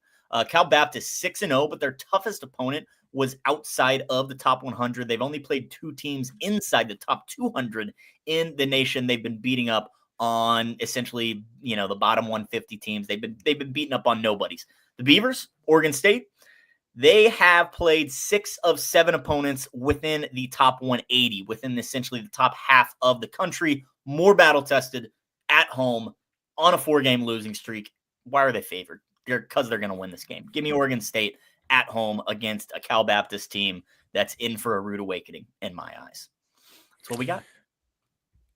Cal Baptist 6-0, but their toughest opponent was outside of the top 100. They've only played 2 teams inside the top 200 in the nation. They've been beating up on essentially, you know, the bottom 150 teams. They've been beating up on nobodies. The Beavers, Oregon State, they have played 6 of 7 opponents within the top 180, within essentially the top half of the country. More battle-tested at home on a 4-game losing streak. Why are they favored? Because they're going to win this game. Give me Oregon State at home against a Cal Baptist team that's in for a rude awakening in my eyes. That's what we got.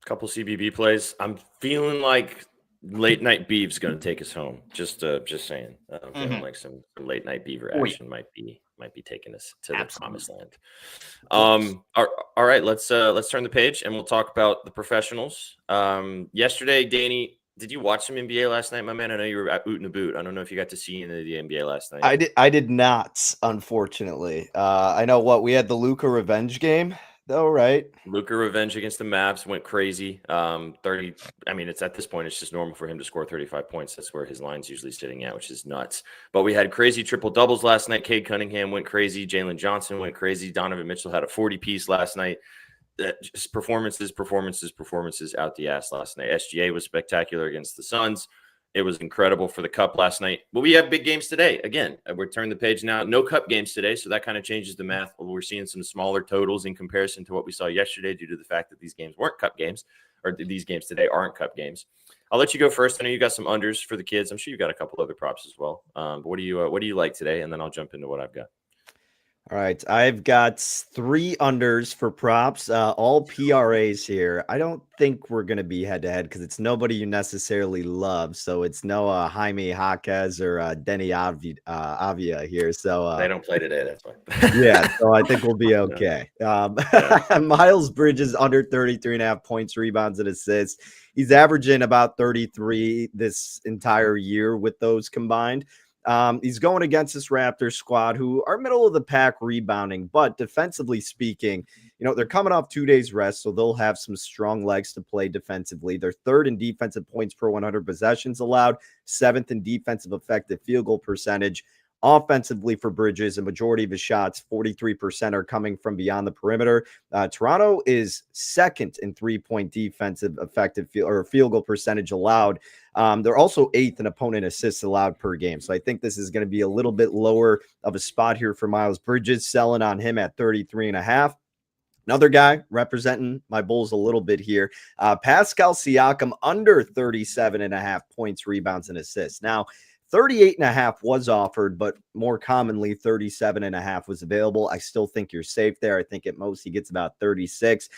A couple CBB plays. I'm feeling like late night Beav's going to take us home. Just saying. I'm feeling like some late night Beaver action might be might be taking us to the promised land. All right, let's turn the page and we'll talk about the professionals. Yesterday, Danny, did you watch some NBA last night, my man? I know you were at Boot and a Boot. I don't know if you got to see any of the NBA last night. I did not, unfortunately. I know we had the Luka revenge game, though, right? Luka revenge against the Mavs went crazy. 30. I mean, it's at this point, it's just normal for him to score 35 points. That's where his line's usually sitting at, which is nuts. But we had crazy triple doubles last night. Cade Cunningham went crazy. Jalen Johnson went crazy. Donovan Mitchell had a 40-piece last night. Just performances out the ass last night. SGA was spectacular against the Suns. It was incredible for the Cup last night. But we have big games today. Again, we're turning the page now. No Cup games today, so that kind of changes the math. We're seeing some smaller totals in comparison to what we saw yesterday due to the fact that these games weren't Cup games, or these games today aren't Cup games. I'll let you go first. I know you got some unders for the kids. I'm sure you got a couple other props as well. But what do you like today? And then I'll jump into what I've got. All right, I've got 3 unders for props, all PRAs here. I don't think we're going to be head-to-head because it's nobody you necessarily love. So it's no Jaime Jaquez or Denny Avia here. So they don't play today, that's why. Yeah, so I think we'll be okay. Miles Bridges under 33.5 points, rebounds, and assists. He's averaging about 33 this entire year with those combined. He's going against this Raptors squad who are middle of the pack rebounding, but defensively speaking, they're coming off 2 days rest, so they'll have some strong legs to play defensively. They're 3rd in defensive points per 100 possessions allowed, 7th in defensive effective field goal percentage. Offensively for Bridges, a majority of his shots, 43%, are coming from beyond the perimeter. Toronto is 2nd in 3-point defensive effective field goal percentage allowed. They're also 8th in opponent assists allowed per game. So I think this is going to be a little bit lower of a spot here for Miles Bridges, selling on him at 33.5. Another guy representing my Bulls a little bit here, Pascal Siakam under 37.5 points, rebounds, and assists. Now, 38.5 was offered, but more commonly 37.5 was available. I still think you're safe there. I think at most he gets about 36.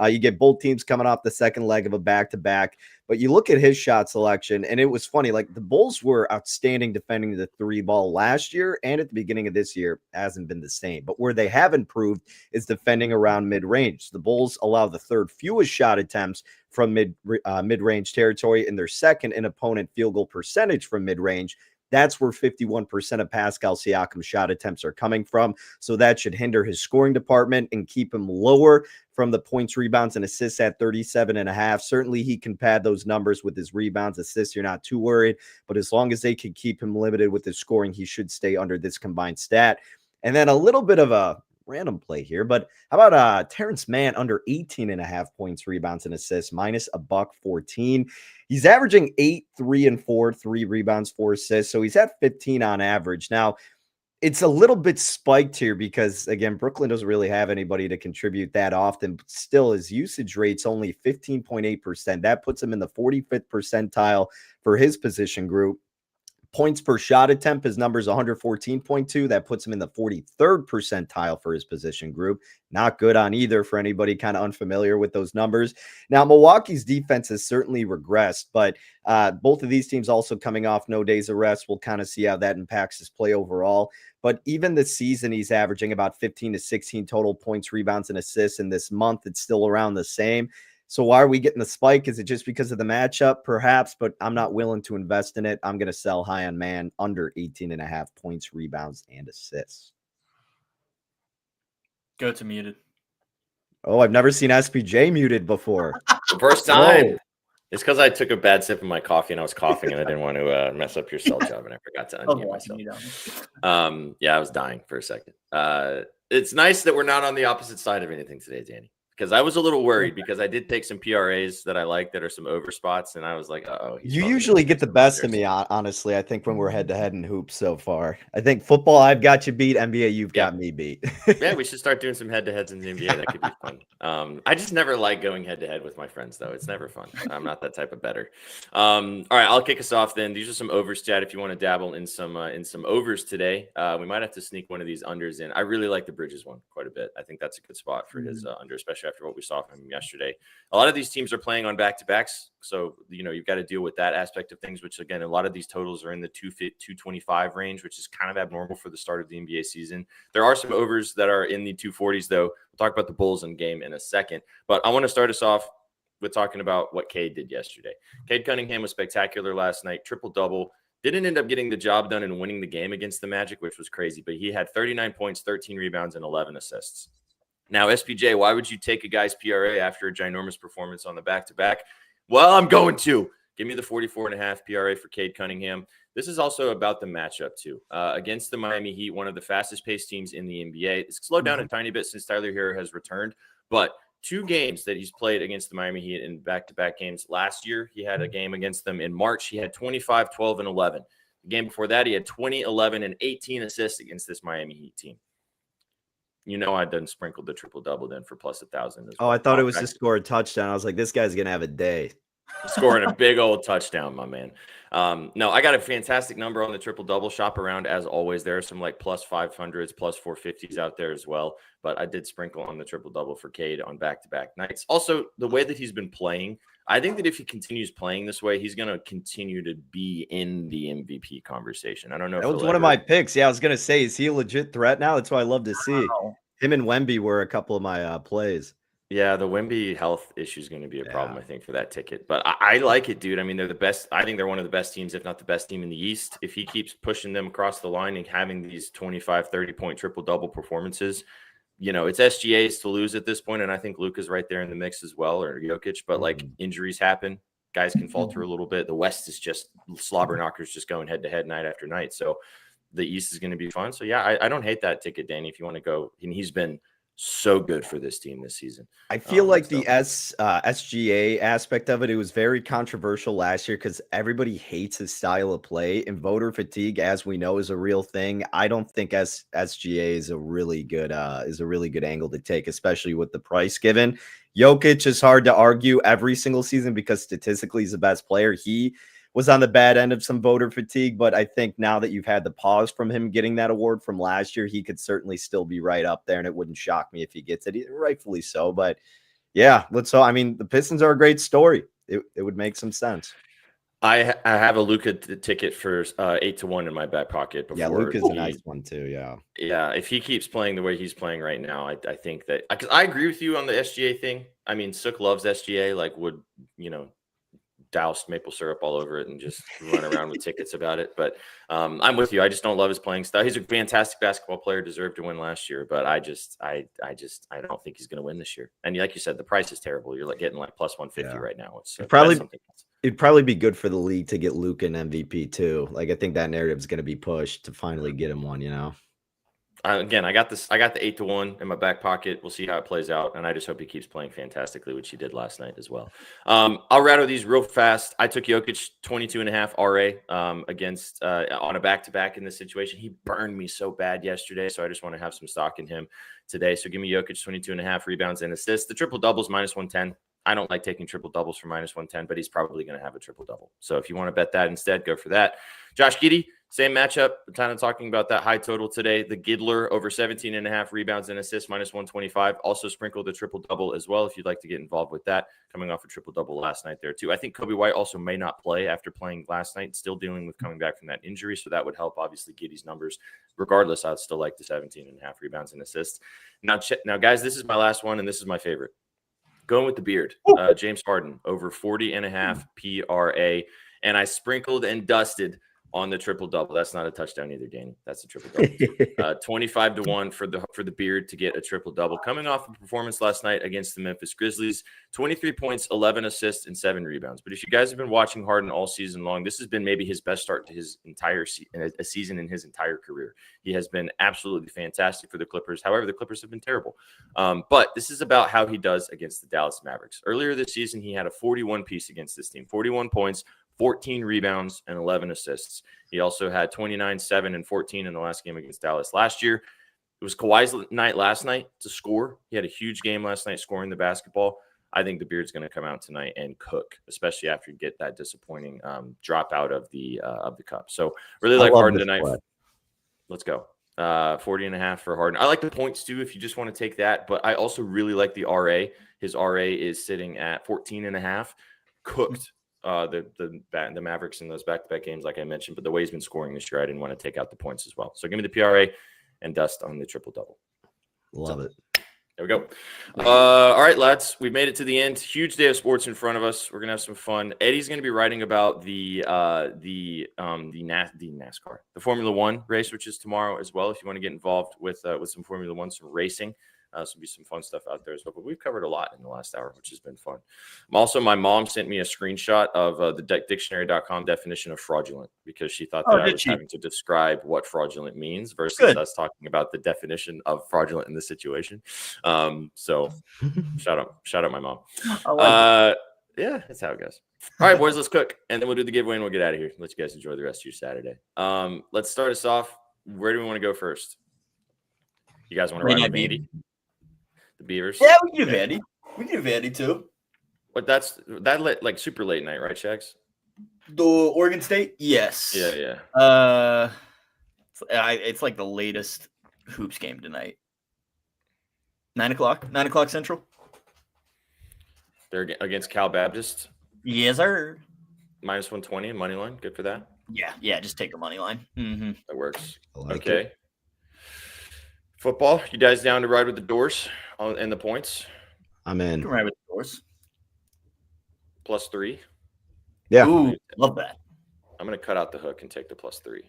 You get both teams coming off the second leg of a back-to-back, but you look at his shot selection, and it was funny. Like, the Bulls were outstanding defending the 3-ball last year, and at the beginning of this year hasn't been the same. But where they have improved is defending around mid-range. The Bulls allow the 3rd fewest shot attempts from mid-range territory, and they're 2nd in opponent field goal percentage from mid-range. That's where 51% of Pascal Siakam's shot attempts are coming from. So that should hinder his scoring department and keep him lower from the points, rebounds, and assists at 37.5. Certainly he can pad those numbers with his rebounds, assists. You're not too worried. But as long as they can keep him limited with his scoring, he should stay under this combined stat. And then a little bit of a random play here, but how about Terrence Mann under 18.5 points, rebounds, and assists, minus $1.14. He's averaging 8, 3, and 4, 3 rebounds, 4 assists. So he's at 15 on average. Now, it's a little bit spiked here because, again, Brooklyn doesn't really have anybody to contribute that often, but still his usage rate's only 15.8%. That puts him in the 45th percentile for his position group. Points per shot attempt, his number is 114.2. That puts him in the 43rd percentile for his position group. Not good on either for anybody kind of unfamiliar with those numbers. Now, Milwaukee's defense has certainly regressed, but both of these teams also coming off no days of rest. We'll kind of see how that impacts his play overall. But even this season, he's averaging about 15 to 16 total points, rebounds, and assists. And this month, it's still around the same. So why are we getting the spike? Is it just because of the matchup? Perhaps, but I'm not willing to invest in it. I'm going to sell high on Mann under 18.5 points, rebounds, and assists. Go to muted. Oh, I've never seen SPJ muted before. First time. Whoa. It's because I took a bad sip of my coffee and I was coughing and I didn't want to mess up your cell job and I forgot to unmute myself. Yeah, I was dying for a second. It's nice that we're not on the opposite side of anything today, Danny. Because I was a little worried because I did take some PRAs that I like that are some over spots, and I was like, "Oh." You usually get the best of me, honestly. I think when we're head to head in hoops so far, I think football I've got you beat, NBA you've got me beat. Yeah, we should start doing some head to heads in the NBA. That could be fun. I just never like going head to head with my friends, though. It's never fun. I'm not that type of better. All right, I'll kick us off then. These are some overs, Chad. If you want to dabble in some overs today, we might have to sneak one of these unders in. I really like the Bridges one quite a bit. I think that's a good spot for his under, especially especially after what we saw from him yesterday. A lot of these teams are playing on back-to-backs, so you've got to deal with that aspect of things, which again, a lot of these totals are in the 225 range, which is kind of abnormal for the start of the NBA season. There are some overs that are in the 240s, though. We'll talk about the Bulls in game in a second, but I want to start us off with talking about what Cade did yesterday. Cade Cunningham was spectacular last night, triple-double. Didn't end up getting the job done and winning the game against the Magic, which was crazy, but he had 39 points, 13 rebounds, and 11 assists. Now, SPJ, why would you take a guy's PRA after a ginormous performance on the back-to-back? Well, I'm going to. Give me the 44.5 PRA for Cade Cunningham. This is also about the matchup, too. Against the Miami Heat, one of the fastest-paced teams in the NBA. It's slowed down a tiny bit since Tyler Hero has returned, but 2 games that he's played against the Miami Heat in back-to-back games. Last year, he had a game against them in March. He had 25, 12, and 11. The game before that, he had 20, 11, and 18 assists against this Miami Heat team. I done sprinkled the triple-double then for plus 1,000. Oh, I thought it was to score a touchdown. I was like, this guy's going to have a day. Scoring a big old touchdown, my man. No, I got a fantastic number on the triple-double. Shop around as always. There are some like plus 500s, plus 450s out there as well. But I did sprinkle on the triple-double for Cade on back-to-back nights. Also, the way that he's been playing, I think that if he continues playing this way, he's going to continue to be in the MVP conversation. I don't know. That was one of my picks. Yeah, I was going to say, is he a legit threat now? That's what I love to see. Him and Wemby were a couple of my plays. Yeah, the Wemby health issue is going to be a problem, I think, for that ticket. But I like it, dude. I mean, they're the best. I think they're one of the best teams, if not the best team in the East. If he keeps pushing them across the line and having these 25, 30-point triple-double performances, it's SGA's to lose at this point. And I think Luka's right there in the mix as well, or Jokic. But, injuries happen. Guys can falter a little bit. The West is just slobber knockers just going head-to-head night after night. So the East is going to be fun. So, yeah, I don't hate that ticket, Danny, if you want to go. And he's been so good for this team this season. I feel like the SGA aspect of it was very controversial last year because everybody hates his style of play, and voter fatigue, as we know, is a real thing. I don't think SGA is a really good angle to take, especially with the price given. Jokic is hard to argue every single season because statistically he's the best player. He was on the bad end of some voter fatigue, but I think now that you've had the pause from him getting that award from last year, he could certainly still be right up there, and it wouldn't shock me if he gets it, rightfully so. But yeah, the Pistons are a great story. It would make some sense. I have a Luka ticket for 8-1 in my back pocket. Yeah, Luka's a nice one too. Yeah. If he keeps playing the way he's playing right now, I think that, because I agree with you on the SGA thing. I mean, Sook loves SGA, would doused maple syrup all over it and just run around with tickets about it. But I'm with you. I just don't love his playing style. He's a fantastic basketball player, deserved to win last year, but I don't think he's going to win this year. And like you said, the price is terrible. You're getting plus 150 right now. It'd probably be good for the league to get Luka an MVP too. I think that narrative is going to be pushed to finally get him one, Again, I got the 8-1 in my back pocket. We'll see how it plays out, and I just hope he keeps playing fantastically, which he did last night as well. I'll rattle these real fast. I took Jokic 22.5 RA against on a back-to-back in this situation. He burned me so bad yesterday, so I just want to have some stock in him today. So give me Jokic 22.5 rebounds and assists. The triple doubles minus 110. I don't like taking triple doubles for minus 110, but he's probably going to have a triple double. So if you want to bet that instead, go for that. Josh Giddey, same matchup. We're kind of talking about that high total today. The Giddler over 17.5 rebounds and assists minus 125. Also sprinkled the triple double as well if you'd like to get involved with that. Coming off a triple double last night there too. I think Kobe White also may not play after playing last night, still dealing with coming back from that injury. So that would help obviously Giddey's numbers. Regardless, I'd still like the 17.5 rebounds and assists. Now guys, this is my last one, and this is my favorite. Going with the beard, James Harden over 40.5 PRA. And I sprinkled and dusted on the triple double. That's not a touchdown either, Danny. That's a triple double. 25-1 for the beard to get a triple double. Coming off a performance last night against the Memphis Grizzlies, 23 points, 11 assists, and 7 rebounds. But if you guys have been watching Harden all season long, this has been maybe his best start to his entire season in his entire career. He has been absolutely fantastic for the Clippers. However, the Clippers have been terrible. But this is about how he does against the Dallas Mavericks. Earlier this season, he had a 41 piece against this team, 41 points, 14 rebounds, and 11 assists. He also had 29, 7, and 14 in the last game against Dallas last year. It was Kawhi's night last night to score. He had a huge game last night scoring the basketball. I think the beard's going to come out tonight and cook, especially after you get that disappointing drop out of the cup. So really like Harden tonight. Let's go. 40.5 for Harden. I like the points too if you just want to take that, but I also really like the RA. His RA is sitting at 14.5. Cooked the Mavericks in those back-to-back games, like I mentioned, but the way he's been scoring this year, I didn't want to take out the points as well. So give me the PRA and dust on the triple-double. Love it. There we go. All right, lads, we've made it to the end. Huge day of sports in front of us. We're gonna have some fun. Eddie's gonna be writing about the NASCAR, the Formula One race, which is tomorrow as well. If you want to get involved with some Formula One, some racing, this will be some fun stuff out there as well. But we've covered a lot in the last hour, which has been fun. Also, my mom sent me a screenshot of the dictionary.com definition of fraudulent because she thought that I was having to describe what fraudulent means versus us talking about the definition of fraudulent in this situation. So shout out my mom. Yeah, that's how it goes. All right, boys, let's cook, and then we'll do the giveaway and we'll get out of here. Let you guys enjoy the rest of your Saturday. Let's start us off. Where do we want to go first? You guys want to ride with Andy? The Beavers? Yeah, we can do Vandy. We can do Vandy too. But like super late night, right, Shags? The Oregon State? Yes. Yeah. It's like the latest hoops game tonight. 9 o'clock Central. They're against Cal Baptist. Yes, sir. Minus 120 money line. Good for that. Yeah. Just take the money line. Mm-hmm. That works. Okay. It. Football. You guys down to ride with the Doors and the points? I'm in. You can ride with the Doors. +3. Yeah. Ooh, love that. I'm going to cut out the hook and take the +3.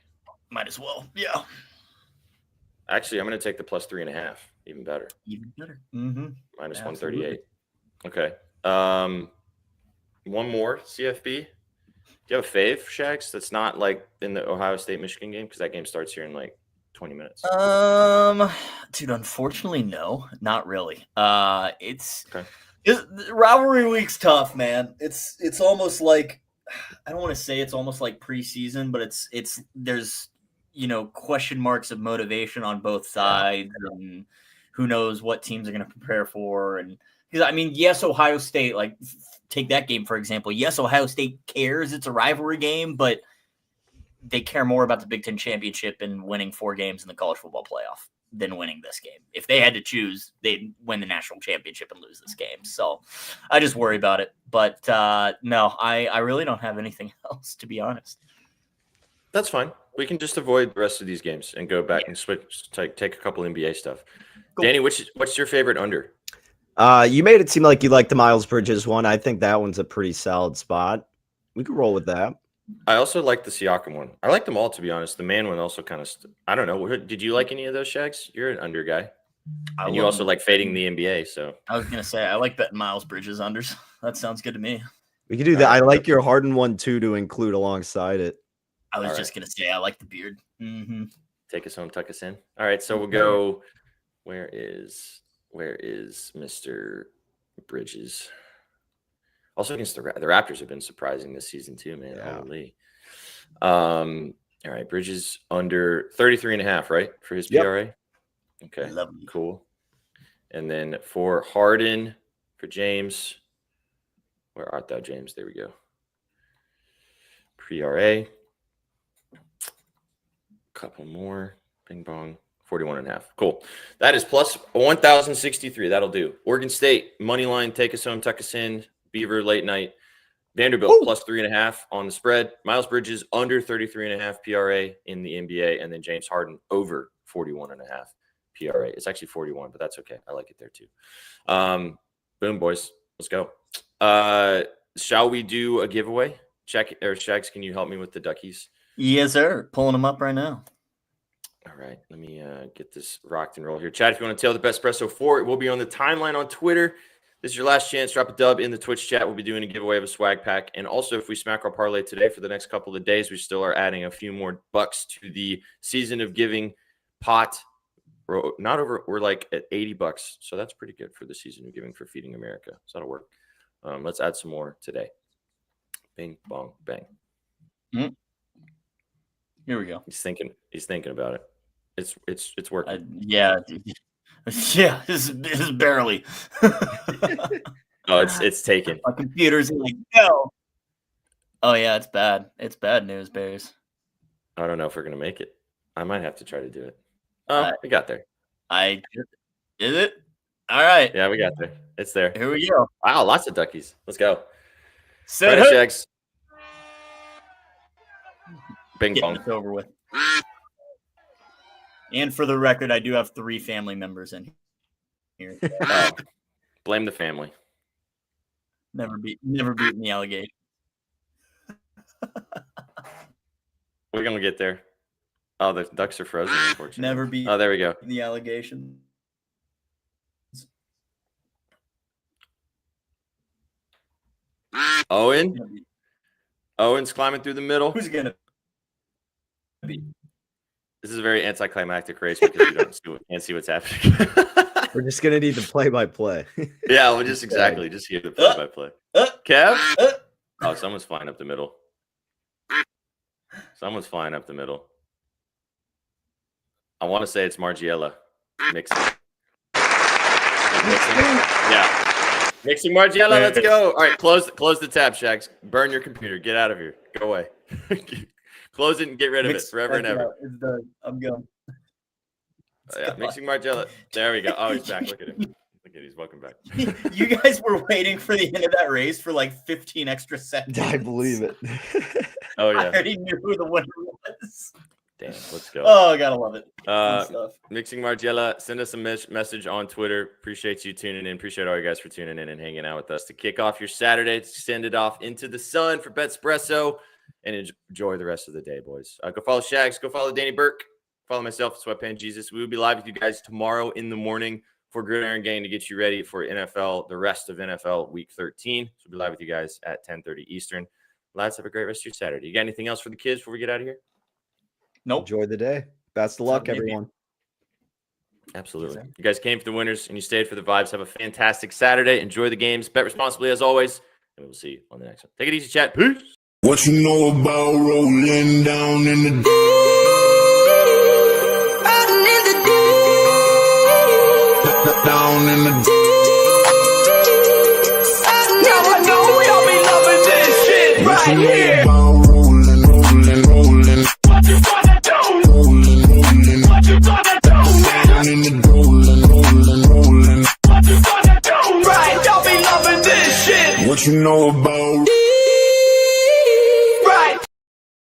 Might as well. Yeah. Actually, I'm going to take the +3.5. Even better. Even better. Mm-hmm. Minus 138. Okay. One more CFB. Do you have a fave, Shags? That's not like in the Ohio State Michigan game because that game starts here in like 20 minutes. Dude, unfortunately, no, not really. It's okay. Rivalry week's tough, man. It's almost like, I don't want to say it's almost like preseason, but it's there's question marks of motivation on both sides, and who knows what teams are going to prepare for. And because I mean, yes, Ohio State, like take that game for example. Yes, Ohio State cares; it's a rivalry game, but they care more about the Big Ten championship and winning 4 games in the college football playoff than winning this game. If they had to choose, they'd win the national championship and lose this game. So I just worry about it. But no, I really don't have anything else, to be honest. That's fine. We can just avoid the rest of these games and go back and switch, take a couple NBA stuff. Cool. Danny, what's your favorite under? You made it seem like you like the Miles Bridges one. I think that one's a pretty solid spot. We could roll with that. I also like the Siakam one. I like them all, to be honest. The man one also kind of I don't know. Did you like any of those, Shags? You're an under guy. And you also like fading the NBA. So I was going to say, I like betting Miles Bridges unders. That sounds good to me. We could do that. I like your Harden one, too, to include alongside it. I was just going to say, I like the beard. Mm-hmm. Take us home, tuck us in. All right, so we'll go. Where is Mr. Bridges? Also against the Raptors have been surprising this season too, man. Yeah. Holy. All right, Bridges under 33.5, right, for his PRA? Okay, lovely. Cool. And then for Harden, for James, where art thou, James? There we go. PRA. Couple more. Bing bong. 41.5. Cool. That is plus 1,063. That'll do. Oregon State money line. Take us home. Tuck us in. Beaver late night. Vanderbilt plus 3.5 on the spread. Miles Bridges under 33.5 PRA in the NBA, and then James Harden over 41.5 PRA. It's actually 41, but that's okay. I like it there too. Boom, boys. Let's go. Shall we do a giveaway? Shags, can you help me with the duckies? Yes, sir. Pulling them up right now. All right, let me get this rocked and roll here. Chad, if you want to tell the Best Espresso 4, it will be on the timeline on Twitter. This is your last chance. Drop a dub in the Twitch chat. We'll be doing a giveaway of a swag pack. And also, if we smack our parlay today for the next couple of days, we still are adding a few more bucks to the Season of Giving pot. We're like at $80. So that's pretty good for the Season of Giving for Feeding America. So that'll work. Let's add some more today. Bing, bong, bang. Mm-hmm. Here we go. He's thinking about it. It's working. Yeah. This is barely. Oh, it's taken. My computer's like, no. Oh yeah, it's bad. It's bad news, Bears. I don't know if we're gonna make it. I might have to try to do it. We got there. Is it? All right. Yeah, we got there. It's there. Here we go. Wow, lots of duckies. Let's go. Set Ready, Shags. Bing Getting bong. this over with. And for the record, I do have 3 family members in here. Oh, blame the family. Never beaten the allegation. We're gonna get there. Oh, the ducks are frozen, unfortunately. Never beat Oh, there we go. the allegation. Owen's climbing through the middle. Who's gonna be? This is a very anticlimactic race because we can't see what's happening. We're just gonna need the play-by-play. Yeah, we'll just hear the play-by-play. Kev? Oh, someone's flying up the middle. I want to say it's Margiela mixing. Yeah. Mixing Margiela, let's go. All right, close the tab, Shags. Burn your computer. Get out of here. Go away. Close it and get rid of it forever and ever. I'm going. Mixing Margiela. There we go. Oh, he's back. Look at him. He's welcome back. You guys were waiting for the end of that race for like 15 extra seconds. I believe it. Oh, yeah. I already knew who the winner was. Damn, let's go. Oh, I gotta love it. Mixing Margiela, send us a message on Twitter. Appreciate you tuning in. Appreciate all you guys for tuning in and hanging out with us to kick off your Saturday, to send it off into the sun for Betspresso, and enjoy the rest of the day, boys. Go follow Shags. Go follow Danny Burke. Follow myself, Sweatpants Jesus. We will be live with you guys tomorrow in the morning for Gridiron Gang to get you ready for NFL, the rest of NFL Week 13. So we'll be live with you guys at 10:30 Eastern. Lads, have a great rest of your Saturday. You got anything else for the kids before we get out of here? Nope. Enjoy the day. Best of luck, everyone. Absolutely. You guys came for the winners and you stayed for the vibes. Have a fantastic Saturday. Enjoy the games. Bet responsibly as always. And we'll see you on the next one. Take it easy, chat. Peace. What you know about rolling down in the deep? Down in the deep. Now I know y'all be loving this shit right here. Rolling. What you gonna do? Rolling. What you gonna do, man? Down in the rolling. What you gonna do? Right, y'all be loving this shit. What you know about